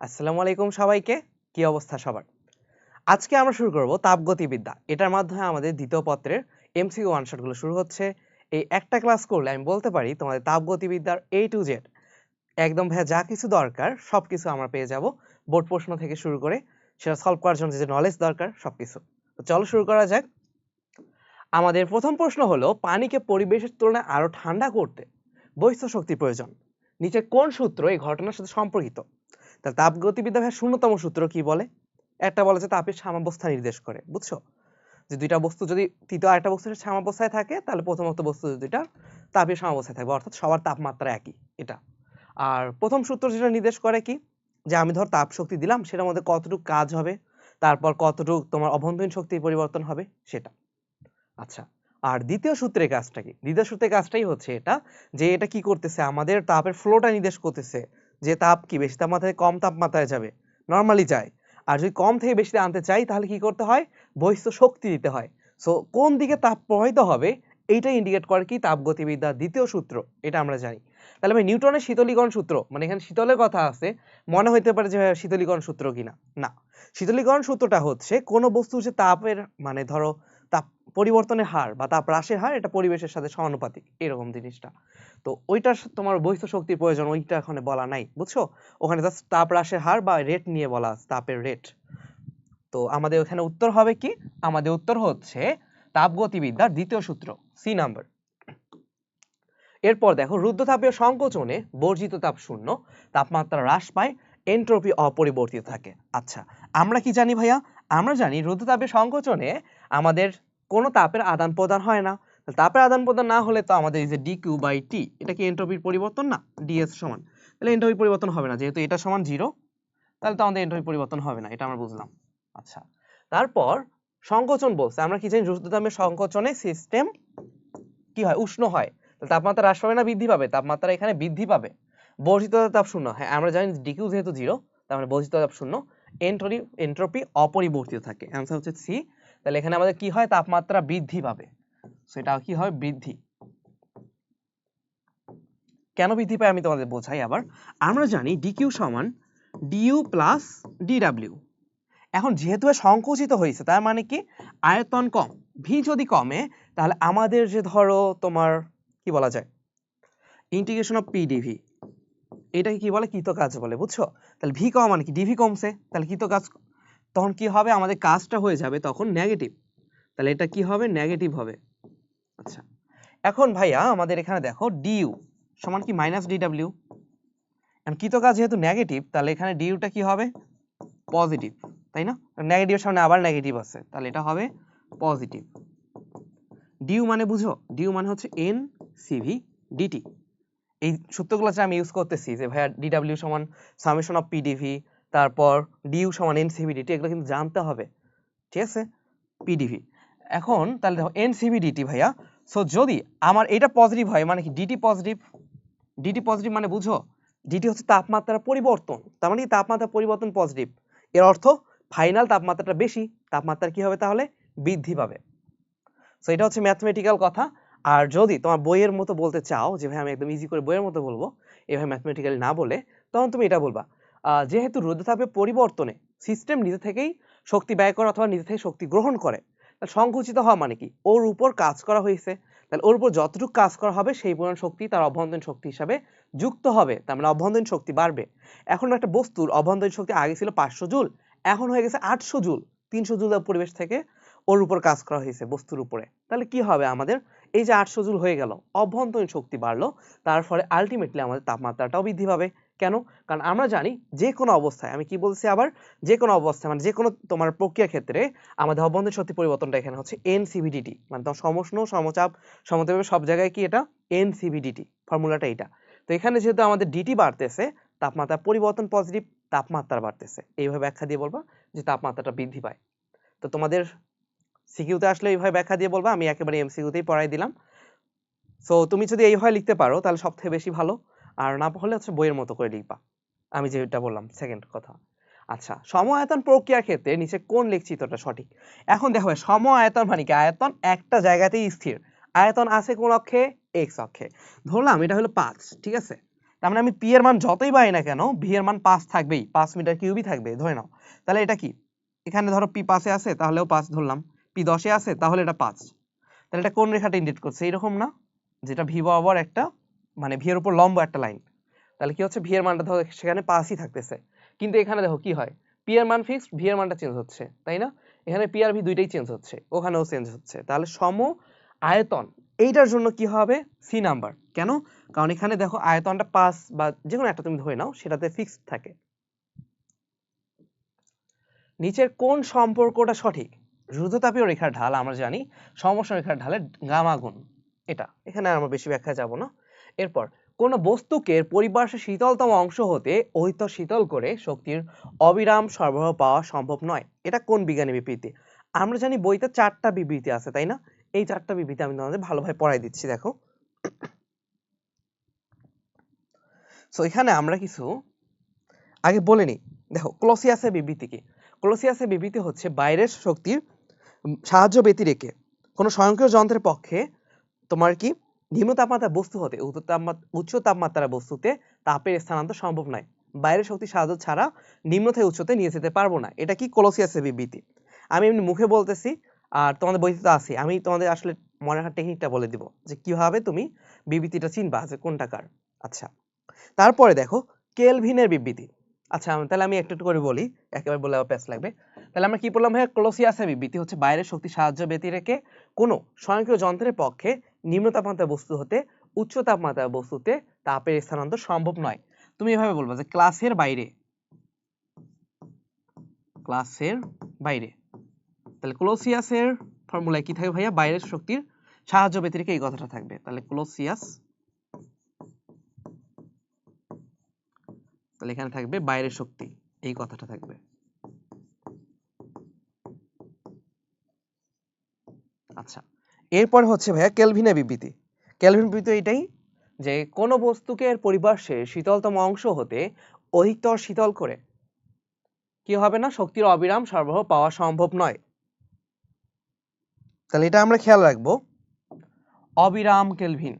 আসসালামু আলাইকুম সবাইকে। কি অবস্থা সবার? আজকে আমরা শুরু করব তাপগতিবিদ্যা। এটার মাধ্যমে আমাদের দ্বিতীয় পত্রের এমসিকিউ ওয়ান শট গুলো শুরু হচ্ছে। এই একটা ক্লাস করলে আমি বলতে পারি তোমাদের তাপগতিবিদ্যার A to Z একদম ভাইয়া যা কিছু দরকার সবকিছু আমরা পেয়ে যাব। বোর্ড প্রশ্ন থেকে শুরু করে সেটা সলভ করার জন্য যে নলেজ দরকার সবকিছু। তো চলো শুরু করা যাক। আমাদের প্রথম প্রশ্ন হলো পানিকে পরিবেশের তুলনায় আরো ঠান্ডা করতে বৈদ্যুতিক শক্তির প্রয়োজন। নিচে কোন সূত্র এই ঘটনার সাথে সম্পর্কিত? তাহলে তাপগতিবিদ্যা ভাইয়া শূন্যতম সূত্র কি বলে? একটা বলে যে তাপের সাম্যাবস্থা নির্দেশ করে, বুঝছো? যে দুইটা বস্তু যদি তৃতীয় আরেকটা বস্তুর সাম্যাবস্থায় থাকে তাহলে প্রথমত বস্তু দুইটা তাপীয় সাম্যাবস্থায় থাকবে, অর্থাৎ সবার তাপমাত্রা একই। এটা আর প্রথম সূত্র যেটা নির্দেশ করে কি, যে আমি ধর তাপ শক্তি দিলাম সেটার মধ্যে কতটুকু কাজ হবে, তারপর কতটুকু তোমার অভ্যন্তরীণ শক্তির পরিবর্তন হবে সেটা। আচ্ছা, আর দ্বিতীয় সূত্রের কাজটা কি? দ্বিতীয় সূত্রের কাজটাই হচ্ছে এটা, যে এটা কি করতেছে, আমাদের তাপের ফ্লোটা নির্দেশ করতেছে, যে তাপ কি বেশি তাপমাত্রা থেকে কম তাপমাত্রায় যাবে, নরমালি যায়। আর যদি কম থেকে বেশিতে আনতে চাই তাহলে কি করতে হয়, বহিঃস্থ শক্তি দিতে হয়। সো কোন দিকে তাপ প্রবাহিত হবে এইটা ইন্ডিকেট করে কি, তাপগতিবিদ্যার দ্বিতীয় সূত্র, এটা আমরা জানি। তাহলে ভাই নিউটনের শীতলীকরণ সূত্র, মানে এখানে শীতলের কথা আছে, মনে হইতে পারে যে শীতলীকরণ সূত্র কিনা, না। শীতলীকরণ সূত্রটা হচ্ছে কোন বস্তুর যে তাপের মানে ধরো তাপ পরিবর্তনের হার বা তাপ হ্রাসের হার এটা পরিবেশের সাথে সমানুপাতিক, এরকম জিনিসটা। তো ওইটা তোমার বহিঃস্থ শক্তির প্রয়োজন ওইটা এখানে বলা নাই, বুঝছো? ওখানে জাস্ট তাপ হ্রাসের হার বা রেট নিয়ে বলা আছে, তাপের রেট। তো আমাদের ওখানে উত্তর হবে কি, আমাদের উত্তর হচ্ছে তাপগতিবিদ্যার দ্বিতীয় সূত্র, সি নাম্বার। এরপর দেখো, রুদ্ধতাপীয় সংকোচনে বর্জিত তাপ শূন্য, তাপমাত্রা হ্রাস পায়, এন্ট্রপি অপরিবর্তিত থাকে। আচ্ছা, আমরা কি জানি ভাইয়া? আমরা জানি রুদ্ধতাপীয় সংকোচনে আমাদের কোনো তাপের আদান প্রদান হয় না। তাপের আদান প্রদান না হলে তো আমাদের এই যে dq/t, এটা কি এন্ট্রপির পরিবর্তন না? ds সমান, তাহলে এন্ট্রপির পরিবর্তন হবে না, যেহেতু এটা সমান 0, তাহলে তো আমাদের এন্ট্রপির পরিবর্তন হবে না, এটা আমরা বুঝলাম। আচ্ছা, তারপর সংকোচন বলছে, আমরা কি জানি রুদ্ধতাপীয় সংকোচনে সিস্টেম কি হয়, উষ্ণ হয়। তাপমাত্রা হ্রাস পাবে না বৃদ্ধি পাবে? তাপমাত্রা এখানে বৃদ্ধি পাবে। বর্জিত তাপ শূন্য, হ্যাঁ আমরা জানি ডিকিউ যেহেতু 0, তার মানে বর্জিত তাপ শূন্য, এন্ট্রপি অপরিবর্তিত থাকে। অ্যান্সার হচ্ছে সি। তাহলে এখানে আমাদের কি হয়, তাপমাত্রা বৃদ্ধি পাবে। সেটা কি হয়, বৃদ্ধি। কেন বৃদ্ধি পায় আমি তোমাদের বোঝাই আবার। আমরা জানি ডিকিউ সমান ডিইউ প্লাস ডিডব্লিউ। এখন যেহেতু সংকুচিত হয়েছে তার মানে কি, আয়তন কম, ভি যদি কমে তাহলে আমাদের যে ধরো তোমার কি বলা যায়, ইন্টিগ্রেশন অফ পিডিভি, এটাকে কি বলে, কৃত কাজ বলে, বুঝছো? তাহলে ভি কম মানে কি, ডিভি কমছে, তাহলে কৃত কাজ, তখন কি হবে, আমাদের কাজটা হয়ে যাবে তখন নেগেটিভ। তাহলে এটা কি হবে, নেগেটিভ হবে। আচ্ছা, এখন ভাইয়া আমাদের এখানে দেখো ডিইউ সমান কি মাইনাস ডিডব্লিউ, এখন কৃত কাজ যেহেতু নেগেটিভ তাহলে এখানে ডিইউটা কি হবে, পজিটিভ, তাই না? নেগেটিভের সামনে আবার নেগেটিভ আছে, তাহলে এটা হবে পজিটিভ। ডিইউ মানে বুঝো, ডিইউ মানে হচ্ছে এন সিভি ডিটি। এই সূত্রগুলো যে আমি ইউজ করতেছি, যে ভাইয়া ডিডব্লিউ সমান সামেশন অফ পিডিভি, তারপর ডিইউ সমান এনসিভি ডিটি, এগুলো কিন্তু জানতে হবে, ঠিক আছে? পিডিভি, এখন তাহলে দেখো এনসিভি ডিটি ভাইয়া, সো যদি আমার এটা পজিটিভ হয় মানে কি, ডিটি পজিটিভ, ডিটি পজিটিভ মানে বুঝো, ডিটি হচ্ছে তাপমাত্রার পরিবর্তন, তার মানে তাপমাত্রা পরিবর্তন পজিটিভ, এর অর্থ ফাইনাল তাপমাত্রাটা বেশি, তাপমাত্রা কি হবে তাহলে, বৃদ্ধি পাবে। সো এটা হচ্ছে ম্যাথমেটিক্যাল কথা। আর যদি তোমার বইয়ের মতো বলতে চাও, যে ভাই আমি একদম ইজি করে বইয়ের মতো বলবো, এভাবে ম্যাথমেটিক্যালি না বলে, তখন তুমি এটা বলবা, যেহেতু রুদ্ধতাপের পরিবর্তনে সিস্টেম নিজে থেকেই শক্তি ব্যয় করে অথবা নিজে থেকে শক্তি গ্রহণ করে, তাহলে সংকুচিত হওয়া মানে কি, ওর উপর কাজ করা হয়েছে, তাহলে ওর উপর যতটুকু কাজ করা হবে সেই পরিমাণ শক্তি তার অভ্যন্তরীণ শক্তি হিসাবে যুক্ত হবে, তার মানে অভ্যন্তরীণ শক্তি বাড়বে। এখন একটা বস্তুর অভ্যন্তরীণ শক্তি আগে ছিল 500 জুল, এখন হয়ে গেছে 800 জুল, 300 জুল পরিবেশ থেকে ওর উপর কাজ করা হয়েছে বস্তুর উপরে, তাহলে কি হবে, আমাদের এই যে 800 জুল হয়ে গেল, অভ্যন্তরীণ শক্তি বাড়লো, তার ফলে আলটিমেটলি আমাদের তাপমাত্রাটাও বৃদ্ধি পাবে। কেন? কারণ আমরা জানি যে কোনো অবস্থায়, আমি কি বলছি আবার, যে কোনো অবস্থায় মানে যে কোনো তোমার প্রক্রিয়া ক্ষেত্রে আমাদের অভ্যন্তরীণ শক্তি পরিবর্তনটা এখানে হচ্ছে এনসিভিডিটি, মানে তোমার সমষ্ণ সমচাপ সমতাপে সব জায়গায় কি এটা এনসিভিডিটি, ফর্মুলাটা এটা। তো এখানে যেহেতু আমাদের ডিটি বাড়তেছে, তাপমাত্রা পরিবর্তন পজিটিভ, তাপমাত্রা বাড়তেছে, এইভাবে ব্যাখ্যা দিয়ে বলবা যে তাপমাত্রাটা বৃদ্ধি পায়। তো তোমাদের সিকিউতে আসলে এইভাবে ব্যাখ্যা দিয়ে বলবা, আমি একেবারে এমসিকিউতেই পড়াই দিলাম। সো তুমি যদি এইভাবে লিখতে পারো তাহলে সবথেকে বেশি ভালো, আর না হলে হচ্ছে বইয়ের মতো করে লিখবা, আমি যেটা বললাম সেকেন্ড কথা। আচ্ছা, সম আয়তন প্রক্রিয়ার ক্ষেত্রে নিচে কোন লেখচিত্রটা সঠিক? এখন দেখো সম আয়তন মানে কি, আয়তন একটা জায়গাতেই স্থির, আয়তন আছে কোন অক্ষে, এক্স অক্ষে। ধরলাম এটা হলো 5, ঠিক আছে? তার মানে আমি পি এর মান যতই পাই না কেন ভি এর মান 5 থাকবেই, 5 মিটার কিউবই থাকবে ধরে নাও। তাহলে এটা কি, এখানে ধরো পি 5 এ আছে তাহলেও 5 ধরলাম, পি 10 এ আছে তাহলে এটা 5। তাহলে এটা কোন রেখাটা ইন্ডিকেট করছে, এরকম না, যেটা ভি বরাবর একটা মানে ভি এর উপর লম্ব একটা লাইন। তাহলে কি হচ্ছে, ভি এর মানটা ধরো সেখানে 5ই থাকতেছে, কিন্তু এখানে দেখো কি হয়, পি এর মান ফিক্সড, ভি এর মানটা চেঞ্জ হচ্ছে, তাই না? এখানে পি আর ভি দুইটাই চেঞ্জ হচ্ছে, ওখানেও চেঞ্জ হচ্ছে। তাহলে সম আয়তন এইটার জন্য কি হবে, সি নাম্বার। কেন? কারণ এখানে দেখো আয়তনটা 5 বা যে কোনো একটা তুমি ধরে নাও, সেটাতে ফিক্সড থাকে। নিচের কোন সম্পর্কটা সঠিক? রুদ্ধতাপীয় রেখার ঢাল আমরা জানি সমষ্ণ রেখার ঢালের গামা গুণ, এটা এখানে আমরা বেশি ব্যাখ্যা যাব না। এরপর কোন বস্তুকে পরিপার্শ্বের শীতলতম অংশ হতে অহিত শীতল করে শক্তির অবিরাম সরবরাহ পাওয়া সম্ভব নয়, এটা কোন বিজ্ঞানী বিবৃতি? আমরা জানি বইতে 4টা বিবৃতি আছে, তাই না? এই 4টা বিবৃতি আমি তোমাদের ভালোভাবে পড়াই দিচ্ছি, দেখো। সো এখানে আমরা কিছু আগে বলে নিই। দেখো ক্লোসিয়াসের বিবৃতি কি? ক্লোসিয়াসের বিবৃতি হচ্ছে বাইরের শক্তির সাহায্য ব্যতিরেকে কোনো স্বয়ংক্রিয় যন্ত্রের পক্ষে তোমার কি নিম্ন তাপমাত্রার বস্তু হতে উচ্চ তাপমাত্রার বস্তুতে তাপের স্থানান্তর সম্ভব নয়। বাইরের শক্তি সাহায্য ছাড়া নিম্ন থেকে উচ্চতে নিয়ে যেতে পারবো না, এটা কি ক্লোসিয়াসের বিবৃতি। আমি এমনি মুখে বলতেছি আর তোমাদের বইতে তো আছে, আমি তোমাদের আসলে মনে রাখার টেকনিকটা বলে দিব যে কিভাবে তুমি বিবৃতিটা চিনবা যে কোনটা কার। আচ্ছা, তারপরে দেখো কেলভিনের বিবৃতি। আচ্ছা তাহলে আমি একটু একটু করে বলি, একেবারে বলে আবার প্যাচ লাগবে। তাহলে আমরা কি বললাম ভাইয়া, ক্লোসিয়াসের বিবৃতি হচ্ছে বাইরের শক্তি সাহায্য ব্যতিরেকে কোনো স্বয়ংক্রিয় যন্ত্রের পক্ষে নিম্ন তাপমাত্রার বস্তু হতে উচ্চ তাপমাত্রার বস্তুতে তাপের স্থানান্তর সম্ভব নয়। তুমি এভাবে বলবা যে ক্লাসের বাইরে, ক্লাসের বাইরে। তাহলে ক্লোসিয়াসের ফর্মুলায় কি থাকবে ভাইয়া, বাইরের শক্তির সাহায্য ব্যতিরেকে এই কথাটা থাকবে। তাহলে ক্লোসিয়াস, তাহলে এখানে থাকবে বাইরের শক্তি, এই কথাটা থাকবে। আচ্ছা, এরপর হচ্ছে ভাইয়া কেলভিনের বিবৃতি। কেলভিন বিবৃতি এটাই যে কোন বস্তুকে এর পরিপার্শ্বের শীতলতম অংশ হতে অধিকতর শীতল করে কি হবে না, শক্তির অবিরাম সরবরাহ পাওয়া সম্ভব নয়। তাহলে এটা আমরা খেয়াল রাখবো, অবিরাম কেলভিন,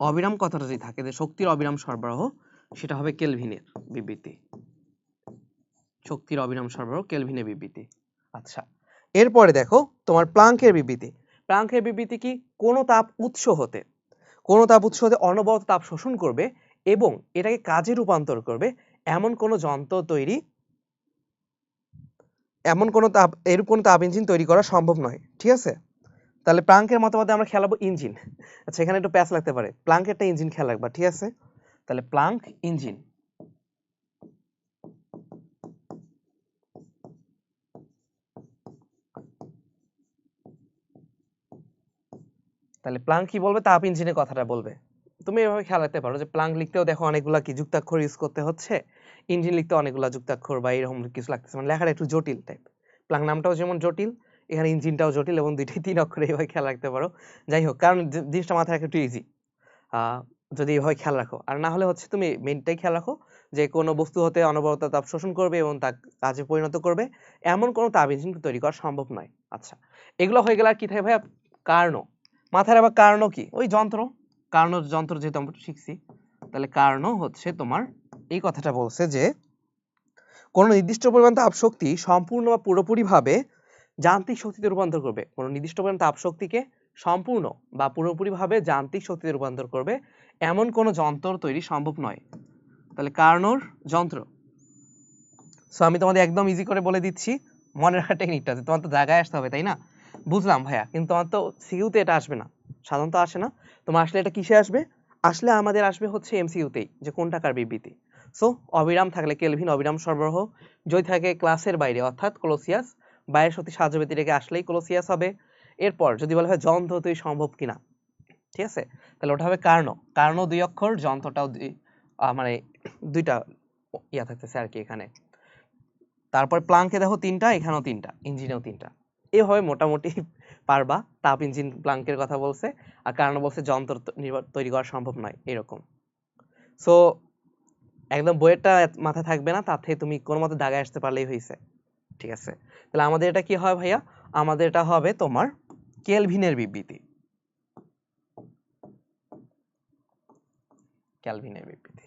অবিরাম কথাটা যদি থাকে যে শক্তির অবিরাম সরবরাহ, সেটা হবে কেলভিনের বিবৃতি, শক্তির অবিরাম সরবরাহ কেলভিনের বিবৃতি। আচ্ছা, এরপরে দেখো তোমার প্লাঙ্কের বিবৃতি। প্লাঙ্কের বিবৃতি কি, কোন তাপ উৎস হতে অনবরত তাপ শোষণ করবে এবং এটাকে কাজে রূপান্তর করবে এমন কোন যন্ত্র তৈরি, এরূপ কোন তাপ ইঞ্জিন তৈরি করা সম্ভব নয়। ঠিক আছে, তাহলে প্লাঙ্কের মতবাদে আমরা খেলাবো ইঞ্জিন। আচ্ছা, এখানে একটু প্যাচ লাগতে পারে, প্লাঙ্কেরটা ইঞ্জিন খেয়াল রাখবা, ঠিক আছে? তাহলে প্লাঙ্ক ইঞ্জিন, তাহলে প্লাঙ্ক কি বলবে, তাপ ইঞ্জিনের কথাটা বলবে। তুমি এভাবে খেয়াল রাখতে পারো যে প্লাঙ্ক লিখতেও দেখো অনেকগুলা কি যুক্তাক্ষর ইউজ করতে হচ্ছে, ইঞ্জিন লিখতে অনেকগুলা যুক্তাক্ষর বা এরকম কিছু লাগতেছে, মানে লেখাটা একটু জটিল টাইপ। প্লাঙ্ক নামটাও যেমন জটিল, এখানে ইঞ্জিনটাও জটিল, এবং দুইটাই 3 অক্ষরে, এভাবে খেয়াল রাখতে পারো। যাই হোক, কারণ জিনিসটা মাথায় রাখা একটু ইজি যদি এভাবে খেয়াল রাখো। আর না হলে হচ্ছে তুমি মেইনটাই খেয়াল রাখো যে কোনো বস্তু হতে অনবরত তাপ শোষণ করবে এবং তা কাজে পরিণত করবে এমন কোনো তাপ ইঞ্জিন তৈরি করা সম্ভব নয়। আচ্ছা, এগুলো হয়ে গেল। আর কি থাকে ভাইয়া, কার্ণ। মাথায় আবার কার্ণ কি, ওই যন্ত্র, কার্ণ যন্ত্র যেহেতু আমরা শিখছি। তাহলে কার্ণ হচ্ছে তোমার এই কথাটা বলছে যে কোনো নির্দিষ্ট পরিমাণ তাপ শক্তি সম্পূর্ণ বা পুরোপুরি ভাবে যান্ত্রিক শক্তিতে রূপান্তর করবে, কোনো নির্দিষ্ট পরিমাণ তাপ শক্তিকে সম্পূর্ণ বা পুরোপুরি ভাবে যান্ত্রিক শক্তিতে রূপান্তর করবে এমন কোনো যন্ত্র তৈরি সম্ভব নয়। তাহলে কার্নোর যন্ত্র। সো আমি তোমাদের একদম ইজি করে বলে দিচ্ছি, মনে রাখার টেকনিকটা আছে। তোমার তো জায়গায় আসতে হবে, তাই না? বুঝলাম ভাইয়া, কিন্তু তোমার তো সিইউতে এটা আসবে না, সাধারণত আসে না। তোমার আসলে এটা কিসে আসবে, আসলে আমাদের আসবে হচ্ছে এমসিইউতেই, যে কোনটা কার বিবৃতি। সো অবিরাম থাকলে কেলভিন, অবিরাম সরবরাহ। যদি থাকে ক্লাসের বাইরে অর্থাৎ ক্লোসিয়াস, বাইরের শক্তি সাহায্য ব্যতিরেকে আসলেই ক্লোসিয়াস হবে। এরপর যদি বলা হয় যন্ত্র তৈরি সম্ভব কিনা, ঠিক আছে, তাহলে ওটা হবে কার্ণ। কার্ণ 2 অক্ষর, যন্ত্রটাও মানে 2টা ইয়া থাকতেছে আর কি এখানে। তারপর প্লাঙ্কে দেখো 3টা, এখানেও 3টা, ইঞ্জিনেও 3টা। এভাবে মোটামুটি পারবা। তাপ ইঞ্জিন প্লাঙ্কের কথা বলছে, আর কারণ বলছে যন্ত্র তৈরি করা সম্ভব নয়, এরকম। সো একদম বইয়েরটা মাথায় থাকবে না, তার থেকে তুমি কোনো মতে দাগায় আসতে পারলেই হয়েছে। ঠিক আছে, তাহলে আমাদের এটা কি হয় ভাইয়া, আমাদের এটা হবে তোমার কেলভিনের বিবৃতি। কেলভিনের বিবৃতি।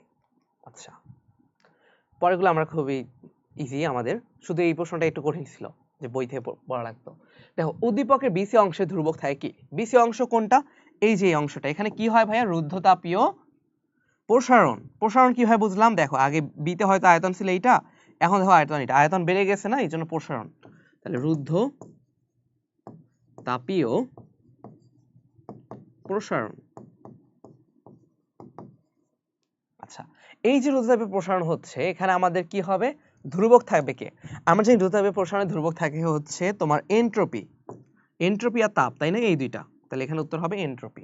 আচ্ছা, পরেরগুলো আমরা খুবই ইজি, আমাদের শুধু এই প্রশ্নটা একটু কঠিন ছিল যে বই থেকে পড়া লাগতো। দেখো, উদ্দীপকের বিসি অংশে ধ্রুবক থাকে কি? বিসি অংশ কোনটা? এই যে এই অংশটা। এখানে কি হয় ভাইয়া? রুদ্ধতাপীয় প্রসারণ। প্রসারণ কি হয় বুঝলাম। দেখো, আগে বিতে হয়তো আয়তন ছিল এইটা, এখন দেখো আয়তন এটা, আয়তন বেড়ে গেছে না, এই জন্য প্রসারণ। তাহলে রুদ্ধ তাপীয় প্রসারণ। আচ্ছা, এই যে রুদ্ধতাপীয় প্রসারণ হচ্ছে, এখানে আমাদের কি হবে? ধ্রুবক থাকবে কে? আমরা জানি রুদ্ধতাপীয় প্রসারণে ধ্রুবক থাকে হচ্ছে তোমার এন্ট্রপি। এন্ট্রপি আর তাপ, তাই না? এই দুইটা। তাহলে এখানে উত্তর হবে এন্ট্রপি।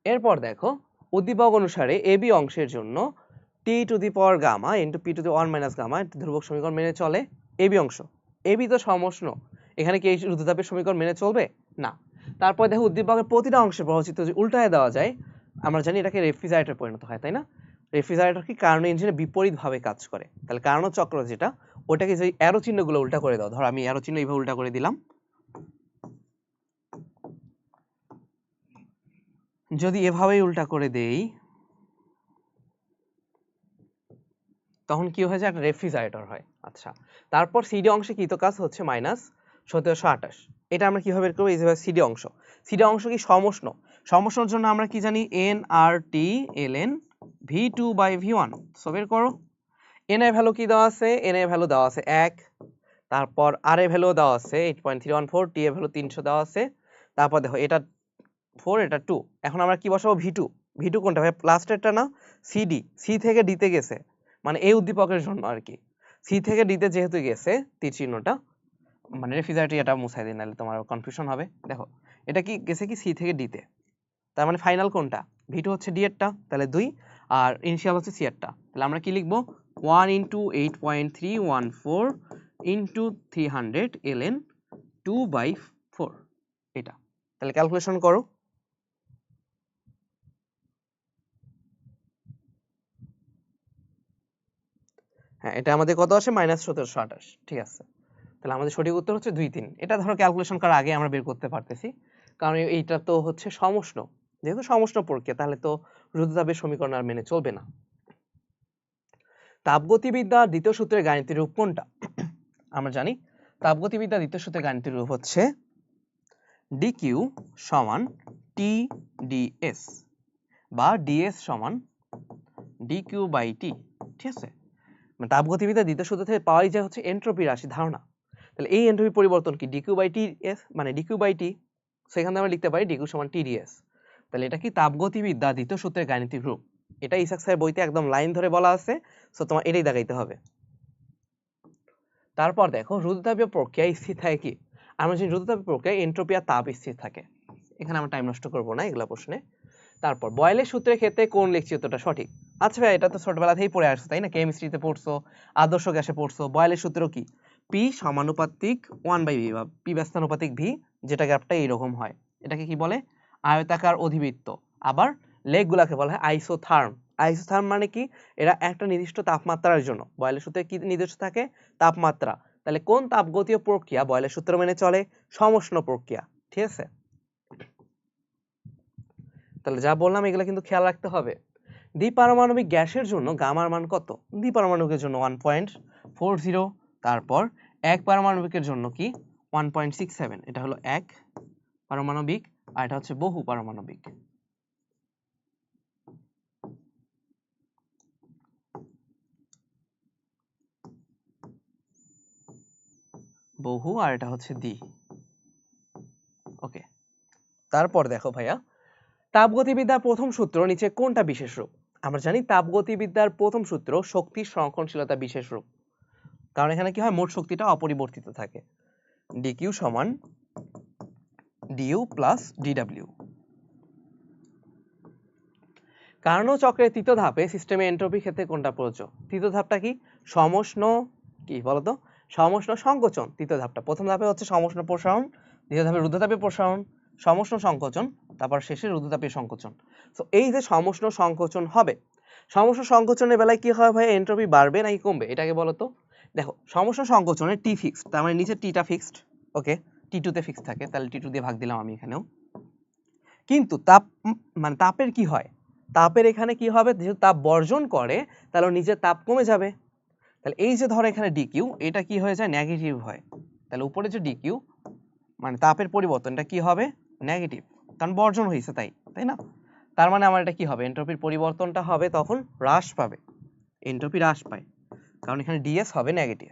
এরপর দেখো, উদ্দীপক অনুসারে এবি অংশের জন্য T to the power gamma into P to the 1 minus gamma ধ্রুবক সমীকরণ মেনে চলে এবি অংশ। এবি তো সমষ্ণ, এখানে কি এই রুদ্ধতাপের সমীকরণ মেনে চলবে না। তারপর দেখো, উদ্দীপকের প্রতিটা অংশে প্রভাবচিত্র যদি উল্টায় দেওয়া যায়, আমরা জানি এটাকে রেফ্রিজারেটর পরিণত হয়, তাই না? রেফ্রিজারেটর কি কার্নো ইঞ্জিনে বিপরীতভাবে কাজ করে। তাহলে কার্নো চক্র যেটা, ওটাকে যে অ্যারো চিহ্নগুলো উল্টা করে দাও, ধরো আমি অ্যারো চিহ্ন এইভাবে উল্টা করে দিলাম, যদি এভাবেই উল্টা করে দেই তখন কি হয়ে যায়? একটা রেফ্রিজারেটর হয়। আচ্ছা, তারপর সিডি অংশে কৃত কাজ হচ্ছে মাইনাস 1728। এটা আমরা কিভাবে বের করবো? এই যে সিডি অংশ, সিডি অংশ কি সমষ্ণ? সমষ্ণর জন্য আমরা কি জানি? এন আর টি ln v2/v1। সো বের করো। এন এর ভ্যালু কি দেওয়া আছে? এন এর ভ্যালু দেওয়া আছে 1, তারপর আর এর ভ্যালু দেওয়া আছে 8.314, টি এর ভ্যালু 300 দেওয়া আছে, তারপর দেখো এটা 4, এটা 2। এখন আমরা কি বসাবো? v2। v2 কোনটা ভাই? লাস্টেরটা না? সিডি, সি থেকে ডিতে গেছে, মানে এই উদ্দীপকের জন্য আর কি। সি থেকে ডিতে যেহেতু গেছে তীর চিহ্নটা, মানে রেফ্রিজারেটর, এটা মুছাই দিন নাহলে তোমার কনফিউশন হবে। দেখো, এটা কি গেছে কি সি থেকে ডিতে, তার মানে ফাইনাল কোনটা? v2 হচ্ছে ডি এরটা, তাহলে 2, আর ইনিশিয়াল হচ্ছে সি এরটা। তাহলে আমরা কি লিখবো? 1 × 8.314 × 300 ln 2/4, এটা। তাহলে ক্যালকুলেশন করো। হ্যাঁ, এটা আমাদের কত আসে? মাইনাস 1728। ঠিক আছে, তাহলে আমাদের সঠিক উত্তর হচ্ছে 2, 3। এটা ধরো ক্যালকুলেশন করার আগে আমরা বের করতে পারতেছি, কারণ এইটা তো হচ্ছে সমষ্ণ। যেহেতু সমষ্ণ প্রক্রিয়া, তাহলে তো রুদ্ধতাপের সমীকরণ আর মেনে চলবে না। তাপগতিবিদ্যার দ্বিতীয় সূত্রের গাণিতিক রূপ কোনটা? আমরা জানি তাপগতিবিদ্যার দ্বিতীয় সূত্রের গাণিতিক রূপ হচ্ছে dq সমান TdS, বা ds সমান dq/t। ঠিক আছে, মানে তাপগতিবিদ্যার দ্বিতীয় সূত্র থেকে পাওয়াই যায় হচ্ছে এন্ট্রপি রাশি ধারণা। তাহলে এই এন্ট্রপি পরিবর্তন কি? dq/ts, মানে dq/t, সেখানে আমরা লিখতে পারি dq সমান TdS। তাহলে এটা কি তাপগতিবিদ্যা দ্বিতীয় সূত্রের গাণিতিক রূপ। এটা ইসাক স্যারের বইতে একদম লাইন ধরে বলা আছে, সো তোমার এটাই দেখাইতে হবে। তারপর দেখো, রুদ্ধতাপীয় প্রক্রিয়ায় স্থির থাকে কি? আমরা জানি রুদ্ধতাপীয় প্রক্রিয়ায় এন্ট্রপি আর তাপ স্থির থাকে। এখানে আমরা টাইম নষ্ট করব না এগুলা প্রশ্নে। তারপর বয়েলের সূত্রের ক্ষেত্রে কোন লেখচিত্রটা সঠিক? আচ্ছা ভাই, এটা তো ছোটবেলা থেকেই পড়ে আসছো, তাই না? কেমিস্ট্রিতে পড়ছো, আদর্শ গ্যাসে পড়ছো। বয়েলের সূত্র কি? পি সমানুপাতিক 1/v, বা পি ব্যস্তানুপাতিক ভি, যেটা গ্রাফটা এইরকম হয়। এটাকে কি বলে? আয়তাকার অধিবৃত্ত। আবার লেগগুলাকে বলা হয় আইসোথার্ম। আইসোথার্ম মানে কি? এরা একটা নির্দিষ্ট তাপমাত্রার জন্য, বয়েলের সূত্রে কি নির্দিষ্ট থাকে? তাপমাত্রা। তাহলে কোন তাপগতীয় প্রক্রিয়া বয়েলের সূত্র মেনে চলে? সমষ্ণ প্রক্রিয়া। ঠিক আছে, তাহলে যা বললাম এগুলো কিন্তু খেয়াল রাখতে হবে। দ্বিপারমাণবিক গ্যাসের জন্য গামার মান কত? দ্বিপারমাণবিকের জন্য 1.40, তারপর এক পারমাণবিকের জন্য কি? 1.67। এটা হলো এক পারমাণবিক, আর এটা হচ্ছে বহু পারমাণবিক। বহু, আর এটা হচ্ছে দ্বি। ওকে, তারপর দেখো ভাইয়া, তাপগতিবিদ্যার প্রথম সূত্র নিচে কোনটা বিশেষ রূপ? আমরা জানি তাপগতিবিদ্যার প্রথম সূত্র শক্তির সংরক্ষণশীলতা বিশেষ রূপ, কারণ এখানে কি হয়? মোট শক্তিটা অপরিবর্তিত থাকে। dq সমান du প্লাস dw। কার্নো চক্রের তৃতীয় ধাপে সিস্টেমে এন্ট্রপি ক্ষেত্রে কোনটা প্রযোজ্য? তৃতীয় ধাপটা কি? সমষ্ণ, কি বলতো? সমষ্ণ সংকোচন। তৃতীয় ধাপটা, প্রথম ধাপে হচ্ছে সমষ্ণ প্রসারণ, দ্বিতীয় ধাপে রুদ্ধতাপীয় প্রসারণ, সমষ্ণ সংকোচন, তারপর শেষে রুদ্ধতাপীয় সংকোচন। তো এই যে সমষ্ণ সংকোচন হবে, সমষ্ণ সংকোচনের বেলায় কি হয় ভাই? এন্ট্রপি বাড়বে নাকি কমবে? এটাকে বলো তো। দেখো, সমষ্ণ সংকোচনে টি ফিক্সড, তার মানে নিচে টিটা ফিক্সড। ওকে, টি2 তে ফিক্সড থাকে, তাহলে টি2 দিয়ে ভাগ দিলাম আমি এখানেও। কিন্তু তাপ, মানে তাপের কি হয়? তাপের এখানে কি হবে, যেহেতু তাপ বর্জন করে তাহলে নিজের তাপ কমে যাবে। তাহলে এই যে ধরো এখানে ডিকিউ, এটা কি হয়ে যায়, নেগেটিভ হয়। তাহলে উপরে যে ডিকিউ মানে তাপের পরিবর্তনটা কি হবে, নেগেটিভ, কারণ বর্জন হয়েছে তাই না। তার মানে আমার এটা কি হবে, এন্ট্রপির পরিবর্তনটা হবে তখন হ্রাস পাবে, এন্ট্রপি হ্রাস পায়, কারণ এখানে ডিএস হবে নেগেটিভ,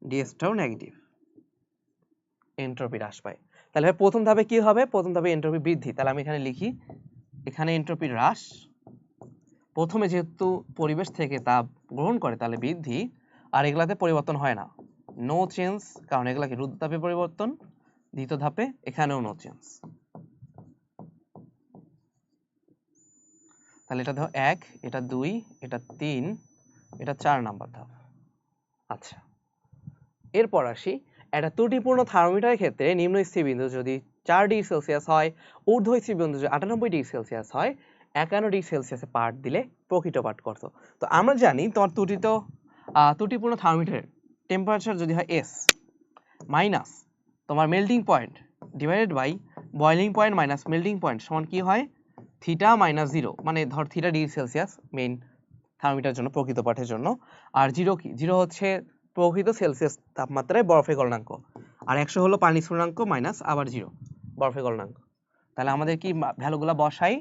ডিএসটাও নেগেটিভ, এন্ট্রপি হ্রাস পায়। তাহলে প্রথম ধাপে কি হবে, প্রথম ধাপে এন্ট্রপি বৃদ্ধি। তাহলে আমি এখানে লিখি, এখানে এন্ট্রপি হ্রাস, প্রথমে যেহেতু পরিবেশ থেকে তাপ গ্রহণ করে তাহলে বৃদ্ধি, আর এগুলাতে পরিবর্তন হয় না, নো চেঞ্জ, কারণ এগুলা কি রুদ্রতাপে পরিবর্তন। দ্বিতীয় ধাপে এখানেও নো চেঞ্জ। তাহলে এটা ধরো 1, এটা 2, এটা 3, এটা 4 নাম্বার ধাপ। আচ্ছা, এরপর আসি, একটা ত্রুটিপূর্ণ থার্মোমিটারের ক্ষেত্রে নিম্ন স্থিতিবিন্দু যদি 4 ডিগ্রি সেলসিয়াস হয়, ঊর্ধ্ব স্থিতিবিন্দু যদি 98 ডিগ্রি সেলসিয়াস হয়, 51 ডিগ্রি সেলসিয়াসে পাঠ দিলে প্রকৃত পাঠ কত। তো আমরা জানি তোমার ত্রুটিপূর্ণ থার্মোমিটারের টেম্পারেচার যদি হয় এস মাইনাস তোমার melting point divided by boiling point minus melting point সমান কি হয়, থিটা মাইনাস 0, মানে ধর থিটা ডিগ্রি সেলসিয়াস মেইন থার্মোমিটারের জন্য, প্রকৃত পাঠের জন্য। আর 0 কি, 0 হচ্ছে প্রকৃত সেলসিয়াস তাপমাত্রায় বরফের গলনাঙ্ক, আর 100 হলো পানি স্ফুটনাঙ্ক মাইনাস আবার 0 বরফের গলনাঙ্ক। তাহলে আমাদের কি ভ্যালুগুলো বসাই,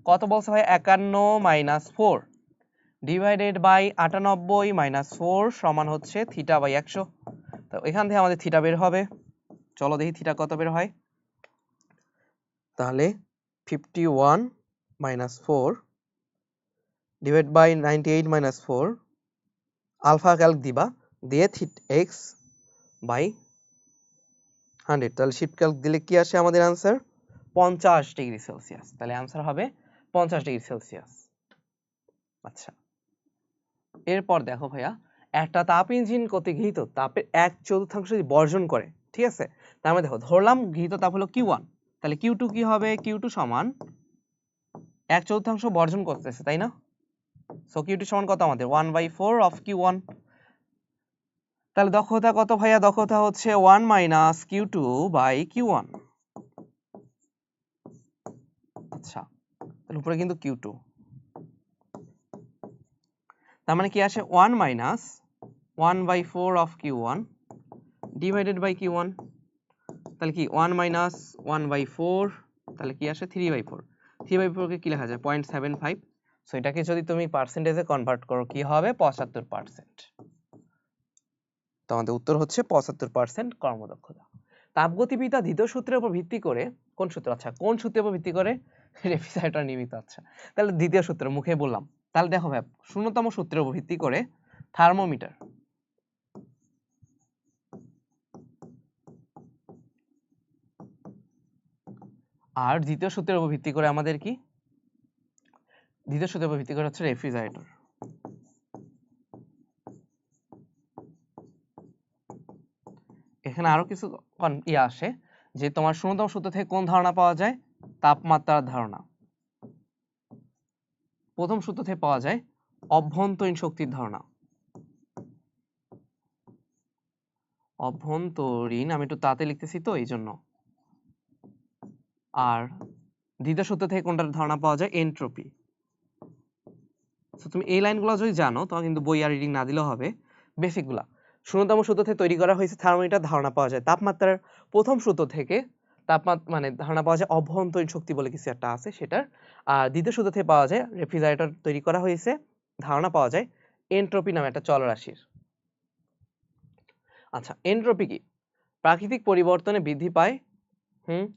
কত বলছে ভাই, 51 মাইনাস 4 ডিভাইডেড বাই 98 মাইনাস 4 সমান হচ্ছে থিটা বাই 100। তো এখান থেকে আমাদের থিটা বের হবে, চলো দেখি থিটা কত বের হয়। তাহলে 51 minus 4 divide by 98 minus 4, alpha calc দিবা, দিয়ে এক্স বাই 100, তাহলে শিফট ক্যালক দিলে কি আসে আমাদের आंसर 50 ডিগ্রি সেলসিয়াস। তাহলে आंसर হবে 50 ডিগ্রি সেলসিয়াস। আচ্ছা, এরপর দেখো ভাইয়া, একটা তাপ ইঞ্জিন কর্তৃক গৃহীত তাপের 1/4 যদি বর্জন করে, ঠিক আছে, তার মানে দেখো ধরলাম গৃহীত তাপ হলো Q1, তাহলে Q2 কি হবে, Q2 সমান 1/4 বর্জন করতেছে, তাই না। সো Q2 সমান কত আমাদের 1/4 অফ Q1। তাহলে দক্ষতা কত ভাইয়া, দক্ষতা হচ্ছে 1 মাইনাস Q2 বাই Q1। আচ্ছা, তাহলে উপরে কিন্তু Q2, তার মানে কি আসে 1 minus 1/4 of Q1 divided by Q1। তাহলে কি 1 মাইনাস 1/4, তাহলে কি আসে 3/4। 3/4 কে কি লেখা যায় 0.75। সো এটাকে যদি তুমি পার্সেন্টেজে কনভার্ট করো কি হবে 75%। তো আমাদের উত্তর হচ্ছে 75% কর্মদক্ষতা। তাপগতিবিদ্যা দ্বিতীয় সূত্রের উপর ভিত্তি করে, কোন সূত্র, আচ্ছা কোন সূত্রের উপর ভিত্তি করে, রেফ্রিজারেটর নির্মিত। আচ্ছা, তাহলে দ্বিতীয় সূত্র মুখে বললাম। তাহলে দেখো ভাই, শূন্যতম সূত্রের উপর ভিত্তি করে থার্মোমিটার, আর দ্বিতীয় সূত্রের উপর ভিত্তি করে আমাদের কি, দ্বিতীয় সূত্রের উপর ভিত্তি করে হচ্ছে রেফ্রিজারেটর। এখানে আরো কিছু আসে যে তোমার শূন্যতম সূত্র থেকে কোন ধারণা পাওয়া যায়, তাপমাত্রার ধারণা। প্রথম সূত্র থেকে পাওয়া যায় অভ্যন্তরীণ শক্তির ধারণা, অভ্যন্তরীণ, আমি একটু তাতে লিখতেছি তো এই জন্য। আর দ্বিতীয় সূত্র থেকে কোনটার ধারণা পাওয়া যায়, এন্ট্রপি। তুমি এই লাইনগুলো যদি জানো তোমার কিন্তু বই আর রিডিং না দিলেও হবে, বেসিকগুলা। শূন্যতম সূত্র থেকে তৈরি করা হয়েছে থার্মোমিটার, ধারণা পাওয়া যায় তাপমাত্রার। প্রথম সূত্র থেকে তাপমাত্রা মানে ধারণা পাওয়া যায় অভ্যন্তরীণ শক্তি বলে কিছু একটা আছে সেটার। আর দ্বিতীয় সূত্র থেকে পাওয়া যায় রেফ্রিজারেটর তৈরি করা হয়েছে, ধারণা পাওয়া যায় এন্ট্রপি নামে একটা চলরাশির। আচ্ছা, এন্ট্রপি কি, প্রাকৃতিক পরিবর্তনে বৃদ্ধি পায়।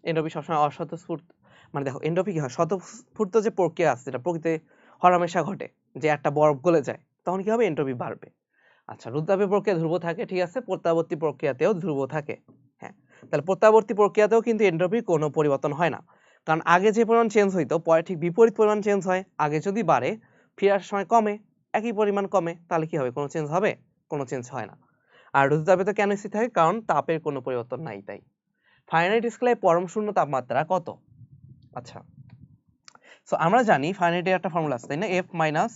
এন্ট্রপি সবসময় অস্বতঃস্ফূর্ত, মানে দেখো এন্ট্রপি কি হয়, স্বতঃস্ফূর্ত যে প্রক্রিয়া আছে যেটা প্রকৃতিতে হরহামেশা ঘটে, যে একটা বরফ গলে যায় তখন কি হবে, এন্ট্রপি বাড়বে। আচ্ছা, রুদ্রাপের প্রক্রিয়া ধ্রুব থাকে, ঠিক আছে, প্রত্যাবর্তী প্রক্রিয়াতেও ধ্রুব থাকে। হ্যাঁ, তাহলে প্রত্যাবর্তী প্রক্রিয়াতেও কিন্তু এন্ট্রপির কোনো পরিবর্তন হয় না, কারণ আগে যে পরিমাণ চেঞ্জ হইতো পরে ঠিক বিপরীত পরিমাণ চেঞ্জ হয়। আগে যদি বাড়ে ফিরে আসার সময় কমে, একই পরিমাণ কমে, তাহলে কি হবে, কোনো চেঞ্জ হবে, কোনো চেঞ্জ হয় না। আর রুদ্রতাপে তো কেন স্থির থাকে, কারণ তাপের কোনো পরিবর্তন নাই তাই। ফারেনহাইট স্কেলে পরম শূন্য তাপমাত্রা কত। আচ্ছা, সো আমরা জানি ফারেনহাইটের একটা ফর্মুলা আছে তাই না, F মাইনাস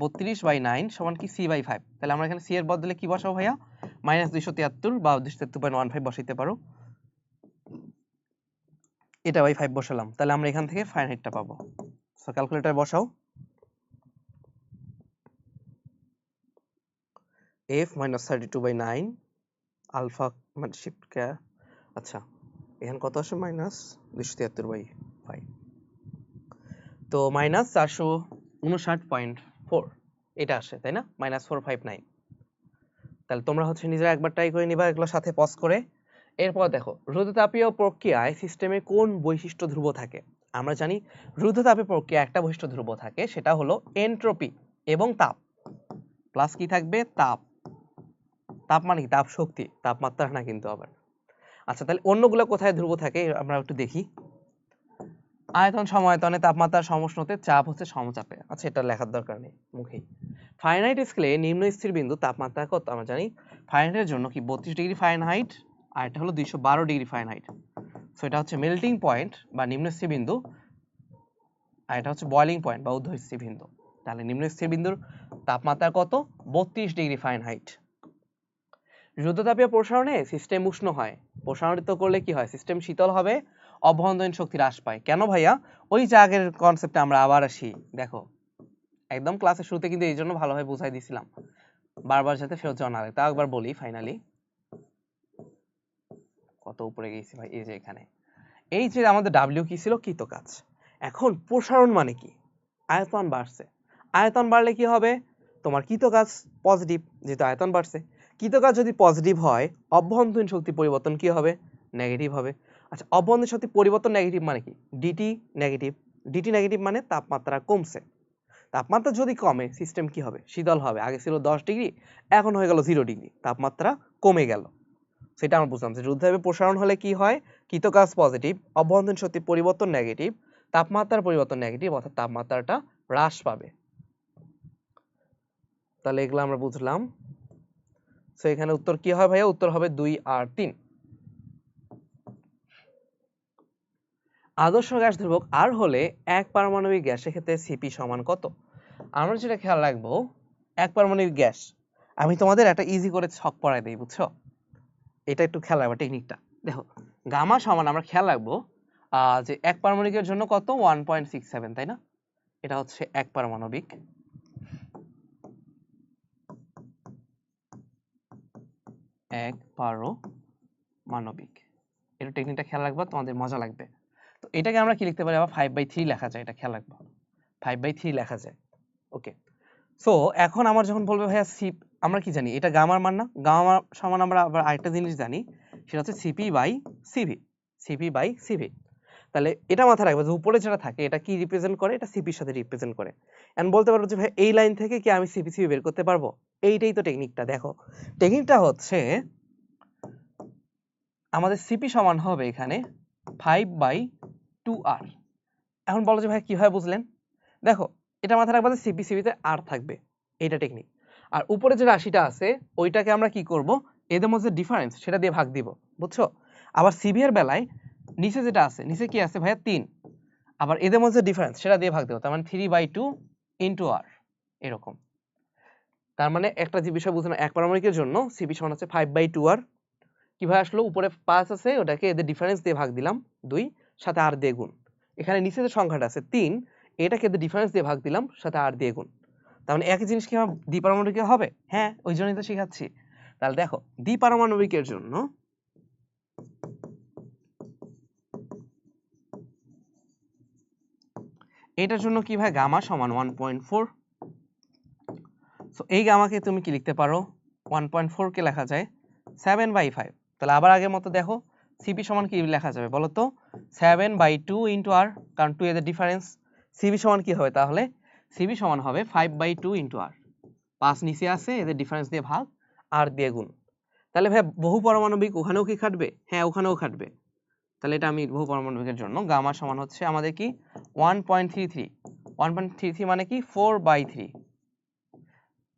32/9 সমান কি C/5। তাহলে আমরা এখানে C এর বদলে কি বসাবো ভাইয়া, -273 বা 273.15 বসাইতে পারো, এটা বাই 5 বসালাম। তাহলে আমরা এখান থেকে ফারেনহাইটটা পাবো। সো ক্যালকুলেটর বসাও, f minus 32/9 আলফা মানে শিফট কে, আচ্ছা এখানে কত আসে মাইনাস 273/5, তো মাইনাস 459.4 এটা আসে, তাই না, -459। তাহলে তোমরা হচ্ছে নিজেরা একবার ট্রাই করে নিবা এগুলোর সাথে পজ করে। এরপর দেখো রুদ্ধতাপীয় প্রক্রিয়ায় সিস্টেমে কোন বৈশিষ্ট্য ধ্রুব থাকে। আমরা জানি রুদ্ধতাপীয় প্রক্রিয়া একটা বৈশিষ্ট্য ধ্রুব থাকে, সেটা হলো এনট্রপি এবং তাপ, প্লাস কি থাকবে তাপ, তাপ মানে কি তাপ শক্তি, তাপমাত্রা না কিন্তু আবার। আচ্ছা তাহলে অন্যগুলো কোথায় ধ্রুব থাকে আমরা একটু দেখি। আয়তন সমায়তনে, তাপমাত্রা সমুষ্ণতে, চাপ হচ্ছে সমচাপে। আচ্ছা এটা লেখার দরকার নেই মুখেই। ফারেনহাইট স্কেলে নিম্ন স্থির বিন্দু তাপমাত্রা কত আমরা জানি, ফারেনহাইটের জন্য কি 32 ডিগ্রি ফারেনহাইট, আর এটা হলো 212 ডিগ্রি ফারেনহাইট। সো এটা হচ্ছে মেল্টিং পয়েন্ট বা নিম্ন স্থির বিন্দু, আর এটা হচ্ছে বয়লিং পয়েন্ট বা ঊর্ধ্ব স্থির বিন্দু। তাহলে নিম্ন স্থির বিন্দুর তাপমাত্রা কত, 32 ডিগ্রি ফারেনহাইট। রুদ্ধতাপীয় প্রসারণে সিস্টেম উষ্ণ হয়, প্রসারিত করলে কি হয়, সিস্টেম শীতল হবে, অভ্যন্তরীণ শক্তি হ্রাস পায়। কেন ভাইয়া, ওই যে আগের কনসেপ্টে আমরা আবার আসি, দেখো একদম ক্লাসের শুরুতে কিন্তু এই জন্য ভালোভাবে বুঝাই দিছিলাম, বারবার যাতে ফেরত যাওয়া না লাগে। তাও একবার বলি ফাইনালি, কত উপরে গেছি ভাই, এই যে এখানে, এই যে আমাদের ডাব্লিউ কি ছিল, কৃত কাজ। এখন প্রসারণ মানে কি, আয়তন বাড়ছে, আয়তন বাড়লে কি হবে, তোমার কৃত কাজ পজিটিভ, যেহেতু আয়তন বাড়ছে। কৃত কাজ যদি পজিটিভ হয়, অভ্যন্তরীণ শক্তি পরিবর্তন কি হবে, নেগেটিভ হবে। আচ্ছা অভ্যন্তরীণ শক্তি পরিবর্তন নেগেটিভ মানে কি, ডিটি নেগেটিভ, ডিটি নেগেটিভ মানে তাপমাত্রা কমছে। তাপমাত্রা যদি কমে সিস্টেম কি হবে, শীতল হবে। আগে ছিল 10 ডিগ্রি, এখন হয়ে গেল 0 ডিগ্রি, তাপমাত্রা কমে গেল। সেটা আমরা বুঝলাম যে রুদ্ধতাপে প্রসারণ হলে কি হয়, কৃত কাজ পজিটিভ, অভ্যন্তরীণ শক্তি পরিবর্তন নেগেটিভ, তাপমাত্রার পরিবর্তন নেগেটিভ, অর্থাৎ তাপমাত্রাটা হ্রাস পাবে। তাহলে এগুলো আমরা বুঝলাম। সো এখানে উত্তর কি হয় ভাইয়া, উত্তর হবে 2 আর 3। আদর্শ গ্যাস ধ্রুবক আর হলে এক পারমাণবিক গ্যাসের ক্ষেত্রে সিপি সমান কত। আমরা যেটা খেয়াল রাখবো, এক পারমাণবিক গ্যাস, আমি তোমাদের একটা ইজি করে ছক পড়াই দিই, বুঝছো, এটা একটু খেয়াল রাখবা টেকনিকটা। দেখো গামা সমান আমরা খেয়াল রাখবো যে এক পারমাণবিকের জন্য কত 1.67, তাই না, এটা হচ্ছে এক পারমাণবিক। এক পারমাণবিক, এটা টেকনিকটা খেয়াল রাখবা, তোমাদের মজা লাগবে। তো এটাকে আমরা কি লিখতে পারি, আবার 5/3 লেখা যায়, এটা খেয়াল রাখবা, 5/3 লেখা যায়। ওকে, সো এখন আমার যখন বলবে ভাইয়া সিপ, আমরা কি জানি এটা গামার মান না, গামা সমান আমরা আবার আরেকটা জিনিস জানি, সেটা হচ্ছে CP by CV, CP by CV. তাহলে এটা মাথায় রাখবে যে উপরে যেটা থাকে এটা কি রিপ্রেজেন্ট করে, এটা সিপির সাথে রিপ্রেজেন্ট করে। এন্ড বলতে পারবো যে ভাই এই লাইন থেকে কি আমি সিপি সিভি বের করতে পারবো, এইটাই তো টেকনিকটা। দেখো টেকনিকটা হচ্ছে আমাদের সিপি সমান হবে এখানে 5/2r। এখন বলো যে ভাই কিভাবে বুঝলেন, দেখো এটা মাথায় রাখবা যে সিপি সিভিতে আর থাকবে, এইটা টেকনিক। আর উপরে যে রাশিটা আছে ওইটাকে আমরা কি করব, এদের মধ্যে ডিফারেন্স সেটা দিয়ে ভাগ দিব, বুঝছো। আবার সিভি এর বেলায় নিচে যেটা আছে, নিচে কি আছে ভাইয়া 3, আবার এদের মধ্যে ডিফারেন্স সেটা দিয়ে ভাগ দেব, তার মানে 3/2 ইনটু r, এরকম। তার মানে একটা যে বিষয় বুঝলাম, এক পারমাণবিকের জন্য সিপি সমান হচ্ছে 5/2r। কিভাবে আসলো, উপরে 5 আছে ওটাকে এদের ডিফারেন্স দিয়ে ভাগ দিলাম 2, সাথে r দিয়ে গুণ। এখানে নিচে যে সংখ্যাটা আছে 3, এটাকে এদের ডিফারেন্স দিয়ে ভাগ দিলাম, সাথে r দিয়ে গুণ। তার মানে একই জিনিস কি দ্বিপারমাণবিকে হবে, হ্যাঁ ওই জন্যই তো শেখাচ্ছি। তাহলে দেখো দ্বিপারমাণবিকের জন্য এটার জন্য কি ভাই, গামা সমান 1.4। সো এই গামাকে তুমি কি লিখতে পারো, 1.4 কে লেখা যায় 7/5। তাহলে আবার আগের মতো দেখো সিপি সমান কি লেখা যাবে বলো তো, 7/2 ইনটু r, কারণ 2 এর ডিফারেন্স। সিবি সমান কি হবে তাহলে, সিবি সমান হবে 5/2 ইনটু r, 5 নিচে আছে এদের ডিফারেন্স দিয়ে ভাগ, r দিয়ে গুণ। তাহলে ভাই বহু পারমাণবিক ওখানেও কি খাটবে, হ্যাঁ ওখানেও খাটবে। তাহলে এটা আমি বহু পারমাণবিকের জন্য গামা সমান হচ্ছে আমাদের কি 1.33, 1.33 মানে কি 4/3।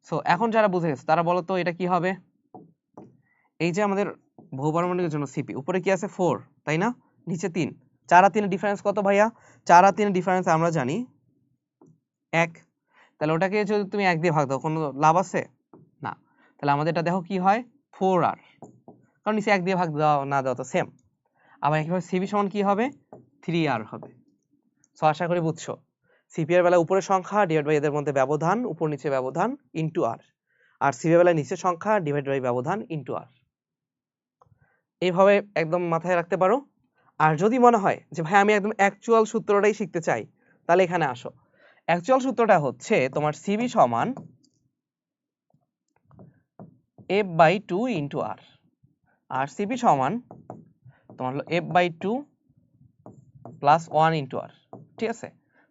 সো এখন যারা বুঝে গেছে তারা বলো তো এটা কি হবে, এই যে আমাদের বহু পারমাণবিকের জন্য সিপি উপরে কি আছে 4, তাই না, নিচে 3, 4 আর 3 এর ডিফারেন্স কত ভাইয়া, 4 আর 3 এর ডিফারেন্স আমরা জানি 1। তাহলে ওটাকে যদি তুমি 1 দিয়ে ভাগ দাও কোনো লাভ আছে না। তাহলে আমাদের এটা দেখো কি হয় 4r, কারণ নিচে 1 দিয়ে ভাগ দাও না দাও তো সেম। আবার একইভাবে সিবি সমান কি হবে 3r হবে। সো আশা করি বুঝছো। সিপি এর বেলায় উপরের সংখ্যা ডিভাইড বাই এদের মধ্যে ব্যবধান, উপর নিচে ব্যবধান ইনটু আর, আর সিপি এর বেলায় নিচের সংখ্যা ডিভাইড বাই ব্যবধান ইনটু আর। এইভাবে একদম মাথায় রাখতে পারো। আর যদি মনে হয় যে ভাই আমি একদম অ্যাকচুয়াল সূত্রটাই শিখতে চাই, তাহলে এখানে আসো। অ্যাকচুয়াল সূত্রটা হচ্ছে তোমার সিবি সমান f/2 ইনটু আর, আর সিপি সমান তোমার হলো f/2 প্লাস 1 ইনটু আর। ঠিক আছে,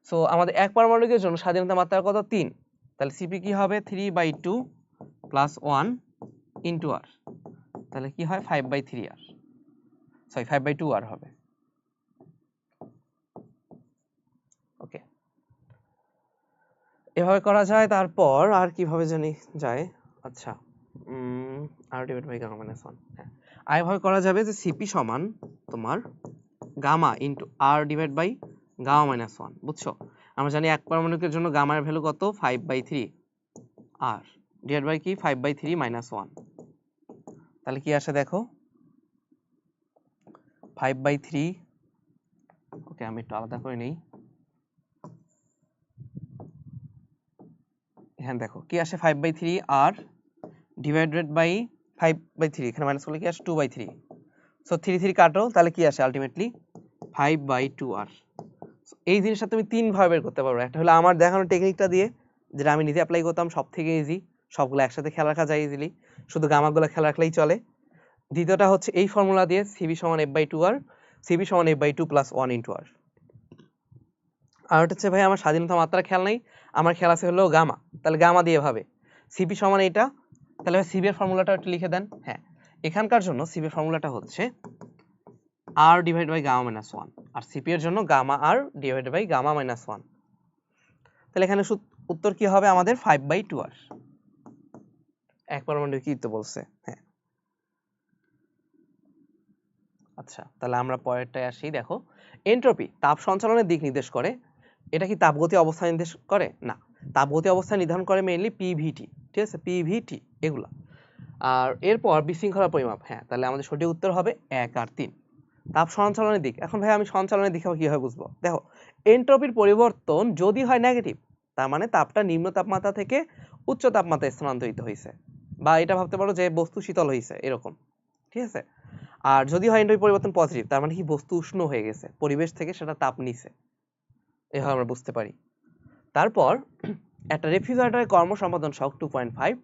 সো আমাদের এক পারমাণবিকের জন্য স্বাধীনতা মাত্রা কত? 3। তাহলে সিপি কি হবে? 3/2 প্লাস 1 ইনটু আর, তাহলে কি হয়? 5/3 আর, সরি 5/2 আর হবে। ওকে, এভাবে করা যায়। তারপর আর কিভাবে জানি যায়? আচ্ছা, আর ডিভাইড বাই গামা মাইনাস 1। হ্যাঁ, আর এভাবে করা যাবে যে সিপি সমান তোমার gamma into R divide by gamma minus 1। বুঝছো? আমরা জানি এক পারমাণবিকের জন্য গামার ভ্যালু কত? 5/3 আর ডিভাইড বাই কি? 5/3 মাইনাস 1। তাহলে কি আসে দেখো? 5/3, ওকে আমি একটু আলাদা করে নেই। এখানে দেখো কি আসে? 5/3 আর ডিভাইডেড বাই 5/3, এখানে মাইনাস করলে কি আসে? 2/3। সো 3 3 কাটো, তাহলে কি আসে আলটিমেটলি? 5/2 আর। এই জিনিসটা তুমি তিন ভাবে বের করতে পারবে। একটা হলো আমার দেখানো টেকনিকটা দিয়ে, যেটা আমি নিজে অ্যাপ্লাই করতাম, সব থেকে ইজি, সবগুলো একসাথে খেয়াল রাখা যায় ইজিলি, শুধু গামাগুলো খেয়াল রাখলেই চলে। দ্বিতীয়টা হচ্ছে এই ফর্মুলা দিয়ে সিবি সমান f/2 আর, সিবি সমান f/2 প্লাস 1 ইনটু আর। আর ওটা হচ্ছে ভাই আমার স্বাধীনতা মাত্রা খেয়াল নাই, আমার খেয়াল আছে হলো গামা, তাহলে গামা দিয়ে ভাবে সিপি সমান এটা, তাহলে সিবি এর ফর্মুলাটা একটু লিখে দেন। হ্যাঁ, এখানকার জন্য সিবি এর ফর্মুলাটা হচ্ছে R divide by gamma minus 1, আর সিপি এর জন্য gamma R divide by gamma minus 1। তাহলে এখানে উত্তর কি হবে আমাদের? 5/2 আর। এক পারমাণবিক কি তো বলছে। হ্যাঁ, আচ্ছা, তাহলে আমরা পরেরটায় আসি। দেখো, এনট্রপি তাপ সঞ্চালনের দিক নির্দেশ করে। এটা কি তাপগতি অবস্থা নির্দেশ করে? না, তাপগতি অবস্থা নির্ধারণ করে মেইনলি পিভিটি। ঠিক আছে, পিভিটি এগুলা। আর এরপর বিশৃঙ্খলা পরিমাপ। হ্যাঁ, তাহলে আমাদের সঠিক উত্তর হবে 1 আর 3। তাপ সঞ্চালনের দিক। এখন ভাই আমি সঞ্চালনের দিক কিভাবে বুঝবো? দেখো, এনট্রপির পরিবর্তন যদি হয় নেগেটিভ, তার মানে তাপটা নিম্ন তাপমাত্রা থেকে উচ্চ তাপমাত্রায় স্থানান্তরিত হয়েছে, বা এটা ভাবতে পারো যে বস্তু শীতল হয়েছে এরকম। ঠিক আছে, আর যদি হয় এনট্রপি পরিবর্তন পজিটিভ, তার মানে কি বস্তু উষ্ণ হয়ে গেছে, পরিবেশ থেকে সেটা তাপ নিছে, এভাবে আমরা বুঝতে পারি। তারপর একটা রেফ্রিজারেটরের কর্ম সম্পাদন শক 2.5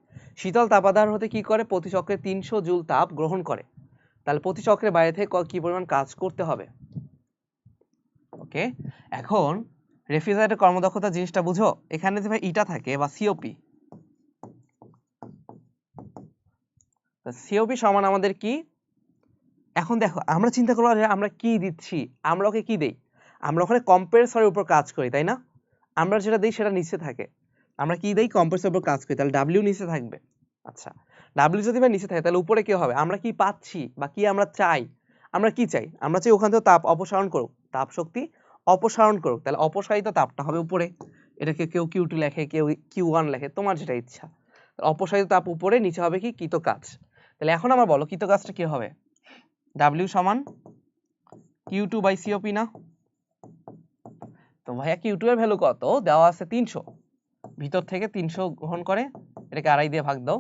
শীতল তাপাধার হতে কি করে? প্রতি চক্রে 300 জুল তাপ গ্রহণ করে। তাহলে প্রতি চক্রের বাইরে থেকে কি পরিমাণ কাজ করতে হবে? ওকে, এখন রেফ্রিজারেটরের কর্মদক্ষতা জিনিসটা বুঝো। এখানে যে ভাই ইটা থাকে বা সিওপি, সিওপি সমান আমাদের কি? এখন দেখো, আমরা চিন্তা করবো যে আমরা কি দিচ্ছি, আমরা ওকে কি দেই? আমরা ওখানে কম্প্রেসরের উপর কাজ করি, তাই না? আমরা যেটা দিই সেটা নিচে থাকে। আমরা কি দেই? কম্প্রেসরের উপর কাজ করি, তাহলে ডাব্লিউ নিচে থাকবে। আচ্ছা, ডাব্লিউ যদি ভাই নিচে থাকে, তাহলে উপরে কি হবে? আমরা কি পাচ্ছি বা কি আমরা চাই? আমরা কি চাই? আমরা চাই ওখান থেকে তাপ অপসারণ করুক, তাপ শক্তি অপসারণ করুক। তাহলে অপসারিত তাপটা হবে উপরে। এটাকে কেউ Q2 লেখে, কেউ Q1 লেখে, তোমার যেটা ইচ্ছা। অপসারিত তাপ উপরে, নিচে হবে কি? কৃত কাজ। তাহলে এখন আমার বলো কৃত কাজটা কি হবে? W সমান Q2 বাই COP না? তো ভাইয়া Q2 এর ভ্যালু কত দেওয়া আছে? 300, ভিতর থেকে 300 গ্রহণ করে, এটাকে আড়াই দিয়ে ভাগ দাও,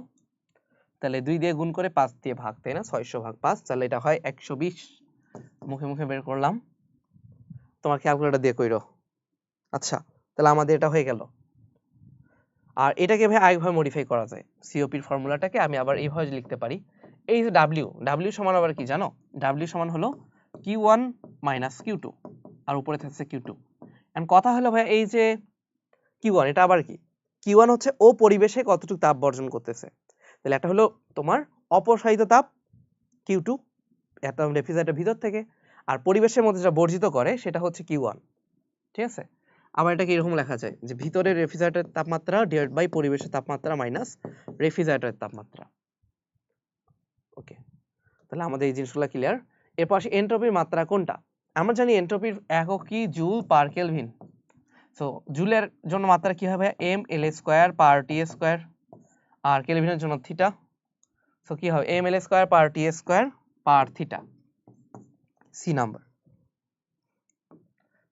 তাহলে 2 দিয়ে গুণ করে 5 দিয়ে ভাগ, তাই না? 600 ভাগ 5, তাহলে এটা হয় 120। মুখে মুখে বের করলাম, তোমার ক্যালকুলেটর দিয়ে কইরো। আচ্ছা, তাহলে আমাদের এটা হয়ে গেল। আর এটাকে ভাই আরেকভাবে মডিফাই করা যায়। সিওপির ফর্মুলাটাকে আমি আবার এইভাবে লিখতে পারি, এই যে ডাব্লিউ সমান আবার কি জানো? ডাব্লিউ সমান হলো Q1 মাইনাস Q2, আর উপরে থাকছে Q2। এন্ড কথা হলো ভাই এই যে Q1, এটা আবার কি? Q1 হচ্ছে ও পরিবেশে কতটুকু তাপ বর্জন করতেছে। তাহলে একটা হলো তোমার অপসারিত তাপ Q2, এটা রেফ্রিজারেটরের ভিতর থেকে, আর পরিবেশের মধ্যে যেটা বর্জিত করে সেটা হচ্ছে Q1। ঠিক আছে, আবার এটাকে এরকম লেখা যায় যে ভিতরের রেফ্রিজারেটরের তাপমাত্রা ডিভাইড বাই পরিবেশের তাপমাত্রা মাইনাস রেফ্রিজারেটরের তাপমাত্রা। ওকে, তাহলে আমাদের এই জিনিসগুলো ক্লিয়ার। এরপর আসি এনট্রপির মাত্রা কোনটা? আমরা জানি এনট্রপির একক কি? Joule per kelvin. সো জুলের জন্য মাত্রা কি হবে? mL² পার টি² আর কেলভিনের জন্য থিটা। সো কি হবে? mL² পার টি² পার থিটা, সি নাম্বার।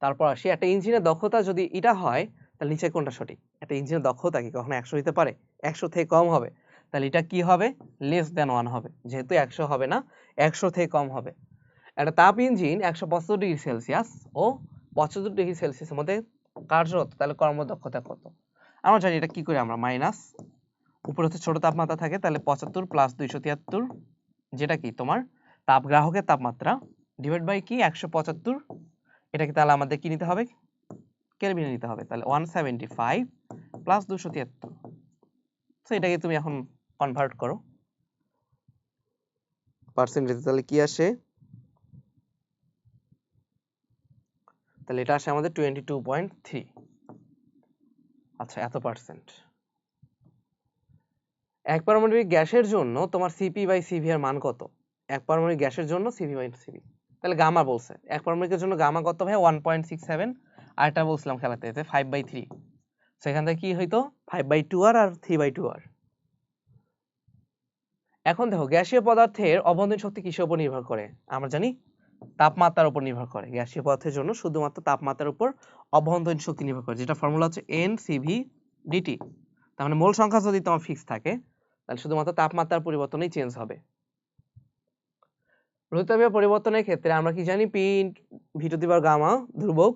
তারপর আসি, একটা ইঞ্জিনের দক্ষতা যদি এটা হয় তাহলে নিচে কোনটা সঠিক? একটা ইঞ্জিনের দক্ষতা কি কখনো 100 হতে পারে? 100 থেকে কম হবে, তাহলে এটা কি হবে? লেস দ্যান 1 হবে, যেহেতু 100 হবে না, 100 থেকে কম হবে। একটা তাপ ইঞ্জিন 175 ডিগ্রি সেলসিয়াস ও 75 ডিগ্রি সেলসিয়াসের মধ্যে কার্যরত, তাহলে কর্মদক্ষতা কত? আমরা জানি এটা কি করে, আমরা মাইনাস, উপরে হচ্ছে ছোট তাপমাত্রা থাকে, তাহলে 75 প্লাস 273, যেটা কি তোমার তাপগ্রাহকের তাপমাত্রা, ডিভাইড বাই কি 175, এটা কি তাহলে আমাদের কি নিতে হবে? কেলভিনে নিতে হবে, তাহলে 175 প্লাস 273। সো এটাকে তুমি এখন কনভার্ট করো পার্সেন্টেজ, তাহলে কি আসে? তাহলে এটা আসে আমাদের 22.3। আচ্ছা, এত পার্সেন্ট। এক পারমাণবিক গ্যাসের জন্য তোমার সিপি বাই সিভি এর মান কত? এক পারমাণবিক গ্যাসের জন্য সিপি বাই সিভি, তাহলে গামা বলছে, এক পারমাণবিকের জন্য গামা কত ভাই? 1.67, আর এটা বলছিলাম খেলাতে 5/3, সেখান থেকে কি হইতো 5/2r আর 3/2r। এখন দেখো, গ্যাসীয় পদার্থের অভ্যন্তরীণ শক্তি কিসের উপর নির্ভর করে? আমরা জানি তাপমাত্রার উপর নির্ভর করে। গ্যাসীয় পদার্থের জন্য শুধুমাত্র তাপমাত্রার উপর অভ্যন্তরীণ শক্তি নির্ভর করে, যেটা ফর্মুলা হচ্ছে NCV/dt। তার মানে মোল সংখ্যা যদি তোমার ফিক্স থাকে তাহলে শুধুমাত্র তাপমাত্রার পরিবর্তনেই চেঞ্জ হবে। রোহিতাপীয় পরিবর্তনের ক্ষেত্রে আমরা কি জানি? P/V² গামা ধ্রুবক,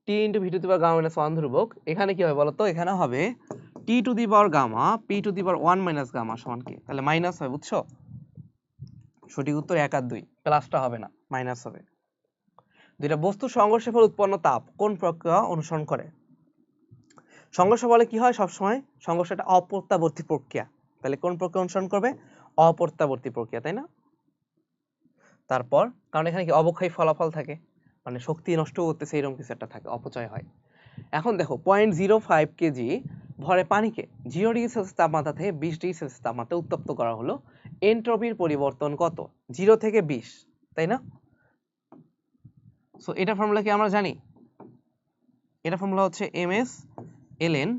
T/V²-1 ধ্রুবক। এখানে কি হবে বলতো? এখানে হবে T² গামা P² - গামা সমান কি? তাহলে মাইনাস হয়, বুঝছো? সঠিক উত্তর 1 আর 2, প্লাসটা হবে না, মাইনাস হবে। দুইটা বস্তু সংঘর্ষের ফলে উৎপন্ন তাপ কোন প্রক্রিয়া অনুসরণ করে? সংঘর্ষ বলে কি হয় সবসময়? সংঘর্ষ একটা অপ্রত্যাবর্তী প্রক্রিয়া, তাহলে কোন প্রক্রিয়া অনুসরণ করবে? অপ্রত্যাবর্তী প্রক্রিয়া, তাই না? তারপর কারণ এখানে কি অবক্ষয় ফলাফল থাকে, মানে শক্তি নষ্ট করতেছে এরকম কিছু একটা থাকে, অপচয় হয়। এখন দেখো 0.05 কেজি ভরে পানিকে 0 ডিগ্রি সেলসিয়াস তাপমাত্রা থেকে 20 ডিগ্রি সেলসিয়াস তাপমাত্রায় উত্তপ্ত করা হলো, এনট্রপির পরিবর্তন কত? 0 থেকে 20, তাই না? সো এটা ফর্মুলা কি আমরা জানি? এটা ফর্মুলা হচ্ছে ms ln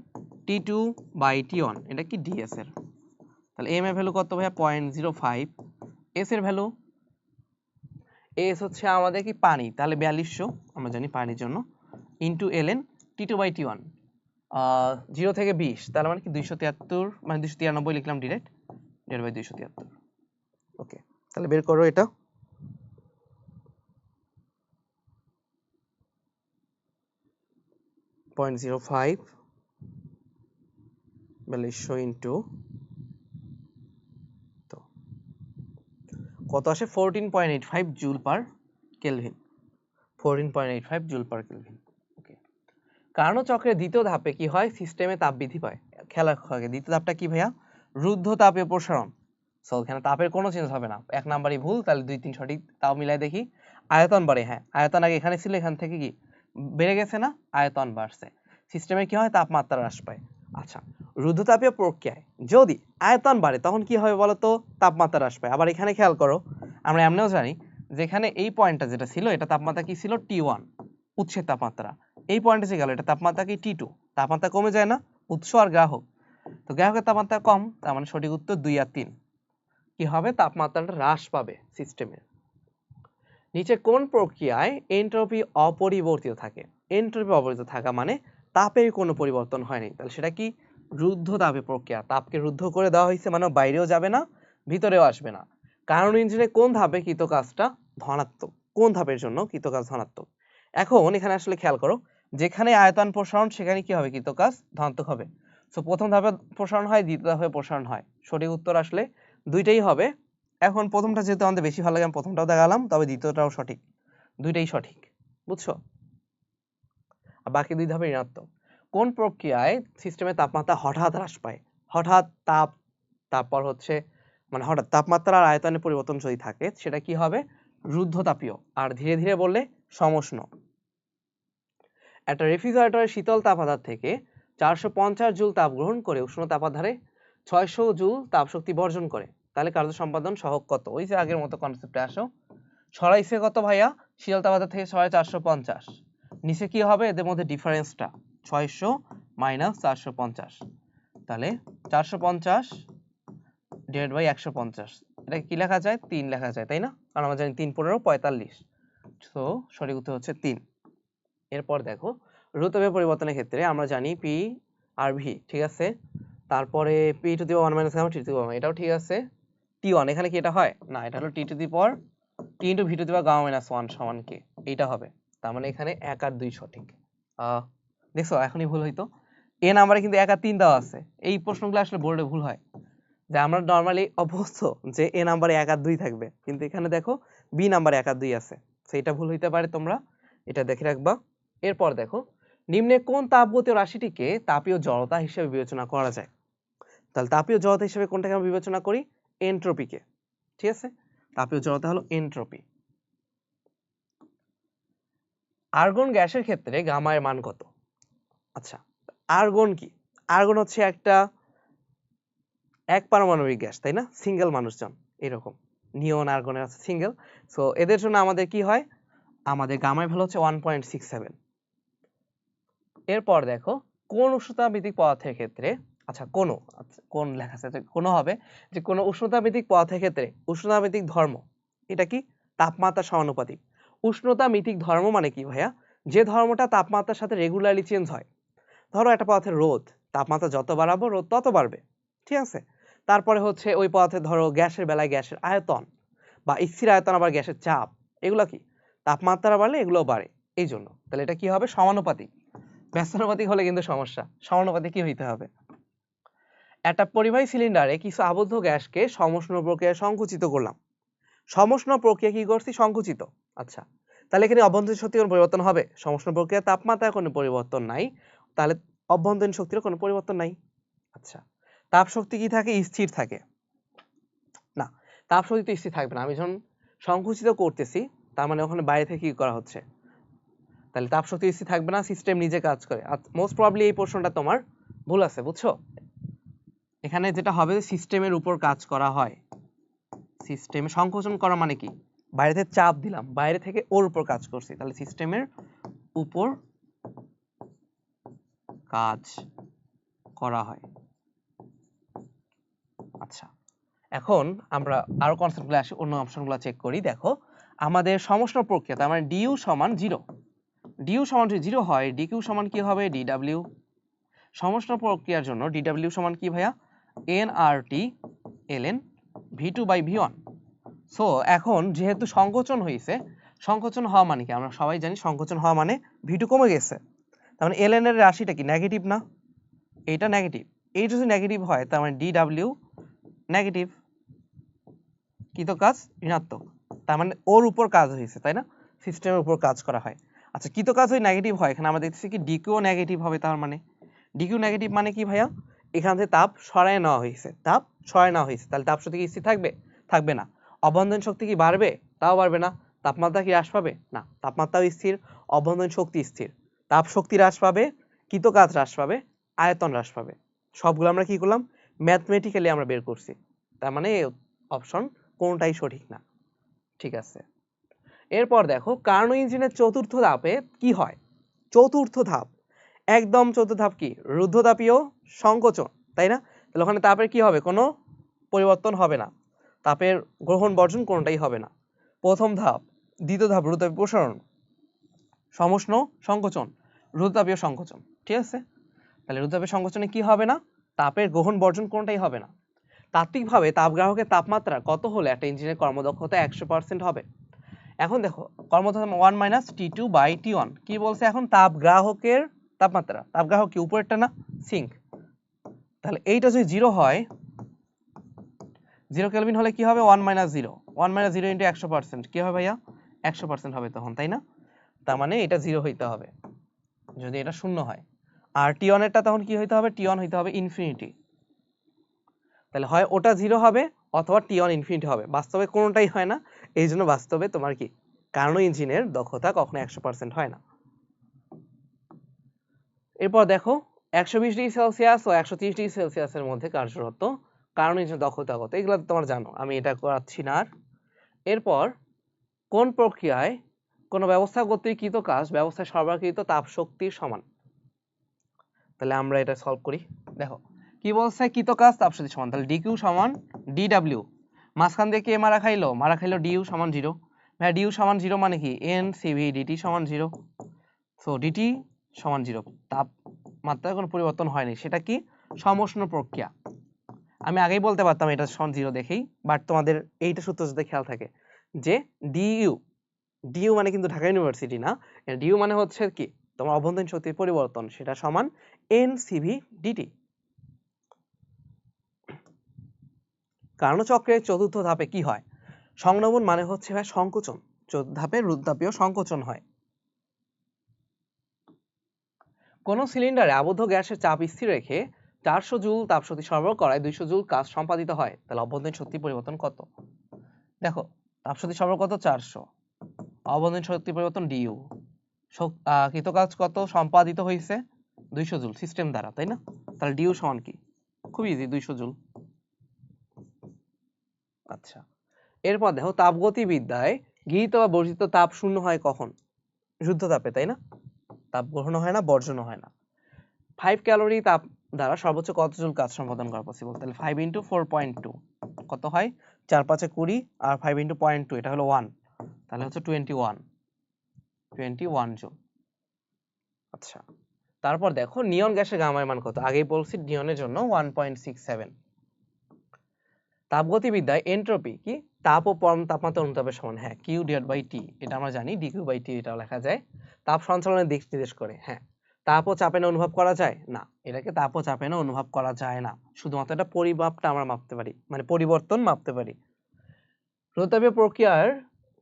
T2/T1, এটা কি ds এর। তাহলে m এর ভ্যালু কত ভাইয়া? 0.05, s এর ভ্যালু, s হচ্ছে আমাদের কি পানি, তাহলে 4200 আমরা জানি পানির জন্য, ইনটু ln T2/T1, 0 থেকে 20, তার মানে কি 273, মানে 293 লিখলাম ডিরেক্ট, ডিভাইড বাই 273। ওকে, তাহলে বের করো এটা। পয়েন্ট 0.05 4200 ইনটু তো কত আসে? 14.85 joule per kelvin, 14.85 joule per kelvin. Okay, Carnot চক্রের দ্বিতীয় ধাপে কি হয়? সিস্টেমে তাপ বৃদ্ধি পায়। খেয়াল রাখো আগে, দ্বিতীয় ধাপটা কি ভাইয়া? রুদ্ধ তাপীয় প্রসারণ। সো এখানে তাপের কোনো চেঞ্জ হবে না, এক নাম্বারই ভুল, তাহলে 2, 3 সঠিক। তাও মিলাই দেখি। আয়তন বাড়ে, হ্যাঁ আয়তন আগে এখানে ছিল, এখান থেকে কি বেড়ে গেছে না? আয়তন বাড়ছে। সিস্টেমে কি হয়? তাপমাত্রা হ্রাস পায়। আচ্ছা, রুদ্ধতাপীয় প্রক্রিয়ায় যদি আয়তন বাড়ে তখন কি হবে বলতো? তাপমাত্রা হ্রাস পায়। আবার এখানে খেয়াল করো, আমরা এমনিও জানি যেখানে এই পয়েন্টটা যেটা ছিল, এটা তাপমাত্রা কি ছিল? T1, উৎসের তাপমাত্রা। এই পয়েন্টে যে গেল, এটা তাপমাত্রা কি? T2, তাপমাত্রা কমে যায় না? উৎস আর গ্রাহক, তো গ্রাহকের তাপমাত্রা কম, তার মানে সঠিক উত্তর 2 আর 3 কি হবে? তাপমাত্রাটা হ্রাস পাবে সিস্টেমের। নিচে কোন প্রক্রিয়ায় এনট্রপি অপরিবর্তিত থাকে? এনট্রপি অপরিবর্তিত থাকা মানে তাপের কোনো পরিবর্তন হয়নি, তাহলে সেটা কি? রুদ্ধ তাপের প্রক্রিয়া। তাপকে রুদ্ধ করে দেওয়া হয়েছে, মানে বাইরেও যাবে না, ভিতরেও আসবে না। কারণ ইঞ্জিনে কোন ধাপে কৃত কাজটা ধনাত্মক? কোন ধাপের জন্য কৃত কাজ ধনাত্মক? এখন এখানে আসলে খেয়াল করো, যেখানে আয়তন প্রসারণ সেখানে কি হবে? কৃত কাজ ধনাত্মক হবে। সো প্রথম ধাপে প্রসারণ হয়, দ্বিতীয় ধাপে প্রসারণ হয়। সঠিক উত্তর আসলে দুইটাই হবে। এখন প্রথমটা যেহেতু আমাদের বেশি ভালো লাগে, আমি প্রথমটাও দেখালাম, তবে দ্বিতীয়টাও সঠিক, দুইটাই সঠিক, বুঝছো? আর বাকি দুই ধাপে ঋণাত্মক। কোন প্রক্রিয়ায় সিস্টেমের তাপমাত্রা হঠাৎ হ্রাস পায়? হঠাৎ তারপর হচ্ছে মানে হঠাৎ তাপমাত্রা আর আয়তনের পরিবর্তন যদি থাকে, সেটা কি হবে? রুদ্ধতাপীয়। আর ধীরে ধীরে বললে সমুষ্ণ। একটা রেফ্রিজারেটরের শীতল তাপাধার থেকে 450 জুল তাপ গ্রহণ করে উষ্ণ তাপাধারে 600 জুল তাপ শক্তি বর্জন করে, তাহলে কার্য সম্পাদন সহগ কত? ওই যে আগের মতো কনসেপ্টে আসো। সরাইছে কত ভাইয়া? শীতল তাপমাত্রা থেকে সরাই 450, নিচে কি হবে? এদের মধ্যে ডিফারেন্সটা 600 মাইনাস 450, তাহলে 450 ডিভাইড বাই 150, এটা কি লেখা যায়? 3 লেখা যায়, তাই না? কারণ আমরা জানি 3 15 45, তো সঠিক উত্তর হচ্ছে 3। এরপর দেখো রুতবের পরিবর্তনের ক্ষেত্রে আমরা জানি পি আর ভি, ঠিক আছে, তারপরে P to the power 1 minus gamma T to the power, এটাও ঠিক আছে। টি ওয়ান, এখানে কি এটা হয় না, এটা হলো T to the power T into V to the power gamma minus 1 সমান কে, এইটা হবে। তার মানে এখানে 1 আর 2 সঠিক। দেখছো এখনই ভুল হইতো, এ নাম্বারে কিন্তু 1 আর 3 দেওয়া আছে। এই প্রশ্নগুলো আসলে বোর্ডে ভুল হয়, যে আমরা নরমালি অভ্যস্ত যে এ নাম্বারে 1 আর 2 থাকবে, কিন্তু এখানে দেখো বি নাম্বারে 1 আর 2 আছে, সেটা ভুল হইতে পারে, তোমরা এটা দেখে রাখবা। এরপর দেখো নিম্নে কোন তাপগতীয় রাশিটিকে তাপীয় জড়তা হিসেবে বিবেচনা করা যায়? তাহলে তাপীয় জড়তা হিসেবে কোনটাকে আমরা বিবেচনা করি? এনট্রপিকে, ঠিক আছে, তাপীয় জড়তা হলো এনট্রপি। আর্গন গ্যাসের ক্ষেত্রে গামা এর মান কত? আচ্ছা, আর্গন কি? আর্গন হচ্ছে একটা এক পারমাণবিক গ্যাস, তাই না, সিঙ্গেল মানুষজন এরকম, নিয়ন আর্গনের আছে সিঙ্গেল। সো এদের জন্য আমাদের কি হয়, আমাদের গামার ভ্যালু হচ্ছে 1.67। এরপর দেখো কোন উষ্ণতা ভিত্তিক পদার্থের ক্ষেত্রে, আচ্ছা কোন লেখা আছে, কোন হবে যে কোন উষ্ণতা ভিত্তিক পদার্থের ক্ষেত্রে উষ্ণতা ভিত্তিক ধর্ম এটা কি তাপমাত্রার সমানুপাতিক। উষ্ণতা মিতিক ধর্ম মানে কি ভাইয়া? যে ধর্মটা তাপমাত্রার সাথে রেগুলারলি চেঞ্জ হয়। ধরো একটা পদার্থের রোধ, তাপমাত্রা যত বাড়াবো রোধ তত বাড়বে, ঠিক আছে। তারপরে হচ্ছে ওই পদার্থের ধরো গ্যাসের বেলায় গ্যাসের আয়তন বা স্থির আয়তন, আবার গ্যাসের চাপ, এগুলো কি তাপমাত্রা বাড়লে এগুলো বাড়ে, এই জন্য। তাহলে এটা কি হবে? সমানুপাতিক। ব্যস্তানুপাতিক হলে কিন্তু সমস্যা, সমানুপাতিক কি হইতে হবে? একটা পরিবাহী সিলিন্ডারে কিছু আবদ্ধ গ্যাসকে সমষ্ণ প্রক্রিয়ায় সংকুচিত করলাম। সমষ্ণ প্রক্রিয়া কি করছি? সংকুচিত। আচ্ছা, তাহলে এখানে অভ্যন্তরীণ শক্তির কোনো পরিবর্তন হবে? সমষ্ণ প্রক্রিয়ার তাপমাত্রায় কোনো পরিবর্তন নাই, তাহলে অভ্যন্তরীণ শক্তির কোনো পরিবর্তন নাই। আচ্ছা, তাপ শক্তি কি থাকে? স্থির থাকে না, তাপ শক্তি তো স্থির থাকবে না। আমি যখন সংকুচিত করতেছি তার মানে ওখানে বাইরে থেকে কি করা হচ্ছে, তাহলে তাপ শক্তি স্থির থাকবে না, সিস্টেম নিজে কাজ করে। মোস্ট প্রবাবলি এই প্রশ্নটা তোমার ভুল আছে, বুঝছো? এখানে যেটা হবে সিস্টেমের উপর কাজ করা হয়। সিস্টেমে সংকোচন করা মানে কি? বাইরে থেকে চাপ দিলাম, বাইরে থেকে ওর উপর কাজ করছি, তাহলে সিস্টেমের উপর কাজ করা হয়। আচ্ছা, এখন আমরা আরো কনসেপ্টগুলো আসি, অন্য অপশনগুলো চেক করি। দেখো আমাদের সমষ্ণ প্রক্রিয়া, তার মানে ডিউ সমান 0, ডিউ সমান যদি 0 হয় ডিকিউ সমান কি হবে? ডিডব্লিউ। সমষ্ণ প্রক্রিয়ার জন্য ডিডব্লিউ সমান কি ভাইয়া? NRT LN V two by V one. So এখন যেহেতু সংকোচন হয়েছে, সংকোচন হওয়া মানে কি? আমরা সবাই জানি সংকোচন হওয়া মানে ভি2 কমে গেছে, তার মানে এলএন এর রাশিটা কি নেগেটিভ না? এইটা নেগেটিভ, এই যদি নেগেটিভ হয় তার মানে ডিডব্লিউ নেগেটিভ, কি তো কাজ? ঋণাত্মক, তার মানে ওর উপর কাজ হয়েছে, তাই না, সিস্টেমের উপর কাজ করা হয়। আচ্ছা, কি তো কাজ যদি নেগেটিভ হয়, এখানে আমরা দেখতেছি কি ডিকিউ নেগেটিভ হবে, তার মানে ডিকিউ নেগেটিভ মানে কি ভাইয়া? এখান থেকে তাপ সরায় নেওয়া হয়েছে, তাপ সরায় নেওয়া হয়েছে, তাহলে তাপ শক্তি কি স্থির থাকবে? থাকবে না। অভ্যন্তরীণ শক্তি কি বাড়বে? তাও বাড়বে না। তাপমাত্রা কি হ্রাস পাবে? না, তাপমাত্রাও স্থির, অভ্যন্তরীণ শক্তি স্থির। তাপ শক্তি হ্রাস পাবে, কৃত কাজ হ্রাস পাবে, আয়তন হ্রাস পাবে, সবগুলো আমরা কি করলাম? ম্যাথমেটিক্যালি আমরা বের করছি। তার মানে অপশন কোনটাই সঠিক না, ঠিক আছে। এরপর দেখো কার্নো ইঞ্জিনের চতুর্থ ধাপে কি হয়? চতুর্থ ধাপ, একদম চতুর্থ ধাপ কি? রুদ্ধতাপীয় সংকোচন, তাই না? তাহলে ওখানে তাপের কি হবে? কোনো পরিবর্তন হবে না, তাপের গ্রহণ বর্জন কোনটাই হবে না। প্রথম ধাপ, দ্বিতীয় ধাপ রুদ্ধতাপীয় প্রসারণ, সমষ্ণ সংকোচন, রুদ্ধতাপীয় সংকোচন, ঠিক আছে। তাহলে রুদ্ধতাপীয় সংকোচনে কি হবে না? তাপের গ্রহণ বর্জন কোনটাই হবে না। তাত্ত্বিকভাবে তাপগ্রাহকের তাপমাত্রা কত হলে একটা ইঞ্জিনের কর্মদক্ষতা 100% হবে? এখন দেখো কর্মদক্ষতা 1 মাইনাস T2 বাই T1, কি বলছে এখন? তাপগ্রাহকের তাপমাত্রা, তাপগ্রাহক কি উপরেরটা না, সিঙ্ক। তাহলে এইটা যদি 0 হয়, 0 কেলভিন হলে কি হবে? 1 মাইনাস 0, 1 মাইনাস 0 ইন্টু 100%, কি হবে ভাইয়া? 100% হবে তখন, তাই না? তার মানে এটা 0 হইতে হবে যদি এটা 0 হয়। আর T1 এরটা তখন কি হইতে হবে? T1 হইতে হবে ইনফিনিটি। তাহলে হয় ওটা 0 হবে অথবা T1 ইনফিনিটি হবে, বাস্তবে কোনোটাই হয় না। এই জন্য বাস্তবে তোমার কি কার্নো ইঞ্জিনের দক্ষতা কখনো 100% হয় না। এরপর দেখো 120 ডিগ্রি সেলসিয়াস ও 130 ডিগ্রি সেলসিয়াসের মধ্যে কার্যরত কার্নো ইঞ্জিনের দক্ষতা কত? এগুলো তো তোমরা জানো, আমি এটা করাচ্ছি না আর। এরপর কোন প্রক্রিয়ায় কোন ব্যবস্থা কর্তৃকৃত কাজ ব্যবস্থায় সরবরাহকৃত তাপ শক্তির সমান? তাহলে আমরা এটা সলভ করি। দেখো কি বলছে? কৃত কাজ তাপ শক্তি সমান, তাহলে ডিকিউ সমান ডিডব্লিউ, মাঝখান দিয়ে কে মারা খাইলো? ডিউ সমান 0। ভাই ডিউ সমান 0 মানে কি? এন সিভি ডিটি সমান 0। সো ডিটি সমান 0, তাপমাত্রায় কোনো পরিবর্তন হয়নি। সেটা কি? সমউষ্ণ প্রক্রিয়া। আমি আগেই বলতে পারতাম এটা 0 দেখেই, বাট তোমাদের এইটা সূত্র যদি খেয়াল থাকে যে ডিইউ মানে কিন্তু ঢাকা ইউনিভার্সিটি না, ডিইউ মানে হচ্ছে কি তোমার অভ্যন্তরীণ শক্তির পরিবর্তন, সেটা সমান এনসিভি ডিটি। কার্নো চক্রের চতুর্থ ধাপে কি হয়? সংনমন মানে হচ্ছে ভাই সংকোচন। চতুর্থ ধাপে রুদ্রাপীয় সংকোচন হয়। কোন সিলিন্ডারে আবদ্ধ গ্যাসের চাপ স্থির রেখে 400 জুল তাপশক্তি সরবরাহ করায় 200 জুল কাজ সম্পাদিত হয়, তাহলে অভ্যন্তরীণ শক্তি পরিবর্তন কত? দেখো তাপশক্তি সরবরাহ কত? 400, অভ্যন্তরীণ শক্তি পরিবর্তন ডিইউ, কৃত কাজ কত সম্পাদিত হয়েছে? 200 জুল সিস্টেম দ্বারা, তাই না? তাহলে ডিইউ সমান কি? খুব ইজি, 200 জুল। আচ্ছা, এরপর দেখো তাপগতিবিদ্যায় গৃহীত বা বর্জিত তাপ শূন্য হয় কখন? শুদ্ধ তাপে, তাই না? তাপ গ্রহণ হয় না, বর্জন হয় না। 5 ক্যালোরি তাপ দ্বারা সর্বোচ্চ কত জুল কাজ সম্পাদন করা পসিবল? তাহলে 5 × 4.2 কত হয়? 4 × 5 = 20 আর 5 × 0.2 এটা হলো 1, তাহলে হচ্ছে 21 জুল। আচ্ছা, তারপর দেখো নিয়ন গ্যাসের গামার মান কত? আগেই বলছি নিয়নের জন্য 1.67। তাপগতিবিদ্যায় এনট্রপি কি? তাপ ও পরম তাপমাত্রা অনুতাপের সমান। হ্যাঁ, Q/T, এটা আমরা জানি, dQ/T এটাও লেখা যায়। তাপ সঞ্চালনের দিক নির্দেশ করে। হ্যাঁ, তাপ ও চাপে না অনুভব করা যায় না, এটাকে তাপ ও চাপে না অনুভব করা যায় না, শুধুমাত্র এটা পরিমাপটা আমরা মাপতে পারি, মানে পরিবর্তন মাপতে পারি। রুদ্রতাপীয় প্রক্রিয়ার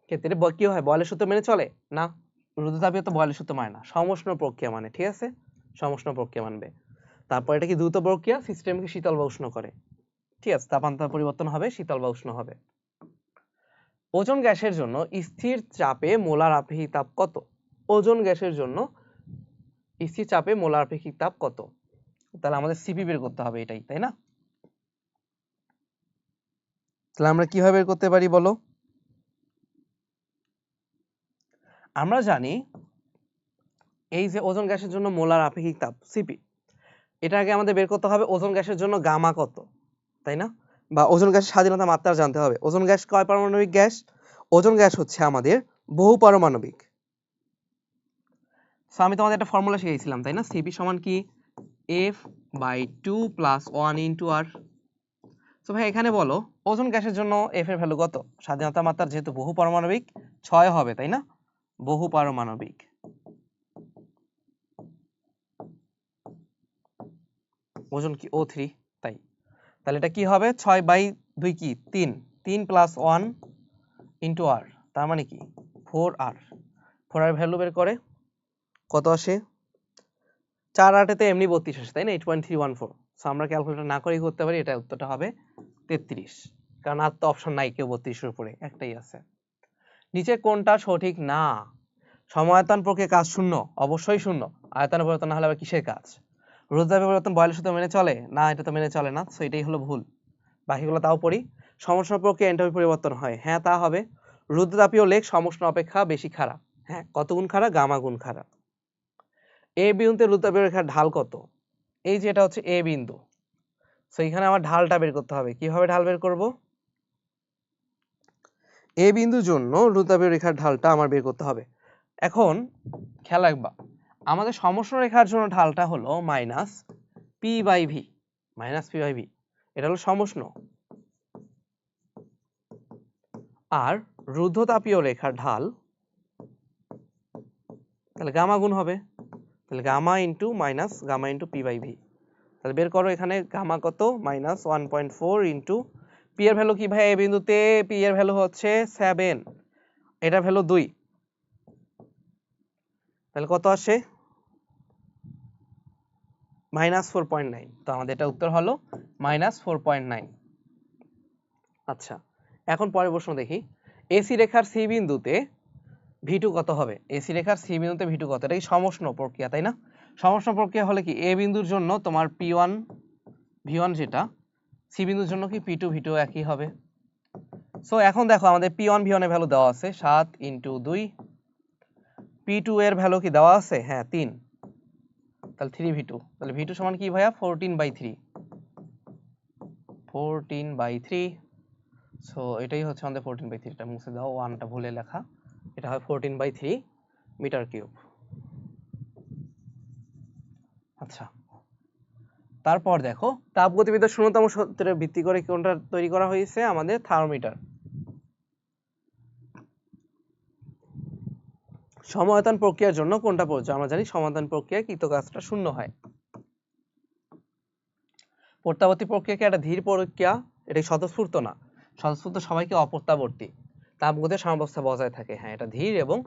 ক্ষেত্রে কি হয়? বয়লের সূত্র মেনে চলে না, রুদ্রতাপীয় তো বয়লের সূত্র মানে না, সমউষ্ণ প্রক্রিয়া মানে, ঠিক আছে, সমউষ্ণ প্রক্রিয়া মানবে। তারপর এটা কি দ্রুত প্রক্রিয়া, সিস্টেমকে শীতল বা উষ্ণ করে, ঠিক আছে, তাপমাত্রা পরিবর্তন হবে, শীতল বা উষ্ণ হবে। ওজোন গ্যাসের জন্য স্থির চাপে মোলার আপেক্ষিক তাপ কত? ওজোন গ্যাসের জন্য স্থির চাপে মোলার আপেক্ষিক তাপ কত? তাহলে আমাদের সিপি বের করতে হবে এটাই, তাই না? তাহলে আমরা কিভাবে বের করতে পারি বলো? আমরা জানি এই যে ওজোন গ্যাসের জন্য মোলার আপেক্ষিক তাপ সিপি, এটা আগে আমাদের বের করতে হবে ওজোন গ্যাসের জন্য গামা কত, তাই না? বা ওজোন গ্যাসের স্বাধীনতা মাত্রা জানতে হবে। ওজোন গ্যাস কয় পারমাণবিক গ্যাস? ওজোন গ্যাস হচ্ছে আমাদের বহু পারমাণবিক। সো আমি তোমাদের একটা ফর্মুলা শিখিয়েছিলাম, তাই না? সিপি সমান কি? F/2 + 1 × R। সো ভাই এখানে বলো ওজোন গ্যাসের জন্য F এর ভ্যালু কত? স্বাধীনতা মাত্রা যেহেতু বহু পারমাণবিক 6 হবে, তাই না? বহু পারমাণবিক। ওজন কি? O3, তাই। তাহলে এটা কি হবে? 6/2 কি? 3 + 1 × R, তার মানে কি 4R। 4R ভ্যালু বের করে কত আসে? 4 8 এমনি 32 আসে, তাই না? 8.314। সো আমরা ক্যালকুলেটর না করেই করতে পারি, এটা উত্তরটা হবে 33, কারণ আর তো অপশন নাই কেউ 32 এর উপরে, একটাই আছে। নিচে কোনটা সঠিক না? সমায়তন প্রক্রিয়া কাজ শূন্য, অবশ্যই শূন্য। আয়তনের পরিবর্তন না হলে আবার কিসের কাজ? রুদ্রতাপীয় পরিবর্তন বয়লের সূত্র মেনে চলে না, এটা তো মেনে চলে না, সো এটাই হলো ভুল। বাকিগুলো তাও পড়ি। সমউষ্ণ প্রক্রিয়া এনট্রপি পরিবর্তন হয়, হ্যাঁ তা হবে। রুদ্রতাপীয় লেখ সমউষ্ণ অপেক্ষা বেশি খাড়া, হ্যাঁ, কত গুণ খাড়া? গামা গুণ খাড়া। এ বিন্দুতে রুদ্রতাপীয় রেখার ঢাল কত? এই যে এটা হচ্ছে এ বিন্দু, সো এখানে আমার ঢালটা বের করতে হবে। কিভাবে ঢাল বের করব? এ বিন্দুর জন্য রুদ্রতাপীয় রেখার ঢালটা আমার বের করতে হবে। এখন খেয়াল রাখবা, আমাদের সমউষ্ণ রেখার জন্য ঢালটা হলো -P/V, -P/V, এটা হলো সমউষ্ণ। আর রুদ্ধতাপীয় রেখার ঢাল তাহলে গামা গুণ হবে, তাহলে gamma into minus gamma into P/V। তাহলে বের করো এখানে গামা কত? -1.4 ইন্টু পি এর ভ্যালু কি ভাই? এই বিন্দুতে পি এর ভ্যালু হচ্ছে 7, এটা ভ্যালু 2, তাহলে কত আসে? -4.9। তো আমাদের এটা উত্তর হলো -4.9। আচ্ছা, এখন পরের প্রশ্ন দেখি। এসি রেখার সি বিন্দুতে V2 কত হবে? এসি রেখার সি বিন্দুতে V2 কত? এটা কি সমউষ্ণ প্রক্রিয়া, তাই না? সমউষ্ণ প্রক্রিয়া হলে কি এ বিন্দুর জন্য তোমার P1 V1 যেটা, সি বিন্দুর জন্য কি P2 V2 একই হবে। সো এখন দেখো আমাদের P1 V1 এর ভ্যালু দেওয়া আছে 7 × 2, P2 এর ভ্যালু কি দেওয়া আছে? হ্যাঁ 3, তাহলে 3V2। তাহলে V2 সমান কি ভাইয়া? 14/3, 14/3। সো এটাই হচ্ছে আমাদের 14/3, এটা মুছে দাও, 1টা ভুলে লেখা, এটা হয় 14/3 মিটার কিউব। আচ্ছা, তারপর দেখো তাপগতিবিদ্যার শূন্যতম সূত্রের ভিত্তি করে কোনটা তৈরি করা হয়েছে? আমাদের থার্মোমিটার। সমায়তন প্রক্রিয়ার জন্য কোনটা প্রযোজ্য? আমরা জানি সমায়তন প্রক্রিয়ায় কৃতকাজটা শূন্য হয়। প্রত্যাবর্তী প্রক্রিয়া কি একটা ধীর প্রক্রিয়া? এটা স্বতঃস্ফূর্ত না, স্বতঃস্ফূর্ত সবাইকে অপ্রত্যাবর্তী। তাপগতির সাম্যাবস্থা বজায় থাকে। হ্যাঁ, এটা ধীর এবং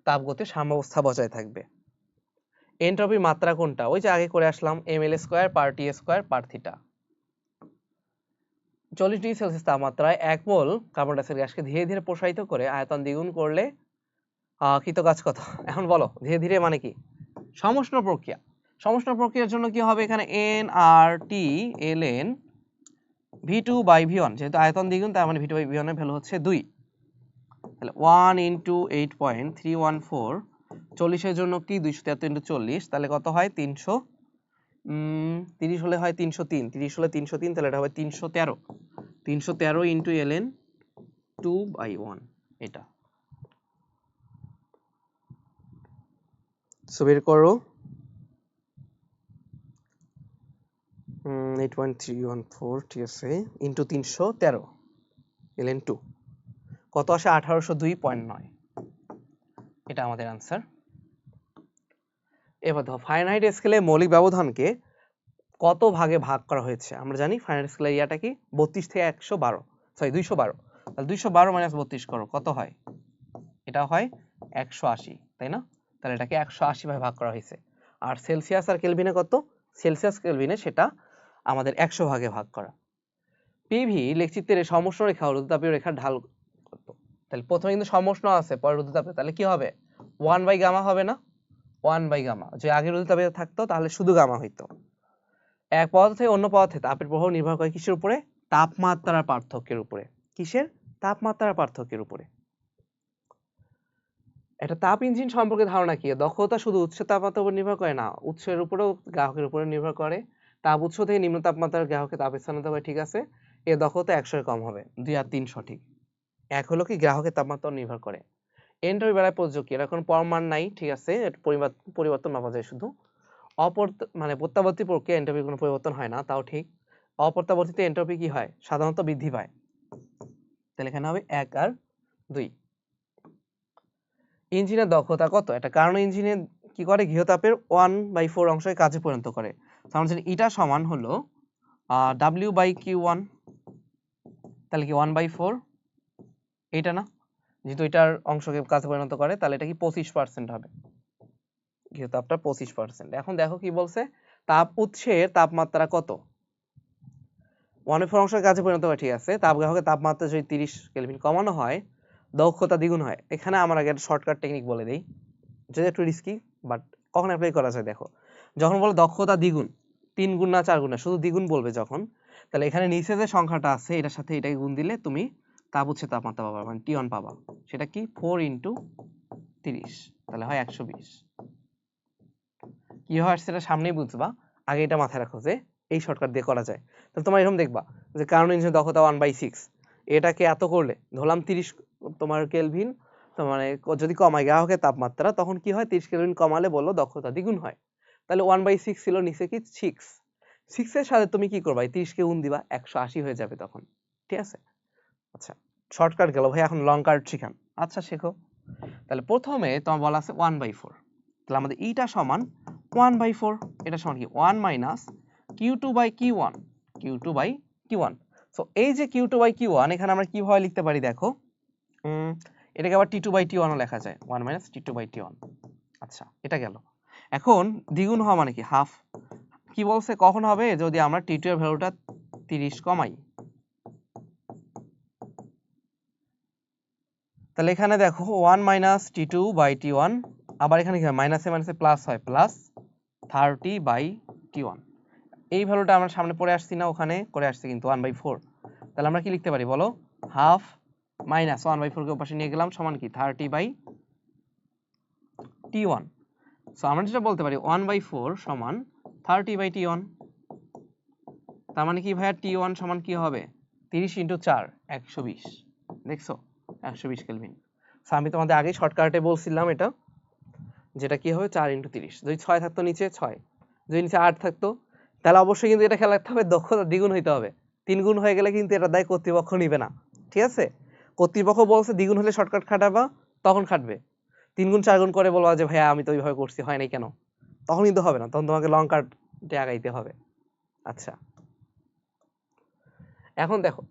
তাপগতির সাম্যাবস্থা বজায় থাকবে। এনট্রপির মাত্রা কোনটা? ওই যে আগে করে আসলাম, ml²/T²/θ। 40 ডিগ্রি সেলসিয়াস তাপমাত্রায় 1 মোল কার্বন ডাই অক্সাইড গ্যাসকে ধীরে ধীরে প্রসারিত করে আয়তন দ্বিগুণ করলে কৃতকাজ কত? এখন বলো, ধীরে ধীরে মানে কি? সমষ্ণ প্রক্রিয়া। সমষ্ণ প্রক্রিয়ার জন্য কি হবে? এখানে nRT ln V2/V1, যেহেতু আয়তন দ্বিগুণ তার মানে V2/V1 এর ভ্যালু হচ্ছে 2। তাহলে 1 × 8.314, 40 এর জন্য কি 273 × 40, তাহলে কত হয়? 300। 30 হলে হয় 303, 30 হলে 303, তাহলে এটা হবে 313। 313 × ln 2/1, এটা। সো বের করো। 8.314, ঠিক আছে, ইন্টু 313 ln 2 কত আসে? 1802.9। এটা আমাদের আনসার। এবার দেখো ফারেনহাইট স্কেলে মৌলিক ব্যবধানকে কত ভাগে ভাগ করা হয়েছে? আমরা জানি ফারেনহাইট স্কেলের এরিয়াটা কি 32 থেকে 112, সরি 212। তাহলে 212 মাইনাস 32 করো, কত হয়? এটা হয় 180, তাই না? তাহলে এটাকে 180 ভাগে ভাগ করা হয়েছে। আর সেলসিয়াস আর কেলভিনে কত? সেলসিয়াস কেলভিনে সেটা আমাদের 100 ভাগে ভাগ করা। পিভি লেখচিত্রের সমষ্ণ রেখা ও রুদ্ধতাপীয় রেখার ঢাল কত? তাহলে প্রথমে কিন্তু সমষ্ণ আছে, পরে রুদ্ধতাপীয়, তাহলে কি হবে? 1/গামা হবে না? 1/গামা, যে আগে রুদ্ধতাপীয় থাকতো তাহলে শুধু গামা হইতো। এক পদার্থ থেকে অন্য পদার্থে তাপের প্রভাব নির্ভর করে কিসের উপরে? তাপমাত্রার পার্থক্যের উপরে। কিসের? তাপমাত্রার পার্থক্যের উপরে। একটা তাপ ইঞ্জিন সম্পর্কে ধারণা কি? দক্ষতা শুধু উৎসের তাপমাত্রার উপর নির্ভর করে না, উৎসের উপরেও গ্রাহকের উপরে নির্ভর করে। তাপ উৎস থেকে নিম্ন তাপমাত্রার গ্রাহকে তাপ স্থানান্তর করে, ঠিক আছে, এর দক্ষতা 100 এর কম হবে। 2 আর 3 সঠিক। এক হলো কি গ্রাহকের তাপমাত্রা নির্ভর করে। এনট্রপি বেলায় প্রযোজ্য কি? এর কোনো পরমাণ নাই, ঠিক আছে, পরিবর্তন মাপা যায় শুধু। মানে প্রত্যাবর্তী প্রক্রিয়া এনট্রপির কোনো পরিবর্তন হয় না, তাও ঠিক। অপ্রত্যাবর্তীতে এনট্রপি কি হয়? সাধারণত বৃদ্ধি পায়। তাহলে এখানে হবে 1 আর 2। ইঞ্জিনের দক্ষতা কত? একটা কারণ ইঞ্জিনে কি করে? গৃহতাপের 1/4 অংশকে কাজে পরিণত করে। আমরা জানি এটা সমান হলো W/Q1, তাহলে কি 1/4 এটা না? যেহেতু এটার অংশকে কাজে পরিণত করে, তাহলে এটা কি 25% হবে, গৃহতাপটা 25%। এখন দেখো কি বলছে, তাপ উৎসের তাপমাত্রা কত? 1/4 অংশের কাজে পরিণত হয়, ঠিক আছে। তাপ গ্রাহকের তাপমাত্রা যদি 30 কেলভিন কমানো হয়, দক্ষতা দ্বিগুণ হয়। এখানে আমার আগে একটা শর্টকাট টেকনিক বলে দেই, যেটা একটু রিস্কি, বাট কখন অ্যাপ্লাই করা যায় দেখো। যখন বলে দক্ষতা দ্বিগুণ, 3 গুণ না 4 গুণ না, শুধু দ্বিগুণ বলবে যখন, তাহলে এখানে নিচে যে সংখ্যাটা আছে এটার সাথে এটাকে গুণ দিলে তুমি তাপ উৎসের তাপমাত্রা পাবা, মানে T1 পাবা। সেটা কি? 4 × 30, তাহলে হয় 120। কি হয় সেটা সামনেই বুঝবা, আগে এটা মাথায় রাখো যে এই শর্টকাট দিয়ে করা যায়। তাহলে তোমার এরকম দেখবা যে কারণ ইঞ্জিনের দক্ষতা 1/6, এটাকে এত করলে ধরলাম 30 তোমার কেলভিন, তো মানে যদি কমায় গ্রাহকের তাপমাত্রা, তখন কি হয়? 30 কেলভিন কমালে বললো দক্ষতা দ্বিগুণ হয়। তাহলে 1/6 ছিল, নিচে কি 6 এর সাথে তুমি কি করবা? 30 কে গুণ দিবা, 180 হয়ে যাবে তখন, ঠিক আছে। আচ্ছা, শর্টকাট গেল ভাই, এখন লং কাট শিখান। আচ্ছা, শেখো। তাহলে প্রথমে তোমার বলা আছে 1/4, তাহলে আমাদের ইটা সমান 1/4, এটা সমান কি? 1 মাইনাস Q2/Q1, Q2/Q1। সো এই যে Q2/Q1, এখানে আমরা কিভাবে লিখতে পারি দেখো, এটাকে আবার T2/T1 ও লেখা যায়, 1 মাইনাস T2/T1। আচ্ছা, এটা গেল। এখন দ্বিগুণ হওয়া মানে কি? হাফ। কি বলছে কখন হবে? যদি আমরা T2 এর ভ্যালুটা 30 কমাই। তাহলে এখানে দেখো 1 মাইনাস T2/T1, আবার এখানে কি হয়? মাইনাসে মাইনাসে প্লাস হয়, প্লাস 30/T1। এই ভ্যালুটা আমরা সামনে পড়ে আসছি না, ওখানে করে আসছি কিন্তু 1/4। তাহলে আমরা কি লিখতে পারি বলো? হাফ মাইনাস 1/4 কে ওপাশে নিয়ে গেলাম, সমান কি? 30/T1। সো আমরা যেটা বলতে পারি 1/4 সমান 30/T1। তার মানে কি ভাইয়া? T1 সমান কি হবে? 30 × 4, 120। দেখছো? 120 কেলভিন। সো আমি তোমাদের আগে শর্টকাটে বলছিলাম এটা, যেটা কি হবে? 4 × 30। যদি 6 থাকতো নিচে 6, যদি নিচে 8 থাকতো তাহলে অবশ্যই কিন্তু এটা খেয়াল রাখতে হবে দক্ষতা দ্বিগুণ হইতে হবে। 3 গুণ হয়ে গেলে কিন্তু এটা দায় কর্তৃপক্ষ নিবে না, ঠিক আছে? কর্তৃপক্ষ বলছে দ্বিগুণ হলে শর্টকাট খাটাবা, তখন খাটবে। 3 গুণ 4 গুণ করে বলবা যে ভাইয়া আমি তো ওইভাবে করছি, হয় নাই কেন, তখন কিন্তু হবে না, তখন তোমাকে লং কাটে আগাইতে হবে। আচ্ছা, এখন দেখো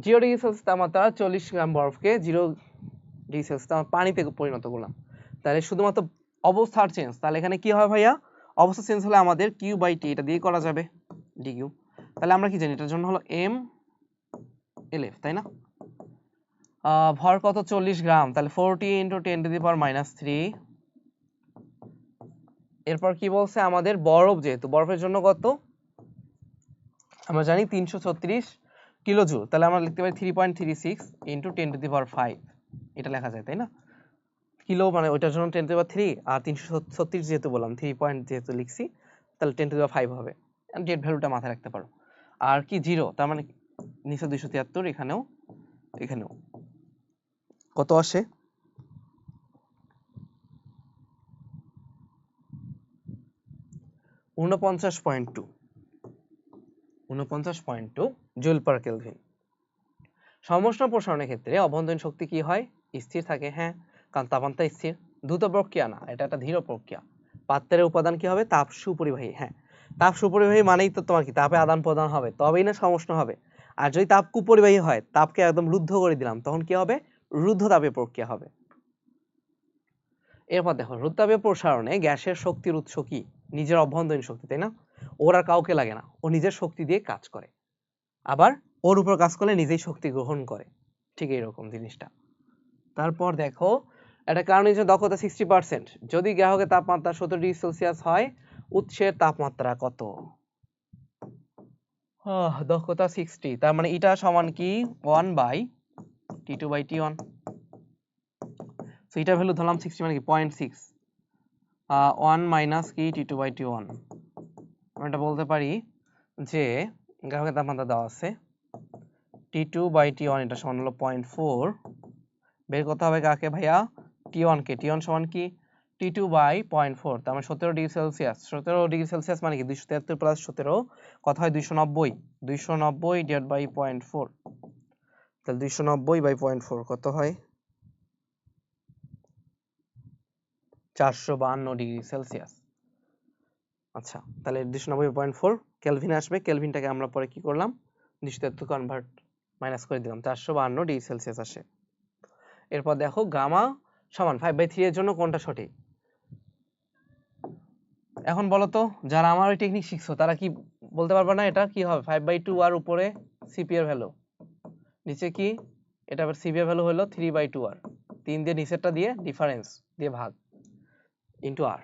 0 ডিগ্রি সেলসিয়াস তাপমাত্রা 40 গ্রাম বরফকে 0 ডিগ্রি সেলসিয়াস পানিতে পরিণত করলাম, তাহলে শুধুমাত্র অবস্থার চেঞ্জ, তাহলে এখানে কি হয় ভাইয়া, অবস্থা চেঞ্জ হলে আমাদের কিউ বাই টি এটা দিয়ে করা যাবে ডি কিউ। তাহলে আমরা কি জানি এটার জন্য হলো এম এল এফ, তাই না? ভর কত 40 গ্রাম, তাহলে 40 × 10⁻³ এরপর কি বলছে আমাদের বরফ, যেহেতু বরফের জন্য কত আমরা জানি 336 কিলো জুল, তাহলে আমরা লিখতে পারি 3.36 × 10⁵ এটা লেখা যায়, তাই না? কিলো মানে ওইটার জন্য 10⁻³ আর 336 যেহেতু বললাম 3 পয়েন্ট যেহেতু লিখছি তাহলে 10⁵ হবে, ডেট ভ্যালুটা মাথায় রাখতে পারো। আর কি 0, তার মানে নিচে 273, এখানেও কত আসে 49.2 জুল পার কেলভিন। সমউষ্ণ প্রসারণের ক্ষেত্রে অভ্যন্তরীণ শক্তি কি হয়, স্থির থাকে। হ্যাঁ, কারণ তাপমাত্রা স্থির, দ্রুত প্রক্রিয়া না, এটা একটা ধীর প্রক্রিয়া। পাত্রের উপাদান কি হবে, তাপ সুপরিবাহী। হ্যাঁ, তাপ সুপরিবাহী মানেই তো তোমার কি তাপে আদান প্রদান হবে, তবেই না সমউষ্ণ হবে। আর যদি তাপ কুপরিবাহী হয়, তাপকে একদম রুদ্ধ করে দিলাম, তখন কি হবে, রুদ্ধ তাপীয় প্রক্রিয়া হবে। এরপর দেখো রুদ্ধতাপীয় প্রসারণে গ্যাসের শক্তির উৎস কি, নিজের অভ্যন্তরীণ শক্তি, তাই না? ওর আর কাউকে লাগে না, ও নিজের শক্তি দিয়ে কাজ করে, আবার ওর উপর কাজ করলে নিজেই শক্তি গ্রহণ করে, ঠিক এইরকম জিনিসটা। তারপর দেখো একটা কারণ হচ্ছে দক্ষতা 60%, যদি গ্রাহকের তাপমাত্রা 17 ডিগ্রি সেলসিয়াস হয়, উৎসের তাপমাত্রা কত? দক্ষতা 60, তার মানে এটা সমান কি 1/T2/T1, সো এটা ভ্যালু ধরলাম 60 মানে কি 0.6, 1 মাইনাস কি T2/T1, আমরা এটা বলতে পারি যে গ্রাহকের তাপমাত্রা দেওয়া আছে T2/T1, এটা সমান হলো 0.4, বের করতে হবে কাকে ভাইয়া, T1 কে। T1 সমান কি T2/0.4, তার মানে 17 ডিগ্রি সেলসিয়াস। 17 ডিগ্রি সেলসিয়াস মানে কি 273 প্লাস 17 কত হয় 290, 290 ডিভাইড বাই 0.4, তাহলে 290/0.4 কত হয় 452 ডিগ্রি সেলসিয়াস। আচ্ছা, তাহলে 290/0.4 কেলভিনে আসবে, কেলভিনটাকে আমরা পরে কি করলাম 273 কনভার্ট মাইনাস করে দিলাম, 452 ডিগ্রি সেলসিয়াস আসে। এরপর দেখো গামা সমান 5/3 এর জন্য কোনটা সঠিক? এখন বলো তো যারা আমার ওই টেকনিক শিখছো তারা কি বলতে পারবে না এটা কি হবে 5/2 আর উপরে সিপি এর ভ্যালু, নিচে কি এটা আবার সিপি এর ভ্যালু হলো 3/2 আর 3 দিয়ে নিচেরটা দিয়ে ডিফারেন্স দিয়ে ভাগ ইনটু আর,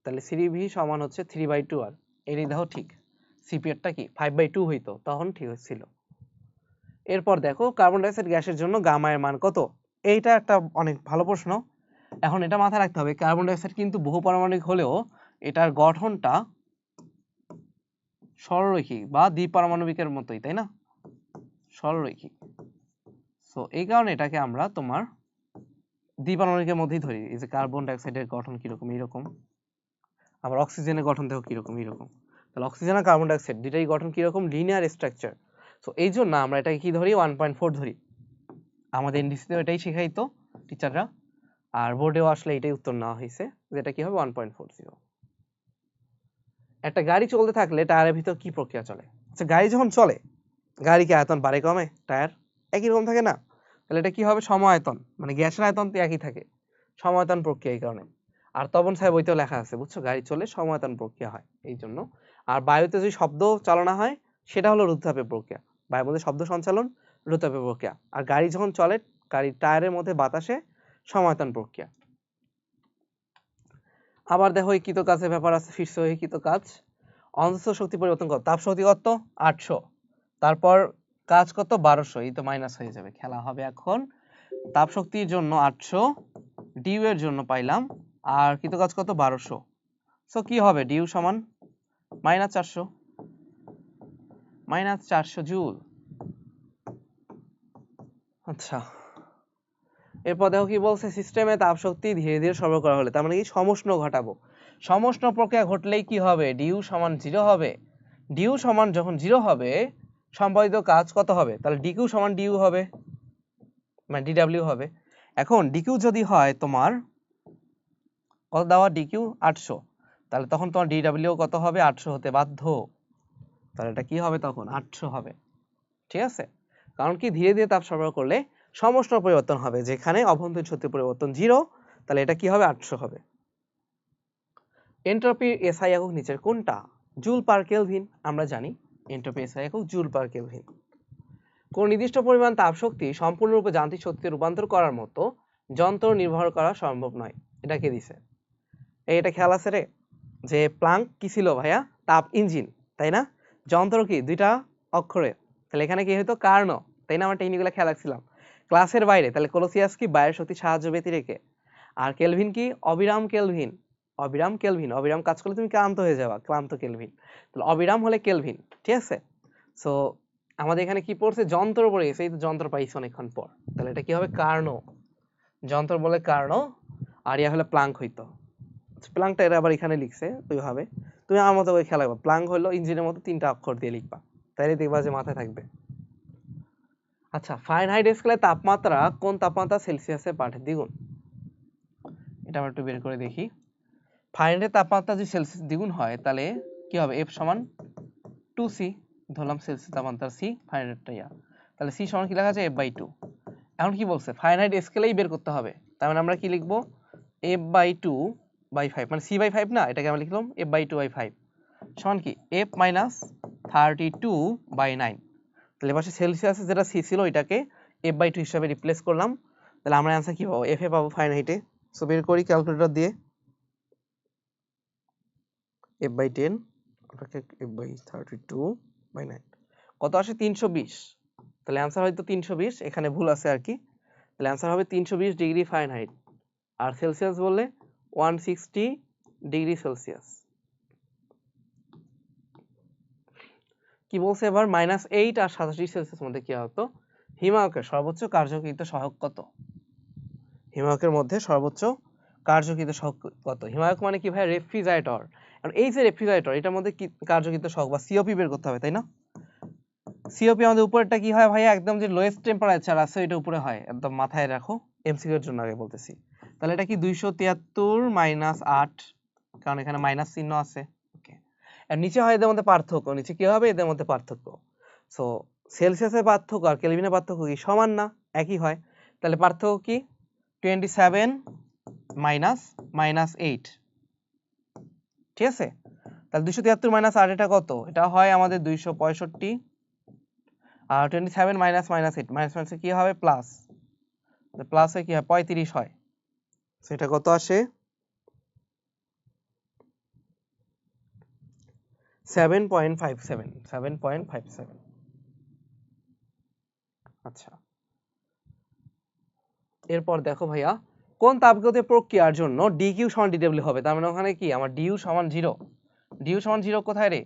তাহলে সিভি সমান হচ্ছে 3/2 আর। এটাই দেখো ঠিক, সিপি এরটা কি 5/2 হইতো তখন ঠিক হচ্ছিল। এরপর দেখো কার্বন ডাই অক্সাইড গ্যাসের জন্য গামা এর মান কত, এইটা একটা অনেক ভালো প্রশ্ন। এখন এটা মাথায় রাখতে হবে কার্বন ডাই অক্সাইড কিন্তু বহুপারমাণবিক হলেও এটার গঠনটা সরলরৈখিক বা দ্বিপারমাণবিকের মতোই, তাই না, সরলরৈখিক। সো এই কারণে এটাকে আমরা তোমার দ্বিপারমাণবিকের মধ্যেই ধরি। এই যে কার্বন ডাই অক্সাইডের গঠন কিরকম এইরকম, আবার অক্সিজেনের গঠন দেখো কিরকম এইরকম, তাহলে অক্সিজেন আর কার্বন ডাই অক্সাইড দুইটাই গঠন কিরকম লিনিয়ার স্ট্রাকচার। সো এই জন্য আমরা এটাকে কি ধরি 1.4 ধরি, আমাদের এনডিসিতে এটাই শেখাইতো টিচাররা, আর বোর্ডেও আসলে এটাই উত্তর নেওয়া হয়েছে যেটা কি হবে 1.40। একটা গাড়ি চলতে থাকলে টায়ারের ভিতর কি প্রক্রিয়া চলে? আচ্ছা, গাড়ি যখন চলে গাড়ি কি আয়তন বাড়ে কমে? টায়ার একই রকম থাকে না, তাহলে এটা কি হবে সমায়তন, মানে গ্যাসের আয়তন তো একই থাকে, সমায়তন প্রক্রিয়া এই কারণে। আর তপন সাহেব বইতেও লেখা আছে বুঝছো, গাড়ি চলে সমায়তন প্রক্রিয়া হয় এই জন্য। আর বায়ুতে যদি শব্দ চালনা হয় সেটা হলো রুদ্ধতাপীয় প্রক্রিয়া, বায়ুর মধ্যে শব্দ সঞ্চালন রুদ্ধতাপীয় প্রক্রিয়া, আর গাড়ি যখন চলে গাড়ির টায়ারের মধ্যে বাতাসে সমায়তন প্রক্রিয়া। আবার দেখো এই কৃত কাজের ব্যাপার আছে, ফিরছে ওই কৃত কাজ। অন্তঃস্থ শক্তি পরিবর্তন কত, তাপ শক্তি কত 800, তারপর কাজ কত 1200, এই তো মাইনাস হয়ে যাবে, খেলা হবে এখন। তাপ শক্তির জন্য 800, ডিউ এর জন্য পাইলাম, আর কৃত কাজ কত 1200, সো কি হবে ডিউ সমান -400 জুল। আচ্ছা, এরপর দেখো কি বলছে, সিস্টেমে তাপ শক্তি ধীরে ধীরে সরবরাহ করা হলে, তার মানে কি সমুষ্ণ ঘটাবো, সমষ্ণ প্রক্রিয়া ঘটলেই কি হবে, ডিউ সমান 0 হবে। ডিউ সমান যখন 0 হবে সম্পাদিত কাজ কত হবে, তাহলে ডিকিউ সমান ডিউ হবে, মানে ডিডব্লিউ হবে। এখন ডিকিউ যদি হয় তোমার কত দেওয়া, ডিকিউ 800, তাহলে তখন তোমার ডিডব্লিউ কত হবে, 800 হতে বাধ্য। তাহলে এটা কি হবে, তখন 800 হবে। ঠিক আছে, কারণ কি ধীরে ধীরে তাপ সরবরাহ করলে সমষ্ণ পরিবর্তন হবে, যেখানে অভ্যন্তরীণ শক্তি পরিবর্তন 0, তাহলে এটা কি হবে, 800 হবে। এন্ট্রপির এসআই একক নিচের কোনটা, জুল পার কেলভিন। আমরা জানি এন্ট্রপি এসআই একক জুল পার কেলভিন। কোন নির্দিষ্ট পরিমাণ তাপ শক্তি সম্পূর্ণরূপে যান্ত্রিক শক্তিতে রূপান্তর করার মতো যন্ত্র নির্ভর করা সম্ভব নয়। এটা কে দিছে, এটা খেয়াল আছে রে, যে প্লাঙ্ক কি ছিল ভাইয়া, তাপ ইঞ্জিন, তাই না? যন্ত্র কি, দুইটা অক্ষরে, তাহলে এখানে কি হইতো, কার্ণ, তাই না? আমরা টেকনিকগুলো খেয়াল রাখছিলাম ক্লাসের বাইরে। তাহলে কোলোসিয়াস কি, বায়ুর শক্তি সাহায্য ব্যতিরেকে। আর কেলভিন কি, অবিরাম কেলভিন। অবিরাম কেলভিন, অবিরাম কাজ করলে তুমি ক্লান্ত হয়ে যাবা, ক্লান্ত কেলভিন। তাহলে অবিরাম হলে কেলভিন। ঠিক আছে, সো আমাদের এখানে কি পড়ছে, যন্ত্র পড়ে গেছে, এই তো যন্ত্র পাইছি অনেকক্ষণ পর, তাহলে এটা কি হবে, কার্ণ। যন্ত্র বলে কার্ণ, আর ইয়া হলে প্লাঙ্ক হইতো। প্লাঙ্কটা এরা আবার এখানে লিখছে ওইভাবে, তুমি আমার মতো করে খেয়াল রাখবা। প্লাঙ্ক হলো ইঞ্জিনের মতো 3টা অক্ষর দিয়ে লিখবা, তাইলে দেখবা যে মাথায় থাকবে। আচ্ছা, ফারেনহাইট স্কেলে তাপমাত্রা কোন তাপমাত্রা সেলসিয়াসের পাঠের দ্বিগুণ, এটা আমরা একটু বের করে দেখি। ফারেনহাইটের তাপমাত্রা যদি সেলসিয়াস দ্বিগুণ হয় তাহলে কি হবে, F সমান 2C, ধরলাম সেলসিয়াস তাপমাত্রা C, ফারেনহাইটটা ইয়া, তাহলে C সমান কি লেখা আছে, F/2। এখন কি বলছে, ফারেনহাইট স্কেলেই বের করতে হবে, তার মানে আমরা কি লিখবো, F/2/5, মানে C/5 না, এটাকে আমরা লিখলাম F/2/5 সমান কি, F-32/9। তাহলে এবার সেলসিয়াসে যেটা C ছিল ওইটাকে F/2 হিসাবে রিপ্লেস করলাম, তাহলে আমরা অ্যান্সার কি পাবো, F এ পাবো ফারেনহাইটে। সো বের করি ক্যালকুলেটর দিয়ে, F/10 F/32/9 কত আসে, 320। তাহলে অ্যান্সার হয়তো 320, এখানে ভুল আছে আর কি। তাহলে অ্যান্সার হবে 320 ডিগ্রি ফারেনহাইট, আর সেলসিয়াস বললে 160 ডিগ্রি সেলসিয়াস। কি বলছে এবার, -8 আর 27 ডিগ্রি সেলসিয়াস মধ্যে কি হতো, হিমায়কের সর্বোচ্চ কার্যকৃত সহগ কত। হিমায়কের মধ্যে সর্বোচ্চ কার্যকৃত সহগ কত। হিমায়ক মানে কি ভাই, রেফ্রিজারেটর। আর এই যে রেফ্রিজারেটর, এটার মধ্যে কি কার্যকৃত সহগ বা সিওপি বের করতে হবে, তাই না? সিওপি আমাদের উপরেরটা কি হয় ভাইয়া, একদম যে লোয়েস্ট টেম্পারেচার আছে এটা উপরে হয়, একদম মাথায় রাখো, এমসিকিউ এর জন্য আগে বলতেছি। তাহলে এটা কি 273 - 8, কারণ এখানে মাইনাস চিহ্ন আছে। ওকে, আর নিচে হয় এদের মধ্যে পার্থক্য, নিচে কি হবে, এদের মধ্যে পার্থক্য। সো সেলসিয়াসের পার্থক্য আর কেলভিনের পার্থক্য কি, সমান না, একই হয়। তাহলে পার্থক্য কি, 27 - -8, ঠিক আছে। তাহলে 273 - 8 এটা কত, এটা হয় আমাদের 265, আর 27 - -8 মাইনাস কি হবে, প্লাস, প্লাস কি হয়, 35 হয়। সেটা কত আসে, 7.57। আচ্ছা, এরপর দেখো ভাইয়া, কোন তাপগতীয় প্রক্রিয়ার জন্য ডিকিউ সমান ডিডব্লিউ হবে, তার মানে ওখানে কি আমার ডিউ সমান 0। ডিউ সমান 0 কোথায় রে,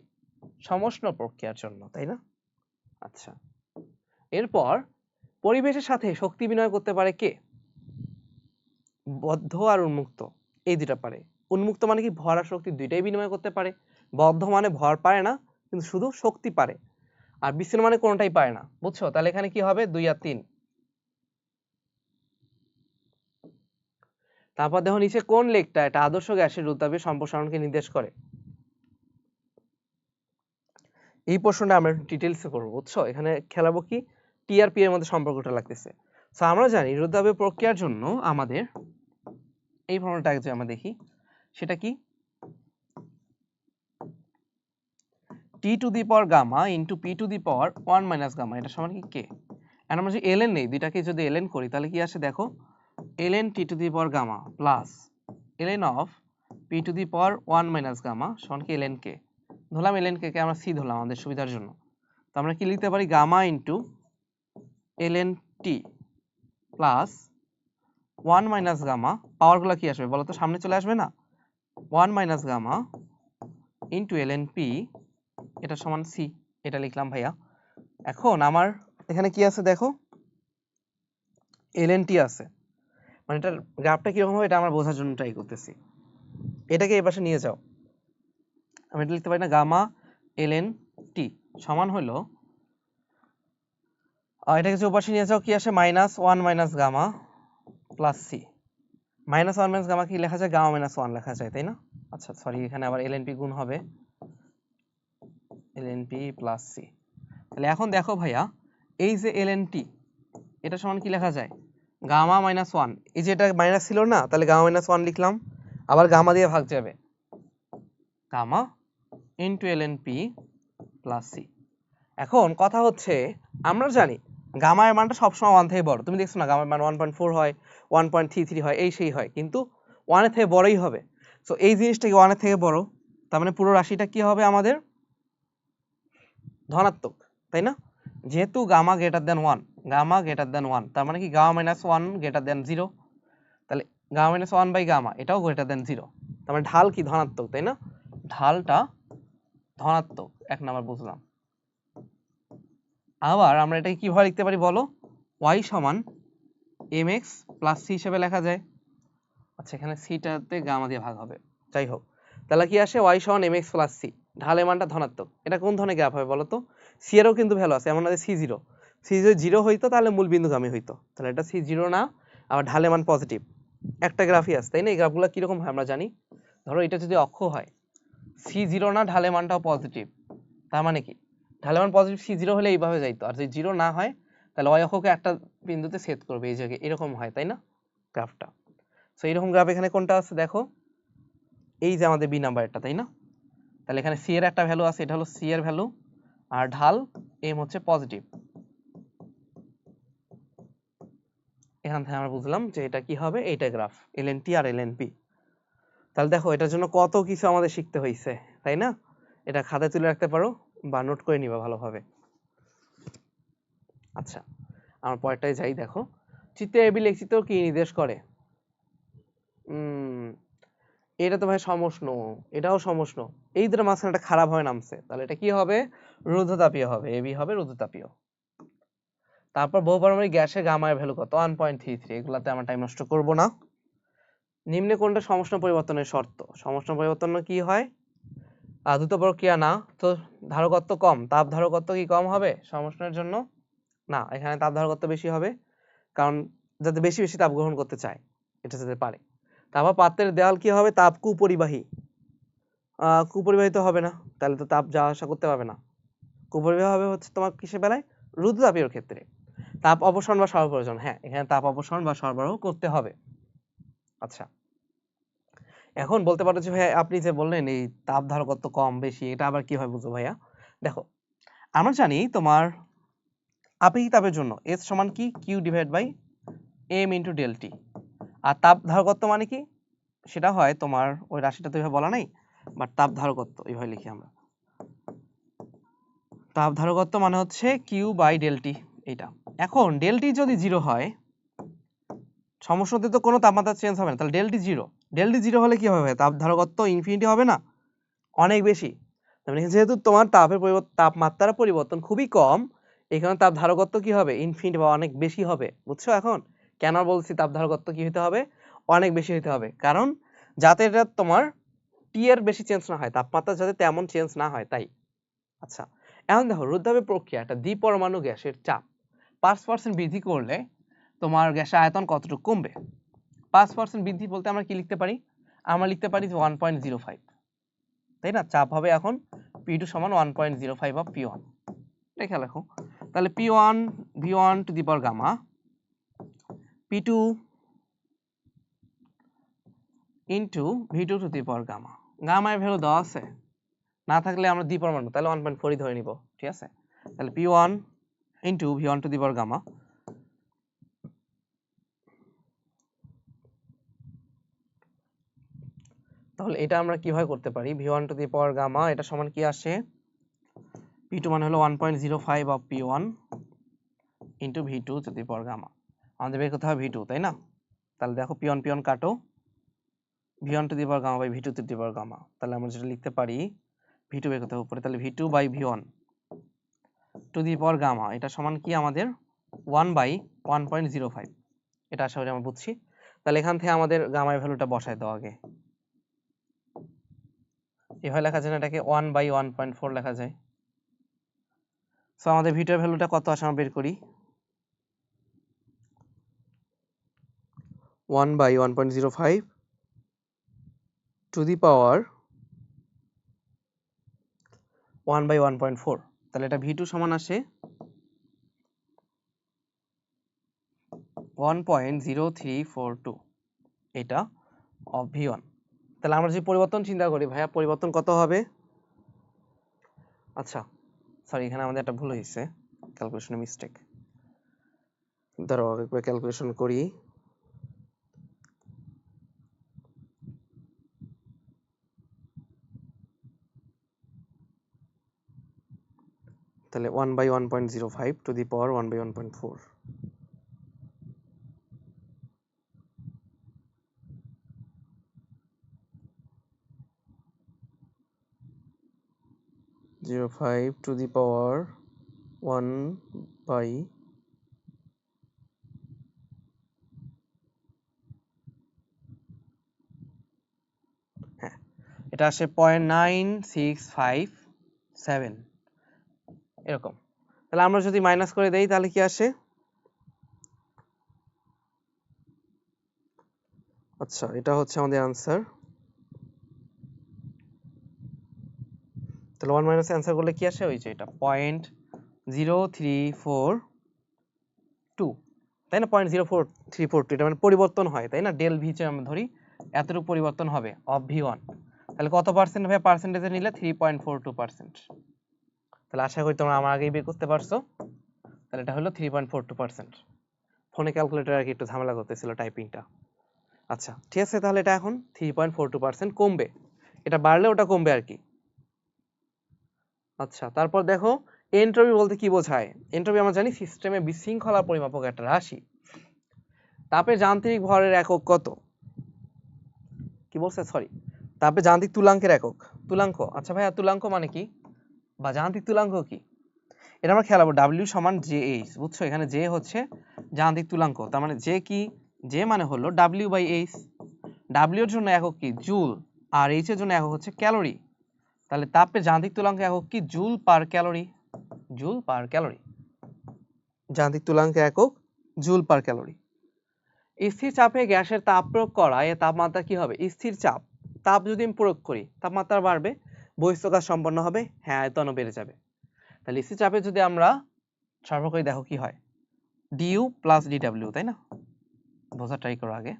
সমষ্ণ প্রক্রিয়ার জন্য, তাই না? আচ্ছা, এরপর পরিবেশের সাথে শক্তি বিনিময় করতে পারে কে, বদ্ধ আর উন্মুক্ত, এই দুটা পারে। উন্মুক্ত মানে কি, ভর আর শক্তি দুইটাই বিনিময় করতে পারে। বদ্ধ মানে ভর পারে না, কিন্তু শুধু শক্তি পারে। আর বিচ্ছিন্ন মানে কোনোটাই পারে না, বুঝছো? তাহলে এখানে কি হবে, 2 আর 3। তারপর দেখো নিচে কোন লেখটা এটা আদর্শ গ্যাসের উত্তাপের সম্প্রসারণকে নির্দেশ করে। এই প্রশ্নটা আমরা ডিটেইলসে করব, বুঝছো? এখানে খেলাবো কি, টি আর পি এর মধ্যে সম্পর্কটা লাগতেছে। সো আমরা জানি রোধতাপীয় প্রক্রিয়ার জন্য আমাদের এই ফর্মুলাটা যে আমরা দেখি, সেটা কি, T to the power gamma into P to the power 1 minus gamma, এটা সমান কি কে। আর আমরা যদি ln নেই, দুইটাকে যদি ln করি তাহলে কি আসে দেখো, ln T to the power gamma plus ln of P to the power 1 minus gamma সমান কি ln কে। ধরলাম ln কে আমরা সি ধরলাম আমাদের সুবিধার জন্য। তো আমরা কি লিখতে পারি, gamma into ln T plus 1 minus gamma, পাওয়ারগুলো কি আসবে বলো তো, সামনে চলে আসবে না, 1 minus gamma into ln P, এটা সমান সি, এটা লিখলাম ভাইয়া। এখন আমার এখানে কি আছে দেখো, ln টি আছে, মানে এটার গ্রাফটা কিরকম হবে এটা আমরা বোঝার জন্য ট্রাই করতেছি। এটাকে এই পাশে নিয়ে যাও, আমি এটা লিখতে পারি না গামা ln t সমান হলো, এটাকে যে পাশে নিয়ে যাও কি আসে -1 minus gamma plus C. -1 minus gamma কি লেখা যায়, গামা মাইনাস 1 লেখা যায়, তাই না? আচ্ছা সরি, এখানে আবার ln p গুণ হবে ln p প্লাস সি। তাহলে এখন দেখো ভাইয়া, এই যে ln t এটা সমান কি লেখা যায়, গামা মাইনাস 1, এই যে এটা মাইনাস ছিল না, তাহলে গামা মাইনাস 1 লিখলাম, আবার গামা দিয়ে ভাগ যাবে, gamma into ln p plus C. এখন কথা হচ্ছে আমরা জানি গামার মানটা সবসময় 1 থেকে বড়, তুমি দেখছো না গামার মান 1.4 হয়, 1.33 হয়, এই সেই হয়, কিন্তু 1 এর থেকে বড়ই হবে। সো এই জিনিসটা কি 1 এর থেকে বড়, তার মানে পুরো রাশিটা কি হবে আমাদের ধনাত্মক, তাই না? যেহেতু gamma greater than 1, gamma greater than 1, তার মানে কি গামা মাইনাস 1 গ্রেটার দেন 0, তাহলে গামা মাইনাস 1 বাই গামা এটাও গ্রেটার দেন 0, তার মানে ঢাল কি ধনাত্মক, তাই না? ঢালটা ধনাত্মক, এক নাম্বার বুঝলাম। আবার আমরা এটাকে কিভাবে লিখতে পারি বলো, y সমান mx প্লাস c হিসেবে লেখা যায়। আচ্ছা এখানে সিটাতে গামা দিয়ে ভাগ হবে, যাই হোক, তাহলে কি আসে y সমান mx প্লাস c, ঢালের মানটা ধনাত্মক। এটা কোন ধরনের গ্রাফ হবে বলো তো, c এরও কিন্তু ভ্যালু আছে, এমন না যে c0, যদি 0 হইতো তাহলে মূল বিন্দুগামী হইতো, তাহলে এটা c0 না, আবার ঢালের মান পজিটিভ, একটা গ্রাফই আছে, তাই না? এই গ্রাফগুলো কিরকম হয় আমরা জানি, ধরো এটা যদি অক্ষ হয়, c0 না ঢালের মানটাও পজিটিভ, তার মানে কি ঢালের মান পজিটিভ, c0 হলে এইভাবে যাইতো, আর যদি 0 না হয় তাহলে y অক্ষকে একটা বিন্দুতে ছেদ করবে, এই জায়গায় এরকম হয়, তাই না গ্রাফটা? সো এরকম গ্রাফ এখানে কোনটা আছে দেখো, এই যে আমাদের বি নাম্বারটা, তাই না? তাহলে এখানে সি এর একটা ভ্যালু আছে, এটা হলো সি এর ভ্যালু, আর ঢাল এম হচ্ছে পজিটিভ। এখান থেকে আমরা বুঝলাম যে এটা কি হবে, এইটা গ্রাফ ln t আর ln p। তাহলে দেখো এটার জন্য কত কিছু আমাদের শিখতে হয়েছে, তাই না? এটা খাতায় তুলে রাখতে পারো বা নোট করে নিবা ভালোভাবে। আচ্ছা আমার পরেরটায় যাই, দেখো চিত্রে এবি লেখচিত্র কি নির্দেশ করে, এটা তো ভাই সমষ্ণ, এটাও সমষ্ণ, এই দুটো মাঝখানে একটা খারাপ হয়ে নামছে, তাহলে এটা কি হবে, রুদ্ধতাপীয় হবে, এবি হবে রুদ্ধতাপীয়। তারপর বহুপারমাণবিক গ্যাসের গামার ভ্যালু কত, 1.33, এগুলাতে আমরা টাইম নষ্ট করব না। নিম্নে কোনটা সমষ্ণ পরিবর্তনের শর্ত, সমষ্ণ পরিবর্তন কি হয়, দ্রুত প্রক্রিয়া না, তো ধারকত্ব কম, তাপ ধারকত্ব কি কম হবে সমষ্ণের জন্য, না, এখানে তাপ ধারকত্ব বেশি হবে, কারণ যাতে বেশি বেশি তাপ গ্রহণ করতে চায়, এটা যাতে পারে। তারপর পাত্রের দেওয়াল কি হবে, তাপ কুপরিবাহী, কুপরিবাহিত হবে না, তাহলে তো তাপ যাওয়া আসা করতে পারবে না। কুপরিবাহী হবে হচ্ছে তোমার কিসের বেলায়, রুদ্ধতাপীয় ক্ষেত্রে। তাপ অপসারণ বা সরবরাহ প্রয়োজন, হ্যাঁ এখানে তাপ অপসারণ বা সরবরাহ করতে হবে। আচ্ছা এখন বলতে পারো যে ভাইয়া আপনি যে বললেন এই তাপ ধারকত্ব কম বেশি, এটা আবার কিভাবে বুঝবো ভাইয়া? দেখো আমরা জানি তোমার আপেক্ষিক তাপের জন্য S সমান কি Q divide by M into del T, আর তাপ ধারকত্ব মানে কি, সেটা হয় তোমার ওই রাশিটা তো এভাবে বলা নাই, বাট তাপ ধারকত্ব এইভাবে লিখি আমরা, তাপ ধারকত্ব মানে হচ্ছে Q বাই ডেল টি এইটা। এখন ডেল টি যদি 0 হয়, সমষ্ণতে তো কোনো তাপমাত্রা চেঞ্জ হবে না, তাহলে ডেল টি 0, ডেল টি 0 হলে কি হবে, তাপ ধারকত্ব ইনফিনিটি হবে না, অনেক বেশি, মানে যেহেতু তোমার তাপমাত্রার পরিবর্তন খুবই কম, এখানে তাপ ধারকত্ব কি হবে, ইনফিনিটি বা অনেক বেশি হবে। বুঝছো এখন কেন বলছি তাপ ধারকত্ব কি হতে হবে, অনেক বেশি হতে হবে, কারণ যাতে এটা তোমার টি এর বেশি চেঞ্জ না হয়, তাপমাত্রা যাতে তেমন চেঞ্জ না হয়, তাই। আচ্ছা এখন দেখো রুদ্রাবের প্রক্রিয়া, একটা দ্বিপরমাণু গ্যাসের চাপ 5% বৃদ্ধি করলে তোমার গ্যাসের আয়তন কতটুকু কমবে। 5% বৃদ্ধি বলতে আমরা কি লিখতে পারি, আমরা লিখতে পারি 1.05, তাই না? চাপ হবে এখন P2 সমান 1.05 অফ P1, দেখে লেখো, তাহলে P1 V1 to the power gamma, P2 into V2 to the power gamma, গামার ভ্যালু দেওয়া আছে, না থাকলে আমরা দ্বিপরমাণু তাহলে 1.4 ধরে নিব, ঠিক আছে? তাহলে P1 into V1 to the power gamma, তাহলে এটা আমরা কিভাবে করতে পারি, V1 to the power gamma এটা সমান কি আসে, P2 মানে হলো 1.05 of P1 into V2 to the power gamma, আমাদের বের করতে হবে V2, তাই না? তাহলে দেখো P1 P1 কাটো, V1 to the power gamma by V2 to the power gamma, তাহলে আমরা যেটা লিখতে পারি V2 বের করতে হবে উপরে, তাহলে V2 by V1 to the power gamma এটা সমান কি আমাদের 1 বাই 1.05, এটা আশা করি আমরা বুঝছি। তাহলে এখান থেকে আমাদের গামার ভ্যালুটা বসায় দাও আগে, এভাবে লেখা যায় না, এটাকে 1/1.4 লেখা যায়। সো আমাদের ভিটার ভ্যালুটা কত আসে আমরা বের করি। 1/1.05 টু দি পাওয়ার 1/1.4, তাহলে এটা V2 সমান আসে 1.0342, এটা অফ V1। তাহলে আমরা যে পরিবর্তন চিন্তা করি ভাইয়া, পরিবর্তন কত হবে? আচ্ছা সরি, এখানে আমাদের একটা ভুল হয়েছে, ক্যালকুলেশনে মিস্টেক। ধরো একবার ক্যালকুলেশন করি। তাহলে 1/1.05 to the power 1/1.4, zero five to the power 1 by হ্যাঁ এটা আসে 0.9657 এরকম। তাহলে আমরা যদি মাইনাস করে দেই তাহলে কি আসে? আচ্ছা এটা হচ্ছে আমাদের আনসার। তাহলে 1 মাইনাস অ্যান্সার করলে কি আসে? ওই যে এটা 0.03442, তাই না? 0.04342, এটা মানে পরিবর্তন হয়, তাই না? ডেল ভি আমরা ধরি এতটুকু পরিবর্তন হবে অফ V1। তাহলে কত পার্সেন্ট ভাই? পার্সেন্টেজে নিলে 3.42%। তাহলে আশা করি তোমরা আমার আগেই বের করতে পারছো। তাহলে এটা হলো 3.42%। ফোনে ক্যালকুলেটর আর কি একটু ঝামেলা করতেছিল টাইপিংটা। আচ্ছা ঠিক আছে, তাহলে এটা এখন 3.42% কমবে, এটা বাড়লে ওটা কমবে আর কি। আচ্ছা তারপর দেখো এনট্রপি বলতে কি বোঝায়? এনট্রপি আমরা জানি সিস্টেমে বিশৃঙ্খলা পরিমাপক একটা রাশি। তাপের যান্ত্রিক ভরের একক কত? কি বলছে? সরি, তাপের যান্ত্রিক তুলাঙ্কের একক। তুলাঙ্ক, আচ্ছা ভাইয়া তুলাঙ্ক মানে কি, বা যান্ত্রিক তুলাঙ্ক কি? এটা আমরা খেয়াল করব, W সমান JH, বুঝছো? এখানে J হচ্ছে যান্ত্রিক তুলাঙ্ক, তার মানে J কি? J মানে হলো W/H। W এর জন্য একক কি? জুল, আর H এর জন্য একক হচ্ছে ক্যালোরি। তাহলে তাপের যান্ত্রিক তুলাঙ্ক একক কি? জুল পার ক্যালোরি। জুল পার ক্যালোরি, যান্ত্রিক তুলাঙ্কের একক জুল পার ক্যালোরি। স্থির চাপে গ্যাসের তাপ প্রয়োগ করা, এর তাপমাত্রা কি হবে? স্থির চাপ, তাপ যদি আমি প্রয়োগ করি তাপমাত্রা বাড়বে, বহিঃস্থ সম্পন্ন হবে, হ্যাঁ আয়তনও বেড়ে যাবে। তাহলে স্থির চাপে যদি আমরা সরবরাহ করি দেখো কি হয়, DU প্লাস DW, তাই না? বোঝা ট্রাই করো আগে।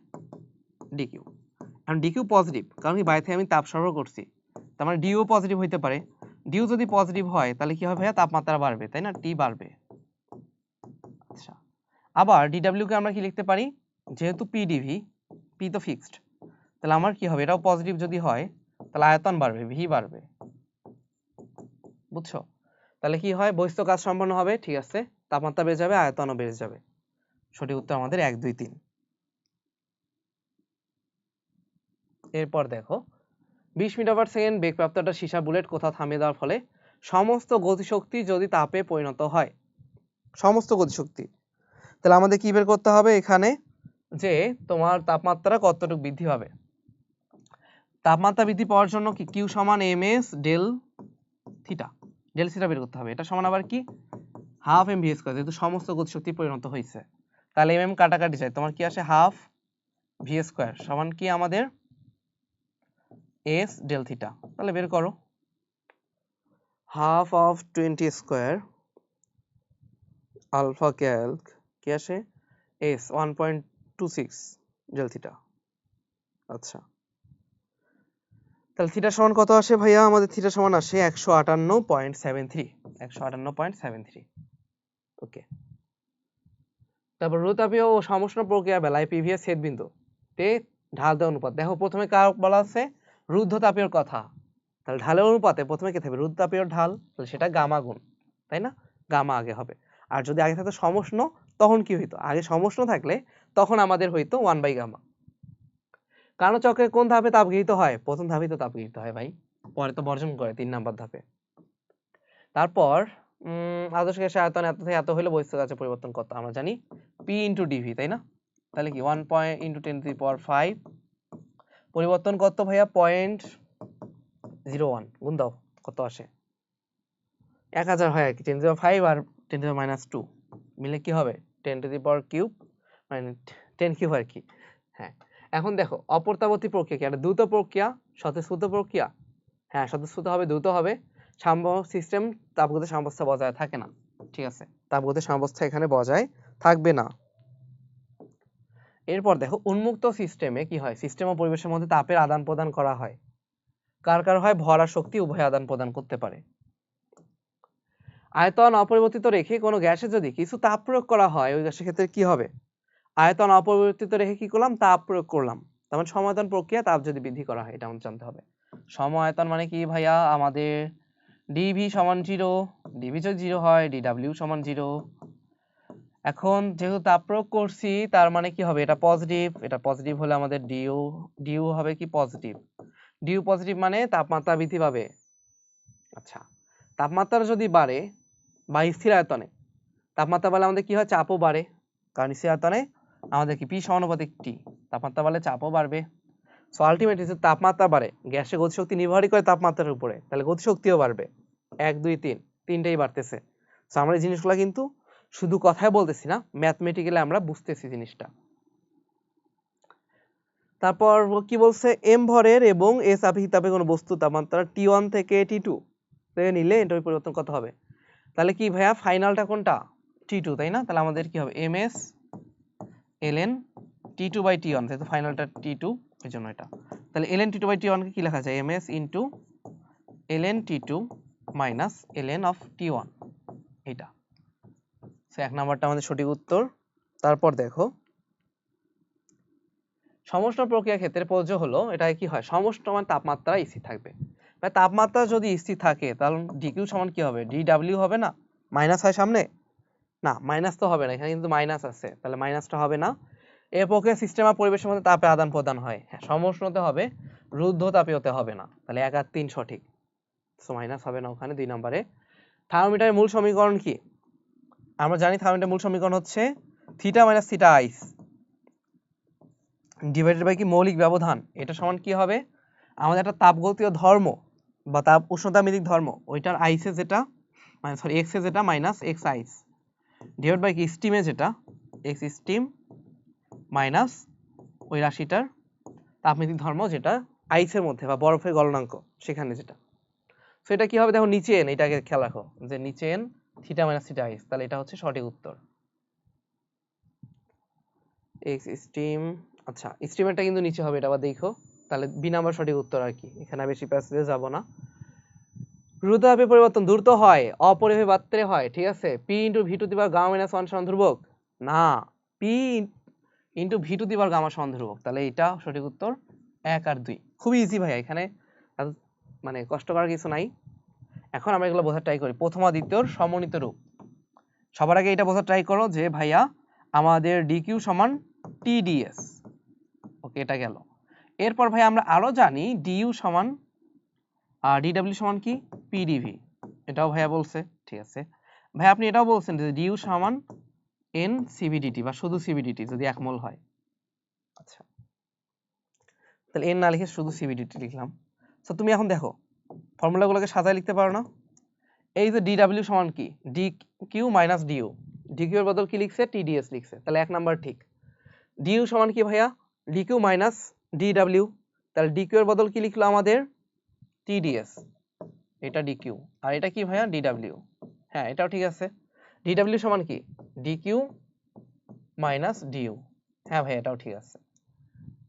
DQ, এখন DQ পজিটিভ, কারণ কি বাইরে থেকে আমি তাপ সরবরাহ করছি, তার মানে DU পজিটিভ হইতে পারে। DU যদি পজিটিভ হয় তাহলে কি হবে ভাইয়া? তাপমাত্রা বাড়বে, তাই না? T বাড়বে। আচ্ছা আবার DW কে আমরা কি লিখতে পারি? যেহেতু PdV, P তো ফিক্সড, তাহলে আমার কি হবে? এটাও পজিটিভ যদি হয় তাহলে আয়তন বাড়বে, V বাড়বে, বুঝছো? তাহলে কি হয়? বহিঃস্থ কাজ সম্পন্ন হবে, ঠিক আছে, তাপমাত্রা বেড়ে যাবে, আয়তনও বেড়ে যাবে। সঠিক উত্তর আমাদের 1, 2, 3। এরপর দেখো 20 মিটার/সেকেন্ড বেগপ্রাপ্ত একটা সীসা বুলেট কোথাও থামিয়ে দেওয়ার ফলে সমস্ত গতিশক্তি যদি তাপে পরিণত হয়, সমস্ত গতিশক্তি, তাহলে আমাদের কি বের করতে হবে এখানে? যে তোমার তাপমাত্রা কতটুকু বৃদ্ধি পাবে। তাপমাত্রা বৃদ্ধি পাওয়ার জন্য কি Q সমান ms del theta, del theta বের করতে হবে। এটা সমান আবার কি? হাফ mv², যেহেতু সমস্ত গতিশক্তি পরিণত হয়েছে, তাহলে mm কাটাকাটি যায়, তোমার কি আসে? হাফ v² সমান কি আমাদের s ডেল থিটা। তাহলে বের করো, হাফ অফ 20² আলফা ক্যালক কি আসে? s 1.26 del theta. আচ্ছা তাহলে থিটা সমান কত আসে ভাইয়া? আমাদের থিটা সমান আসে 158.73, 158.73। ওকে, তারপর রুতাপীয় ও সমষ্ণ প্রক্রিয়া বেলায় পিভিএস ছেদ বিন্দু তে ঢাল দেওয়ার অনুপাত। দেখো প্রথমে কার বলা আছে? রুদ্ধতাপীয় কথা। তাহলে ঢালের অনুপাতে প্রথমে কে থাকবে? রুদ্ধতাপীয় ঢাল, তাহলে সেটা গামা গুণ, তাই না? গামা আগে হবে। আর যদি আগে থাকতো সমষ্ণ, তখন কি হইতো? আগে সমষ্ণ থাকলে তখন আমাদের হইতো 1/গামা। কার্নো চক্রের কোন ধাপে তাপ গৃহীত হয়? প্রথম ধাপেই তো তাপ গৃহীত হয় ভাই, পরে তো বর্জন করে 3 নাম্বার ধাপে। তারপর আদর্শ গ্যাসের আয়তন এত থেকে এত হলে বহিঃস্থ কাজের পরিবর্তন কত? আমরা জানি P × DV, তাই না? তাহলে কি 1 × 10⁵ পরিবর্তন কত ভাইয়া? 01 গুণ দাও কত আসে 1000 হয় আর কি 10 to the 5 R 10 to the minus 2 মিলে কি হবে 10 to the power cube মানে 10 কিউব আর কি। হ্যাঁ এখন দেখো অপর্তাবর্তী প্রক্রিয়া কি একটা দ্রুত প্রক্রিয়া স্বতঃস্ফূর্ত প্রক্রিয়া? হ্যাঁ স্বতঃস্ফূর্ত হবে দ্রুত হবে সিস্টেম তাপগতিক সাম্যাবস্থা বজায় থাকে না, ঠিক আছে, তাপগতিক সাম্যাবস্থা এখানে বজায় থাকবে না। এরপর দেখো উন্মুক্ত সিস্টেমে কি হয় সিস্টেম ও পরিবেশের মধ্যে তাপের আদান প্রদান করা হয়, কার কার হয় ভর আর শক্তি উভয় আদান প্রদান করতে পারে। আয়তন অপরিবর্তিত রেখে কোনো গ্যাসে যদি কিছু তাপ প্রয়োগ করা হয় ওই গ্যাসের ক্ষেত্রে কি হবে আয়তন অপরিবর্তিত রেখে কি করলাম তাপ প্রয়োগ করলাম, তার মানে সমায়তন প্রক্রিয়া তাপ যদি বৃদ্ধি করা হয় এটা আমাদের জানতে হবে। সমায়তন মানে কি ভাইয়া আমাদের ডিভি সমান 0, ডিভি যদি 0 হয় ডিডব্লিউ সমান 0। এখন যেহেতু তাপ প্রয়োগ করছি তার মানে কি হবে এটা পজিটিভ হলে আমাদের ডিউ হবে কি পজিটিভ, ডিউ পজিটিভ মানে তাপমাত্রা বৃদ্ধি পাবে। আচ্ছা তাপমাত্রা যদি বাড়ে বা স্থির আয়তনে তাপমাত্রা বাড়লে আমাদের কি হয় চাপও বাড়ে, কারণ স্থির আয়তনে আমাদের কি পি সমানুপাতিক টি, তাপমাত্রা বাড়লে চাপও বাড়বে। সো আলটিমেটলি যদি তাপমাত্রা বাড়ে গ্যাসের গতিশক্তি নির্ভরই করে তাপমাত্রার উপরে, তাহলে গতিশক্তিও বাড়বে 1 2 3 তিনটেই বাড়তেছে। সো আমরা এই জিনিসগুলো কিন্তু শুধু কথায় বলতেছি না ম্যাথমেটিক্যালি আমরা বুঝতেছি জিনিসটা। তারপর কি বলছে এম ভরের এবং এস আপেক্ষিক তাপে কোনো বস্তু তাপমাত্রা T1 থেকে T2 থেকে নিলে এন্ট্রপি পরিবর্তন কত হবে? তাহলে কি ভাইয়া ফাইনালটা কোনটা T2 তাই না, তাহলে আমাদের কি হবে ms ln T2 by T1 যেহেতু ফাইনালটা T2 এই জন্য এটা, তাহলে ln T2 বাই T1 কে কি লেখা যায় ms into ln T2 minus ln of T1 এটা। সো এক নাম্বারটা আমাদের সঠিক উত্তর। তারপর দেখো সমষ্ণ প্রক্রিয়ার ক্ষেত্রে প্রযোজ্য হলো এটা কি হয় সমষ্ণ মানে তাপমাত্রা স্থির থাকবে, মানে তাপমাত্রা যদি স্থির থাকে তাহলে dq সমান কি হবে dw হবে না, মাইনাস হয় সামনে না, মাইনাস তো হবে না এখানে কিন্তু মাইনাস আছে তাহলে মাইনাসটা হবে না। এই প্রক্রিয়া সিস্টেম আর পরিবেশের মধ্যে তাপে আদান প্রদান হয়, হ্যাঁ সমষ্ণতে হবে রুদ্ধ তাপে হতে হবে না, তাহলে 1 আর 3 সঠিক। সো মাইনাস হবে না ওখানে 2 নম্বরে। থার্মোমিটারের মূল সমীকরণ কি? আমরা জানি থার্মোমিটারের মূল সমীকরণ হচ্ছে theta minus theta ice divided by কি মৌলিক ব্যবধান, এটা সমান কি হবে আমাদের একটা তাপগতীয় ধর্ম বা তাপ উষ্ণতামিতিক ধর্ম ওইটার আইসে যেটা মানে সরি এক্স এ যেটা minus x ice divide by কি স্টিমে যেটা এক্স স্টিম মাইনাস ওই রাশিটার তাপমিতিক ধর্ম যেটা আইসের মধ্যে বা বরফের গলনাঙ্ক সেখানে যেটা। সো এটা কি হবে দেখো নিচে এন, এটাকে খেয়াল রাখো যে নিচে এন থিটা মাইনাস থিটা আইস, তাহলে এটা হচ্ছে সঠিক উত্তর এক্স স্টিম। আচ্ছা স্টিমেরটা কিন্তু নিচে হবে এটা আবার দেখো, তাহলে বি নাম্বার সঠিক উত্তর আর কি, এখানে বেশি প্যাসেজে যাব না। রুদ্ধতাপের পরিবর্তন দ্রুত হয় অপরিবাহী পাত্রে হয়, ঠিক আছে, P into V to the power gamma minus 1 সমান ধ্রুবক না, P into V to the power gamma সমান ধ্রুবক, তাহলে এটা সঠিক উত্তর 1 আর 2 খুবই ইজি ভাইয়া, এখানে মানে কষ্ট করার কিছু নাই। এখন আমরা এগুলো বোঝার ট্রাই করি প্রথম আর দ্বিতীয়র সমন্বিত রূপ। সবার আগে এটা বোঝার ট্রাই করো যে ভাইয়া আমাদের ডিকিউ সমান টিডিএস, ওকে এটা গেল। এরপর ভাই আমরা আরো জানি ডিইউ সমান ডিডব্লিউ সমান কি পিডিভি, এটাও ভাইয়া বলছে, ঠিক আছে ভাই আপনি এটাও বলছেন যে ডিইউ সমান এন সিভিডিটি বা শুধু সিভিডিটি যদি 1 মোল হয়। আচ্ছা তাহলে এন না লিখে শুধু সিভিডিটি লিখলাম। সো তুমি এখন দেখো ফর্মুলাগুলোকে সাজায় লিখতে পারো না, এই যে ডিডব্লিউ সমান কি ডিকিউ মাইনাস ডিইউ, ডিকিউ এর বদল কি লিখছে টিডিএস লিখছে, তাহলে 1 নাম্বার ঠিক। ডিইউ সমান কি ভাইয়া ডিকিউ মাইনাস ডিডব্লিউ, তাহলে ডিকিউ এর বদল কি লিখলো আমাদের টিডিএস, এটা ডিকিউ আর এটা কি ভাইয়া ডিডব্লিউ, হ্যাঁ এটাও ঠিক আছে। ডিডব্লিউ সমান কি ডিকিউ মাইনাস ডিইউ, হ্যাঁ ভাই এটাও ঠিক আছে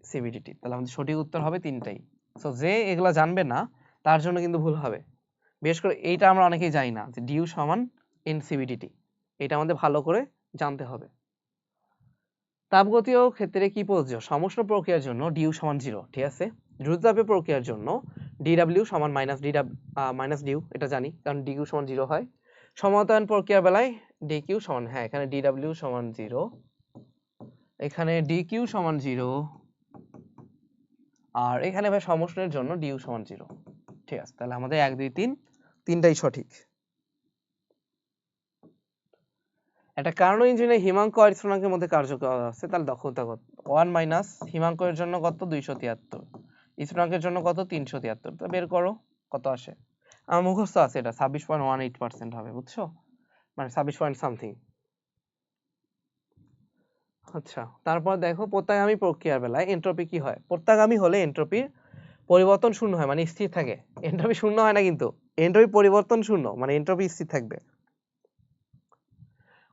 সিভিডিটি, তাহলে আমাদের সঠিক উত্তর হবে তিনটাই। সো যে এগুলা জানবে না তার জন্য কিন্তু ভুল হবে, বিশেষ করে এইটা আমরা অনেকেই জানি না যে ডিইউ সমান এন সিভিডিটি, এটা আমাদের ভালো করে জানতে হবে। তাপগতীয় ক্ষেত্রে কি প্রযোজ্য সমষ্ণ প্রক্রিয়ার জন্য ডিইউ সমান 0, ঠিক আছে, দ্রুততাপীয় প্রক্রিয়ার জন্য ডিডব্লিউ সমান মাইনাস ডিইউ এটা জানি কারণ ডিকিউ সমান 0 হয়। সমায়তন প্রক্রিয়ার বেলায় ডিকিউ সমান হ্যাঁ এখানে ডিডব্লিউ সমান 0, এখানে ডিকিউ সমান 0 আর এখানে ভাই সমষ্ণের জন্য ডিইউ সমান 0, ঠিক আছে, তাহলে আমাদের 1 2 3 তিনটাই সঠিক। একটা কার্নো ইঞ্জিনে হিমাঙ্ক আর স্থনাঙ্কের মধ্যে কার্যকর আছে, তাহলে দক্ষতা কত 1 মাইনাস হিমাঙ্কের জন্য কত 273, স্থনাঙ্কের জন্য কত 373, তা বের করো কত আসে? আমার মুখস্থ আছে এটা 26.18% হবে, বুঝছো? মানে 26 পয়েন্ট সামথিং। আচ্ছা, তারপর দেখো প্রত্যাগামী প্রক্রিয়ার বেলায় এন্ট্রপি কি হয়? প্রত্যাগামী হলে এন্ট্রপির পরিবর্তন শূন্য হয়, মানে স্থির থাকে। এন্ট্রপি শূন্য হয় না কিন্তু, এন্ট্রপি পরিবর্তন শূন্য, মানে এন্ট্রপি স্থির থাকবে।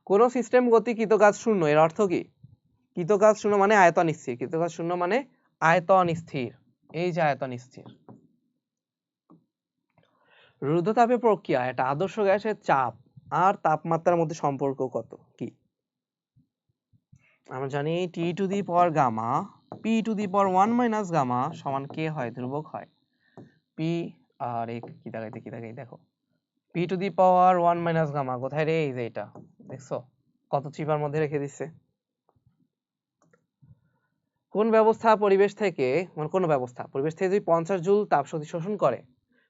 কোন সিস্টেম গতি কৃতকাজ শূন্য, এর অর্থ কি? কৃতকাজ শূন্য মানে আয়তন স্থির, কৃতকাজ শূন্য মানে আয়তন স্থির। এই যে আয়তন স্থির। রুদ্ধতাপে প্রক্রিয়া, একটা আদর্শ গ্যাসের চাপ আর তাপমাত্রার মধ্যে সম্পর্ক কত, কি? আমরা জানি T to the power gamma P to the power 1 minus gamma সমান কে হয়? ধ্রুবক হয়। পি আর এক কি দাঁড়াই দেখো, P to the power 1 minus gamma কোথায় রে? এই যে এটা দেখছো কত চিপার মধ্যে রেখে দিচ্ছে। কোন ব্যবস্থা পরিবেশ থেকে, মানে কোন ব্যবস্থা পরিবেশ থেকে যদি 50 জুল তাপ শক্তি শোষণ করে,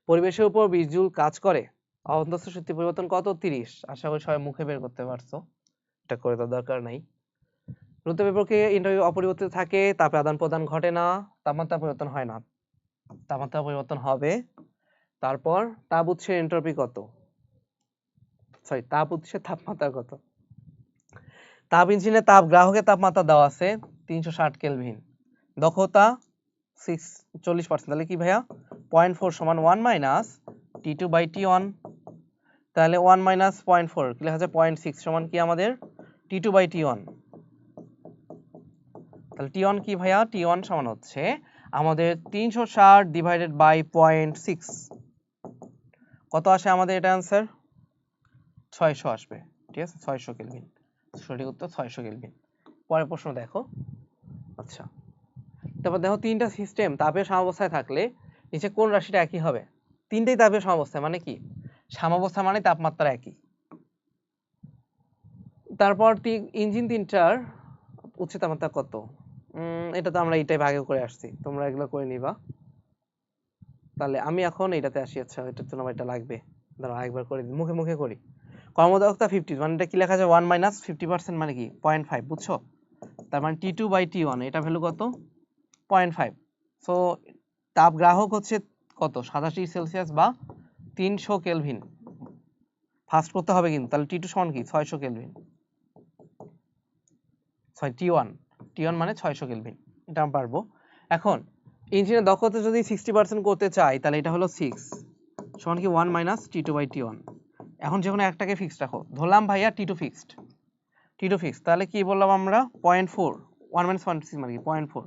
পরিবেশের উপর 20 জুল কাজ করে, অন্তঃস্থ শক্তি পরিবর্তন কত? 30। আশা করি সবাই মুখে বের করতে পারছো, এটা করে তো দরকার নাই। রুদ্ধতাপের প্রক্রিয়া এন্ট্রপি অপরিবর্তিত থাকে, তাপে আদান প্রদান ঘটে না, তাপমাত্রা পরিবর্তন হয় না। তাপমাত্রা পরিবর্তন হবে। তারপর তাপ উৎসের এন্ট্রপি কত? সরি, তাপ উৎসের তাপমাত্রা কত? তাপ ইঞ্জিনে তাপ গ্রাহকের তাপমাত্রা দেওয়া আছে 360 কেলভিন, দক্ষতা 40%। তাহলে কি ভাইয়া? 0.4 সমান 1 মাইনাস T2 বাই T1। তাহলে 1 মাইনাস 0.4 কি লেখা যায়? 0.6 সমান কি আমাদের? T2 by T1। তাহলে T1 কি ভাইয়া? T1 সমান হচ্ছে আমাদের 360 ডিভাইডেড বাই 0.6। কত আসে আমাদের এটা आंसर? 600 আসবে। ঠিক আছে, 600 কেলভিন। সঠিক উত্তর 600 কেলভিন। পরের প্রশ্ন দেখো। আচ্ছা, তারপর দেখো তিনটা সিস্টেম তাপীয় সাম্যাবস্থায় থাকলে নিচে কোন রাশিটা একই হবে? তিনটেই তাপীয় সাম্যাবস্থায়, মানে কি? সাম্যাবস্থা মানে তাপমাত্রা একই। তারপর ইঞ্জিন তিনটার উচ্চ তাপমাত্রা কত? এটা তো আমরা এইটাই ভাগে করে আসছি, তোমরা এগুলো করে নিবা। তাহলে আমি এখন এটাতে আসি। আচ্ছা, এটার জন্য আমার এটা লাগবে, দাঁড়াও আরেকবার করে দিই, মুখে মুখে করি। কর্মদক্ষতা 50, মানে এটা কি লেখা যায়? 1 মাইনাস 50% মানে কি? 0.5, বুঝছো? তার মানে T2 বাই T1, এটা ভ্যালু কত? 0.5। সো তাপ গ্রাহক হচ্ছে কত? 87 সেলসিয়াস বা 300 কেলভিন। ফার্স্ট করতে হবে কিন্তু। তাহলে T2 সমান কি? 600 কেলভিন। সরি, T1 মানে 600 কেলভিন, এটা আমরা পারবো। এখন ইঞ্জিনের দক্ষতা যদি 60% করতে চাই, তাহলে এটা হলো 6 সমান কি 1 মাইনাস T2 বাই T1। এখন যে কোনো একটাকে ফিক্সড রাখো, ধরলাম ভাইয়া T2 ফিক্সড, T2 ফিক্সড। তাহলে কি বললাম আমরা? 0.4, 1 মাইনাস 0.6 মানে কি? 0.4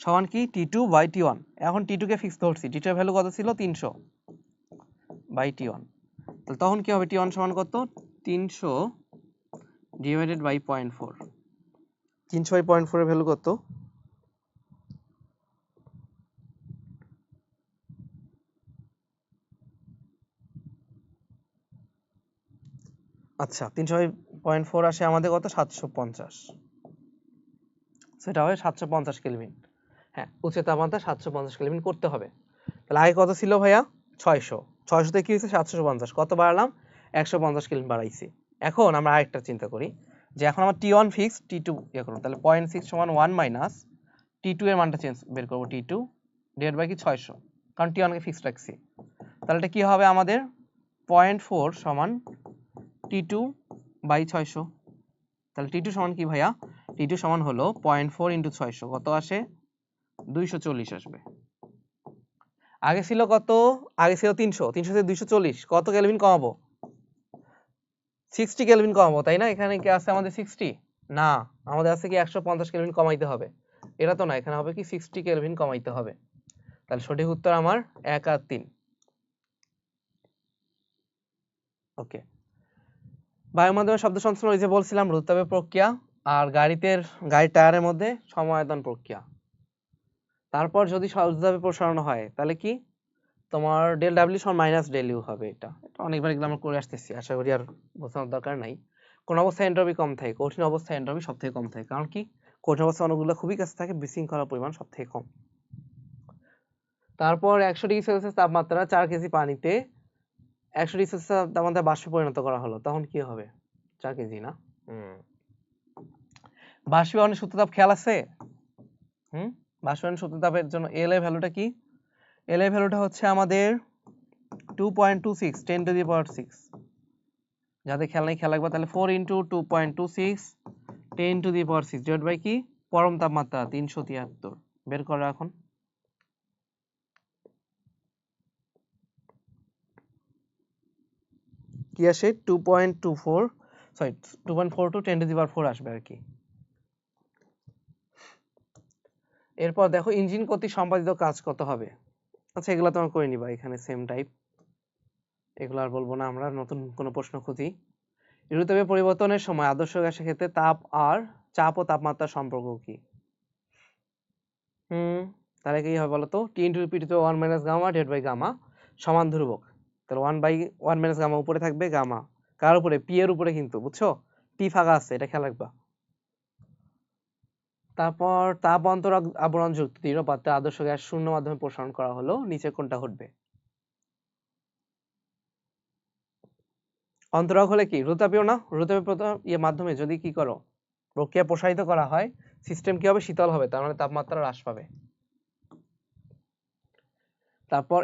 সমান কি? T2 by T1। এখন T2 কে ফিক্স ধরছি, T2 এর ভ্যালু কত ছিল? 300 বাই T1। তাহলে তখন কি হবে? T1 সমান কত? 300 ডিভাইডেড বাই 0.4। 300 বাই 0.4 এর ভ্যালু কত? আচ্ছা, 300 বাই 0.4 আসে আমাদের কত? 750। সেটা হবে 750 কেলভিন। হ্যাঁ, উচ্চ তাপমাত্রা 750 কেলভিন করতে হবে। তাহলে আগে কত ছিল ভাইয়া? 600। 600 থেকে কি হয়েছে? 750। কত বাড়ালাম? 150 কেলভিন বাড়াইছি। এখন আমরা আরেকটা চিন্তা করি, যে এখন আমার T1 ফিক্স, T2 ইয়ে করব। তাহলে 0.6 সমান 1 মাইনাস T2 এর মানটা চেঞ্জ বের করব, T2 ডিভাইড বাই কি? 600, কারণ T1 কে ফিক্স রাখছি। তাহলে এটা কি হবে আমাদের? 0.4 সমান T2 বাই 600। তাহলে T2 সমান কি ভাইয়া? T2 সমান হলো 0.4 ইন্টু 600, কত আসে? 240 আসবে। আগে ছিল কত? আগে ছিল 300, 300 থেকে 240, কত কেলভিন কমাবো? 60 কেলভিন কমাবো, তাই না? এখানে কি আছে আমাদের 60? না, আমাদের আছে কি 150 কেলভিন কমাইতে হবে। এটা তো না, এখানে হবে কি 60 কেলভিন কমাইতে হবে। তাহলে সঠিক উত্তর আমার 1 আর 3। ওকে, বায়ুর মাধ্যমে শব্দ সংশ্লেষণ, ওই যে বলছিলাম রুদ্ধতাপের প্রক্রিয়া, আর গাড়ির টায়ারের মধ্যে সমায়তন প্রক্রিয়া। তারপর যদি রুদ্ধতাপে প্রসারণ হয়, তাহলে কি তোমার ডেল ডাব্লিউ সমান মাইনাস ডেল ইউ হবে। এটা অনেকবার এগুলো আমরা করে আসতেছি, আশা করি আর বোঝানোর দরকার নাই। কোন অবস্থায় এন্ট্রপি কম থাকে? কঠিন অবস্থায় এন্ট্রপি সব থেকে কম থাকে, কারণ কি? কঠিন অবস্থায় অণুগুলো খুবই কাছে থাকে, বিশৃঙ্খলার পরিমাণ সব থেকে কম। তারপর 100 ডিগ্রি সেলসিয়াস তাপমাত্রা 4 কেজি পানিতে 100 ডিগ্রি সেলসিয়াস তাপমাত্রা বাষ্পে পরিণত করা হলো, তখন কি হবে? 4 কেজি না? বাষ্পীভবনের সূত্রতাপ খেয়াল আছে? বাষ্পীভবনের সূত্রতাপের জন্য এল এর ভ্যালুটা কি? এল এর ভ্যালুটা হচ্ছে আমাদের 2.26 10 টু দি পাওয়ার 6, যাদের খেয়াল নেই খেয়াল রাখবা। তাহলে 4 into 2.26 10 to the power 6 divide by কি পরম তাপমাত্রা 373 বের করো এখন। কি আসে 2.24 সরি 2.42 10 টু দি পাওয়ার 4 আসবে আর কি। এরপর দেখো ইঞ্জিন কর্তৃক সম্পাদিত কাজ কত হবে। আচ্ছা এগুলো তোমার করে নিবা, এখানে সেম টাইপ, এগুলো আর বলবো না, আমরা নতুন কোনো প্রশ্ন খুঁজি। ঋতুতাপের পরিবর্তনের সময় আদর্শ গ্যাসের ক্ষেত্রে তাপ আর চাপ ও তাপমাত্রার সম্পর্ক কি? তাহলে কি হবে বলতো, T into P to the power 1 minus gamma divide by gamma সমান ধ্রুবক। তাহলে 1/1 মাইনাস গামা উপরে থাকবে, গামা কার উপরে, পি এর উপরে, কিন্তু বুঝছো টি ফাঁকা আছে, এটা খেয়াল রাখবা। তারপর তাপ অন্তর আবরণ যুক্ত দৃঢ় পাত্রে আদর্শ গ্যাস শূন্য মাধ্যমে প্রসারণ করা হলো, নিচে কোনটা ঘটবে? অন্তরক হলে কি রুতাপীয় না, রুতাপীয় প্রথম মাধ্যমে যদি কি করো প্রক্রিয়া প্রসারিত করা হয়, সিস্টেম কি হবে, শীতল হবে, তার মানে তাপমাত্রা হ্রাস পাবে। তারপর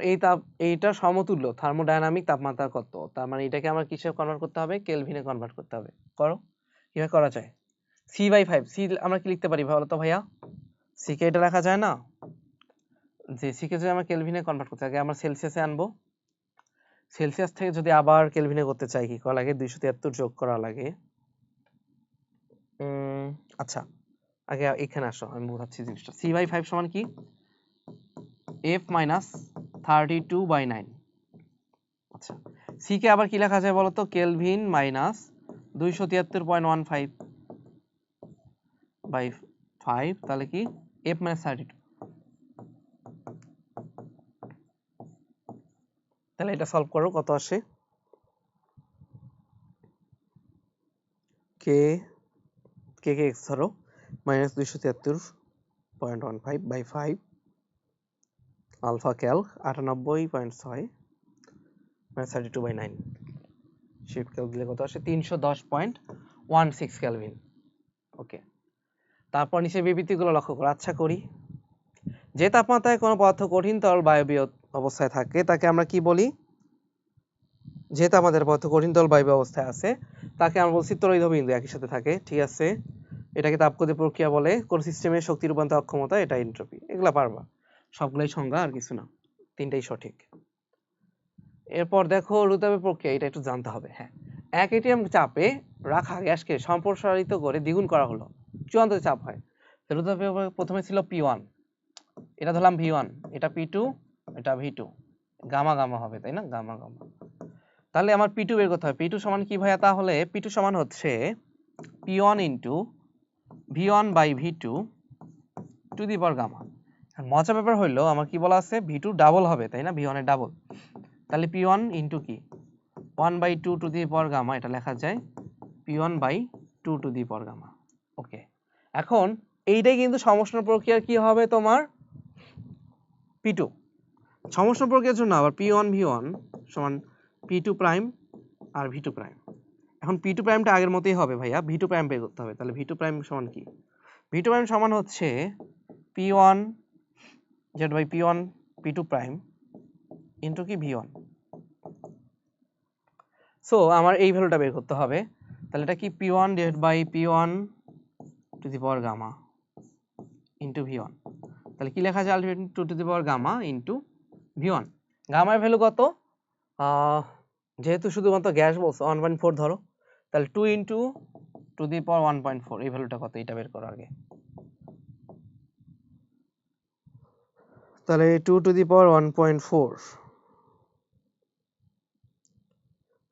এইটা সমতুল্য থার্মোডায়নামিক তাপমাত্রা কত, তার মানে এটাকে আমরা কিসে কনভার্ট করতে হবে, কেলভিনে কনভার্ট করতে হবে। করো কিভাবে করা যায়। C/5 সি আমরা কি লিখতে পারি বলো তো ভাইয়া, সি কে এটা লেখা যায় না, যে সি কে যদি আমরা কেলভিনে কনভার্ট করতে আগে আমরা সেলসিয়াসে আনবো, সেলসিয়াস থেকে যদি আবার কেলভিনে করতে চাই কি করা লাগে, 273 যোগ করা লাগে। আচ্ছা আগে এখানে আসো, আমি বোঝাচ্ছি জিনিসটা। C/5 সমান কি, F মাইনাস 32/9। আচ্ছা সি কে আবার কি লেখা যায় বলতো, কেলভিন মাইনাস 273.15 বাই 5, তাহলে কি F মাইনাস 32। তাহলে এটা সলভ করো, কত আসে, কে কে কে এক্স ধরো minus 273.15 by 5 alpha cal 98.6 minus 32/9, shift cal দিলে কত আসে 310.16 কেলভিন। ওকে, তারপর নিচে বিবৃতিগুলো লক্ষ্য করো। আচ্ছা করি, যে তাপমাত্রায় কোনো পদার্থ কঠিন তরল বায়বীয় অবস্থায় থাকে তাকে আমরা কি বলি, যে তাপমাত্রায় পদার্থ কঠিন তরল বায়বীয় অবস্থায় আছে তাকে আমরা বলছি তড়িৎ বিন্দু, একই সাথে থাকে, ঠিক আছে। এটাকে তাপগতিক প্রক্রিয়া বলে, কোন সিস্টেমের শক্তি রূপান্তর অক্ষমতা, এটা এনট্রপি। এগুলা পারবা, সবগুলাই সংজ্ঞা, আর কিছু না, তিনটাই সঠিক। এরপর দেখো রুতাপের প্রক্রিয়া, এটা একটু জানতে হবে। হ্যাঁ, 1 atm চাপে রাখা গ্যাসকে সম্প্রসারিত করে দ্বিগুণ করা হলো, চূড়ান্ত চাপ হয়। রুতাপে প্রথমে ছিল P1, এটা ধরলাম V1, এটা P2, এটা V2, গামা গামা হবে তাই না, গামা গামা। তাহলে আমার P2 বের করতে হবে। P2 সমান কি ভাইয়া, তাহলে P2 সমান হচ্ছে P1 into V1 by V2 to the power gamma. মজার ব্যাপার হইলো আমার কি বলা আছে, V2 ডাবল হবে তাই না, V1 এর ডাবল। তাহলে P1 ইন্টু কি 1/2 টু দি পাওয়ার গামা, এটা লেখা যায় P1/2 two the power gamma. ওকে, এখন এইটাই কিন্তু সমষ্ণ প্রক্রিয়ার কি হবে তোমার P2। সমষ্ণ প্রক্রিয়ার জন্য আবার P1 V1 সমান P2 প্রাইম আর V2 প্রাইম। এখন P2 প্রাইমটা আগের মতোই হবে ভাইয়া, V2 প্রাইম বের করতে হবে। তাহলে V2 প্রাইম সমান কি, V2 প্রাইম সমান হচ্ছে P1 Z by P1 P2 prime into কি V1। সো আমার এই ভ্যালুটা বের করতে হবে। তাহলে এটা কি P1 divide by P1 to the power gamma into V1। তাহলে কি লেখা যায়, ultimately 2 to the power gamma into V1। গামার ভ্যালু কত, যেহেতু শুধুমাত্র গ্যাস বলছো 1.4 ধরো, তাহলে 2 ইন্টু টু দি পাওয়ার 1.4, এই ভ্যালুটা কত, এটা বের করো আগে। তাহলে 2 টু দি পাওয়ার 1.4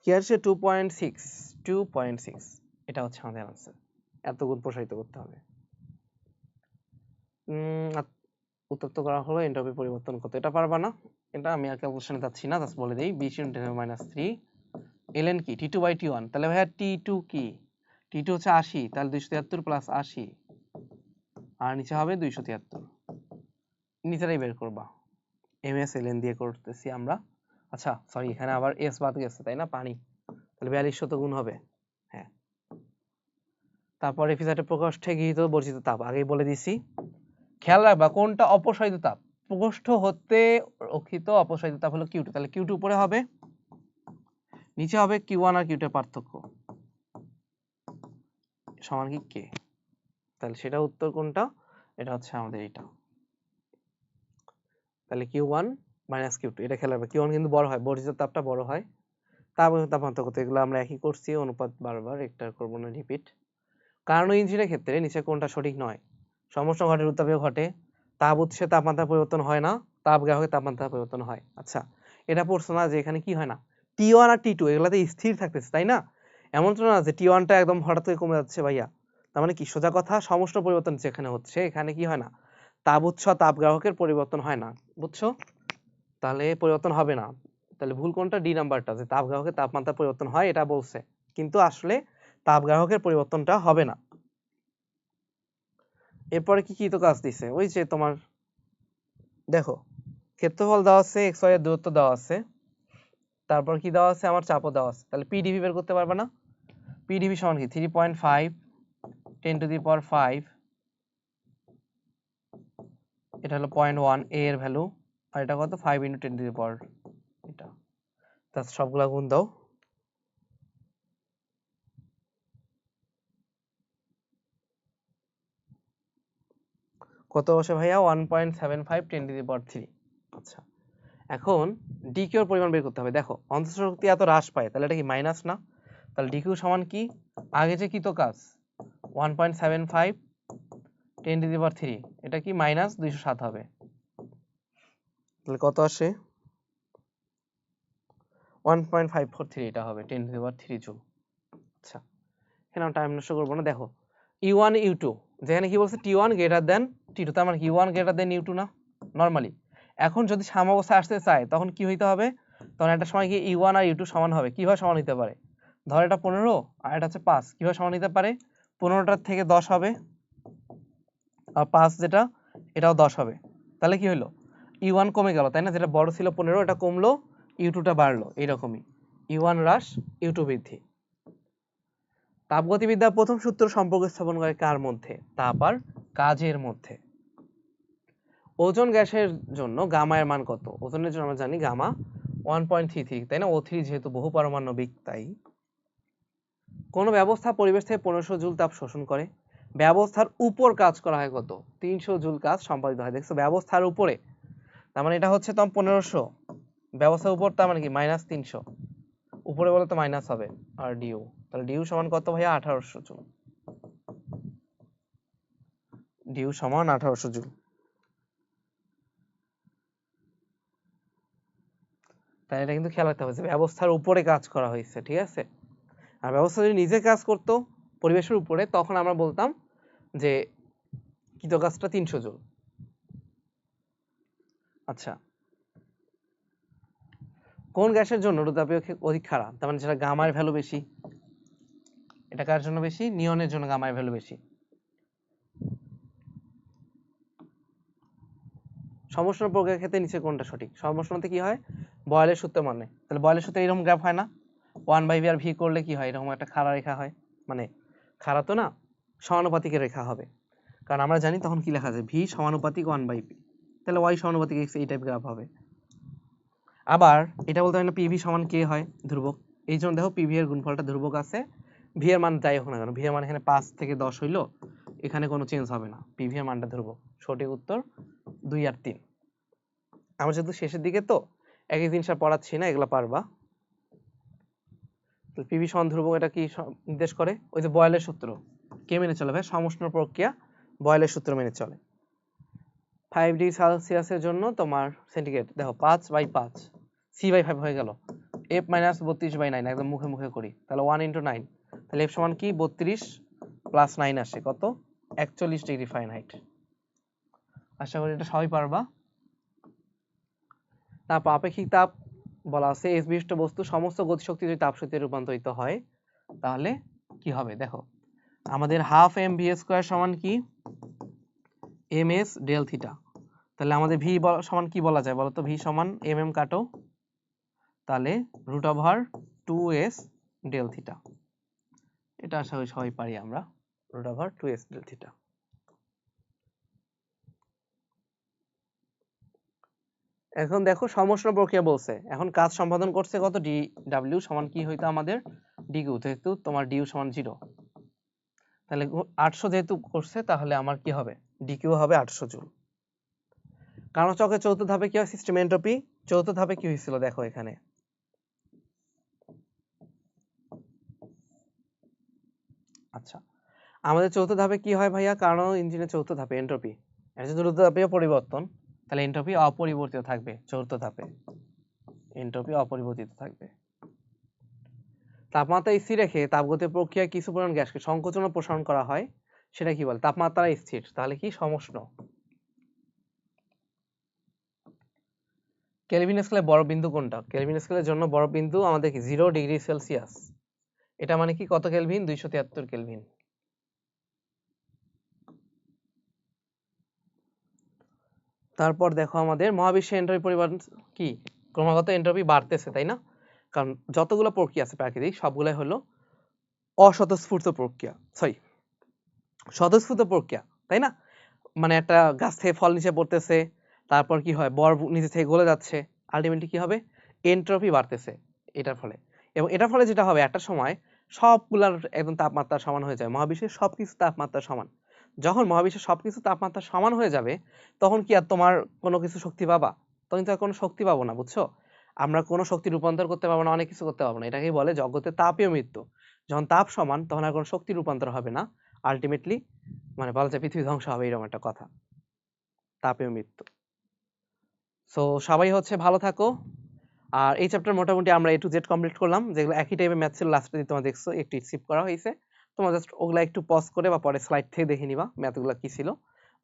কি আসছে 2.6, এটা হচ্ছে আমাদের आंसर। এত গুণ প্রসারিত করতে হবে। উত্তপ্ত করা হলো, এনট্রপি পরিবর্তন কত, এটা পারবা না, এটা আমি আর ক্যালকুলেশনে যাচ্ছি না, জাস্ট বলে দেই 20 × 10⁻³ ln কি T2/T1। তাহলে ভাইয়া T2 কি, T2 হচ্ছে 80, তাহলে 273 প্লাস 80 আর নিচে হবে 273, নিচেরাই বের করবা, ms ln দিয়ে করতেছি আমরা। আচ্ছা সরি, এখানে আবার s বাদ গেছে তাই না, পানি, তাহলে 4200 গুণ হবে। হ্যাঁ, তারপর রেফ্রিজারেটর প্রকোষ্ঠে গৃহীত বর্জিত তাপ আগেই বলে দিছি। খেয়াল রাখবা কোনটা অপসারিত তাপ, প্রস্থ হতে রক্ষিত অপসারিত তাপ হলো Q2, তাহলে Q2 উপরে হবে, নিচে হবে Q1 আর Q2 এর পার্থক্য সমান কি K। তাহলে সেটা উত্তর কোনটা? এটা হচ্ছে আমাদের এটা। তাহলে Q1 মাইনাস Q2 এটা খেয়াল রাখবে, Q1 কিন্তু বড় হয়, বর্ধিত তাপটা বড় হয়, তাপ পার্থক্য এগুলো আমরা একই করছি, অনুপাত বারবার একটা করব না রিপিট। কারণ ইঞ্জিনের ক্ষেত্রে নিচে কোনটা সঠিক নয়? সমস্ত ঘটের উত্তাপীয় ঘটে, তাপ উৎসে তাপমাত্রা পরিবর্তন হয় না, তাপ গ্রাহকে তাপমাত্রা পরিবর্তন হয়। আচ্ছা, এটা পড়ছো না যে এখানে কি হয় না, T1 আর T2 এগুলাতে স্থির থাকতেছে, তাই না? এমন তো না যে T1টা একদম হঠাৎ করে কমে যাচ্ছে ভাইয়া। তার মানে কি, সোজা কথা, সমস্ত পরিবর্তন যেখানে হচ্ছে এখানে কি হয় না, তাপ উৎস তাপ গ্রাহকের পরিবর্তন হয় না, বুঝছো? তাহলে পরিবর্তন হবে না। তাহলে ভুল কোনটা? ডি নাম্বারটা, যে তাপ গ্রাহকের তাপমাত্রা পরিবর্তন হয় এটা বলছে, কিন্তু আসলে তাপ গ্রাহকের পরিবর্তনটা হবে না। এরপরে কি তো কাজ দিছে, ওই যে তোমার দেখো ক্ষেত্রফল দেওয়া আছে, এক্স ওয়াই এর দূরত্ব দেওয়া আছে, তারপর কি দেওয়া আছে, আমার চাপও দেওয়া আছে। তাহলে পিডিভি বের করতে পারবে না? পিডিভি সমান কি 3.5 10⁵ এটা হলো 0.1 a এর ভ্যালু, আর এটা কত 5 × 10⁻, এটা তাহলে সবগুলা গুণ দাও। কত বসে ভাইয়া? 1.75 10⁻3। আচ্ছা, এখন ডিকিউ এর পরিমাণ বের করতে হবে। দেখো অন্তঃস্থ শক্তি এত হ্রাস পায়, তাহলে এটা কি মাইনাস না? তাহলে ডিকিউ সমান কি, আগে যে কৃত কাজ 1.75 10⁻3, এটা কি মাইনাস 207 হবে, তাহলে কত আসে? 1.543 এটা হবে 10⁻3 জুল। আচ্ছা, এখানে আমরা টাইম নষ্ট করবো না। দেখো U1 U2 যেখানে কি বলছে T1 গ্রেটার দেন T2, তার মানে U1 গ্রেটার দেন U2 না নরমালি। এখন যদি সাম্যাবস্থায় আসতে চায় তখন কি হইতে হবে? তখন একটা সময় কি U1 আর U2 সমান হবে। কিভাবে সমান হতে পারে? ধর এটা 15 আর এটা হচ্ছে 5, কিভাবে সমান হতে পারে? 15টার থেকে 10 হবে, আর 5 যেটা এটাও 10 হবে। তাহলে কি হলো? U1 কমে গেল, তাই না? যেটা বড় ছিল 15 এটা কমলো, U2টা বাড়লো, এইরকমই U1 হ্রাস U2 বৃদ্ধি। তাপগতিবিদ্যার প্রথম সূত্র সম্পর্ক স্থাপন করে কার মধ্যে? তাপ আর কাজের মধ্যে। ওজোন গ্যাসের জন্য গামা এর মান কত? ওজনের জন্য আমরা জানি গামা 1.33, তাই না? O3 যেহেতু বহু পারমাণবিক, তাই। কোন ব্যবস্থা পরিবেশ থেকে 1500 জুল তাপ শোষণ করে? ব্যবস্থার উপর কাজ করা হয় কত? 300 জুল কাজ সম্পাদিত হয়। দেখছো, ব্যবস্থার উপরে, তার মানে এটা হচ্ছে তোমার 1500, ব্যবস্থার উপর তার মানে কি -300, উপরে বলে তো মাইনাস হবে, আর ডিউ, তাহলে ডিউ সমান কত ভাইয়া? 1800 জুল। ডিউ সমান 1800 জুল। তাই এটা কিন্তু খেয়াল রাখতে হবে যে ব্যবস্থার উপরে কাজ করা হয়েছে, ঠিক আছে? আর ব্যবস্থা যদি নিজে কাজ করতো পরিবেশের উপরে, তখন আমরা বলতাম যে কৃত কাজটা 300 জুল। আচ্ছা, কোন গ্যাসের জন্য রোধাপেয় অধিক খারাপ? তার মানে যেটা গামার ভ্যালু বেশি, এটা কার জন্য বেশি? নিয়নের জন্য গামার ভ্যালু বেশি। সমষ্ণ প্রক্রিয়ার ক্ষেত্রে নিচে কোনটা সঠিক? সমষ্ণতে কি হয়? বয়েলের সূত্র মানে, তাহলে বয়েলের সূত্রে এরকম গ্রাফ হয় না? 1/v আর v করলে কি হয়? এরকম একটা খাড়া রেখা হয়, মানে খাড়া তো না, সমানুপাতিকের রেখা হবে, কারণ আমরা জানি তখন কি লেখা যায়, v সমানুপাতিক 1/p, তাহলে y সমানুপাতিক x, এই টাইপ গ্রাফ হবে। আবার এটা বলতে হয় না pv সমান k হয় ধ্রুবক, এই জন্য দেখো pv এর গুণফলটা ধ্রুবক আছে, v এর মান যাই হোক না কেন, v এর মান এখানে 5 থেকে 10 হইলো, এখানে কোনো চেঞ্জ হবে না, pv এর মানটা ধ্রুবক। সঠিক উত্তর 2 আর 3। আমরা যেহেতু শেষের দিকে তো একই জিনিস আর পড়াচ্ছি না, এগুলো পারবা। পিভি সমান ধ্রুবক, এটা কি নির্দেশ করে? ওই যে বয়েলের সূত্র। কে মেনে চলে ভাই? সমষ্ণ প্রক্রিয়া বয়েলের সূত্র মেনে চলে। 5 ডিগ্রি সেলসিয়াসের জন্য তোমার সেন্টিগ্রেড দেখো 5/5 c/5 হয়ে গেল, f - 32/9, একদম মুখে মুখে করি, তাহলে 1 × 9, তাহলে f সমান কি 32 + 9 আসে কত? 41 ডিগ্রি ফারেনহাইট। আশা করি এটা সবাই পারবা। তারপর আপেক্ষিক তাপ বলা আছে, এস বিশিষ্ট বস্তু সমস্ত গতিশক্তি যদি তাপশক্তিতে রূপান্তরিত হয় তাহলে কি হবে? দেখো আমাদের হাফ mv² সমান কি ms ডেল থিটা, তাহলে আমাদের v সমান কি বলা যায় বলো তো? v সমান mm কাটো, তাহলে √2s ডেল থিটা, এটা আশা করি সবাই পারি আমরা, √2s ডেল থিটা। এখন দেখো সমষ্ণ প্রক্রিয়া বলছে, এখন কাজ সম্পাদন করছে কত, ডি ডাব্লিউ সমান কি হইতো আমাদের ডি কিউ, যেহেতু তোমার ডিউ সমান 0, তাহলে 800 যেহেতু করছে তাহলে আমার কি হবে, ডি কিউ হবে 800 জুল। কারণ চক্রের চতুর্থ ধাপে কি হয়, সিস্টেম এন্ট্রপি চতুর্থ ধাপে কি হয়েছিল দেখো এখানে, আচ্ছা আমাদের চতুর্থ ধাপে কি হয় ভাইয়া, কারণ ইঞ্জিনের চতুর্থ ধাপে এন্ট্রপি, এর যে চতুর্থ ধাপে পরিবর্তন, তাহলে এন্ট্রপি অপরিবর্তিত থাকবে চতুর্থ ধাপে, এন্ট্রপি অপরিবর্তিত থাকবে। তাপমাত্রা স্থির রেখে তাপগতীয় প্রক্রিয়ায় কিছু পরিমাণ গ্যাসকে সংকোচন ও প্রসারণ করা হয়, সেটা কি বলে, তাপমাত্রা স্থির, তাহলে কি সমষ্ণ। কেলভিন স্কেলে বড় বিন্দু কোনটা, কেলভিন স্কেলের জন্য বড় বিন্দু আমাদের কি 0 ডিগ্রি সেলসিয়াস, এটা মানে কি কত কেলভিন, 273 কেলভিন। তারপর দেখো আমাদের মহাবিশ্বে এন্ট্রপি পরিমাণ কি ক্রমাগত এন্ট্রপি বাড়তেছে, তাই না, কারণ যতগুলো প্রক্রিয়া আছে প্রাকৃতিক সবগুলাই হলো অস্বতঃস্ফূর্ত প্রক্রিয়া, স্বতঃস্ফূর্ত প্রক্রিয়া, তাই না, মানে একটা গাছ থেকে ফল নিচে পড়তেছে, তারপর কি হয় বরফ নিচে থেকে গলে যাচ্ছে, আলটিমেটলি কি হবে, এন্ট্রপি বাড়তেছে এটার ফলে। এবং এটার ফলে যেটা হবে, একটা সময় সবগুলার একদম তাপমাত্রা সমান হয়ে যায়, মহাবিশ্বের সবকিছু তাপমাত্রা সমান। যখন মহাবিশ্বের সবকিছু তাপমাত্রা সমান হয়ে যাবে, তখন কি আর তোমার কোনো কিছু শক্তি পাবা, তখন তো আর কোনো শক্তি পাবো না, বুঝছো, আমরা কোনো শক্তি রূপান্তর করতে পারবো না, অনেক কিছু করতে পারবো না, এটাকেই বলে জগতে তাপীয় মৃত্যু। যখন তাপ সমান তখন আর কোনো শক্তি রূপান্তর হবে না, আলটিমেটলি মানে বলা যায় পৃথিবী ধ্বংস হবে, এরকম একটা কথা, তাপীয় মৃত্যু। সো সবাই হচ্ছে ভালো থাকো। আর এই চ্যাপ্টার মোটামুটি আমরা A to Z কমপ্লিট করলাম, যেগুলো একই টাইপের ম্যাথ ছিল লাস্টে তোমরা দেখছো একটু স্কিপ করা হয়েছে, তোমরা জাস্ট ওগুলা একটু পজ করে বা পরে স্লাইড থেকে দেখে নিবা ম্যাথগুলো কি ছিল,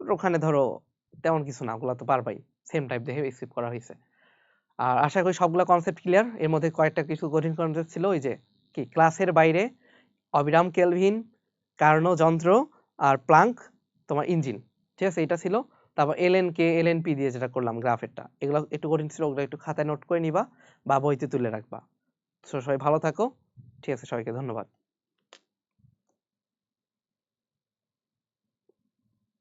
ওখানে ধরো তেমন কিছু না, ওগুলা তো পারবাই, সেম টাইপ দেখে স্কিপ করা হয়েছে। আর আশা করি সবগুলা কনসেপ্ট ক্লিয়ার, এর মধ্যে কয়েকটা কিছু কঠিন কনসেপ্ট ছিল, ওই যে কি ক্লাসের বাইরে অবিরাম কেলভিন, কার্নো যন্ত্র, আর প্লাঙ্ক তোমার ইঞ্জিন, ঠিক আছে, এটা ছিল। তারপর এলএনকে এলএনপি দিয়ে যেটা করলাম গ্রাফেরটা, এগুলো একটু কঠিন ছিল, ওগুলো একটু খাতায় নোট করে নিবা বা বইতে তুলে রাখবা। সবাই ভালো থাকো, ঠিক আছে, সবাইকে ধন্যবাদ।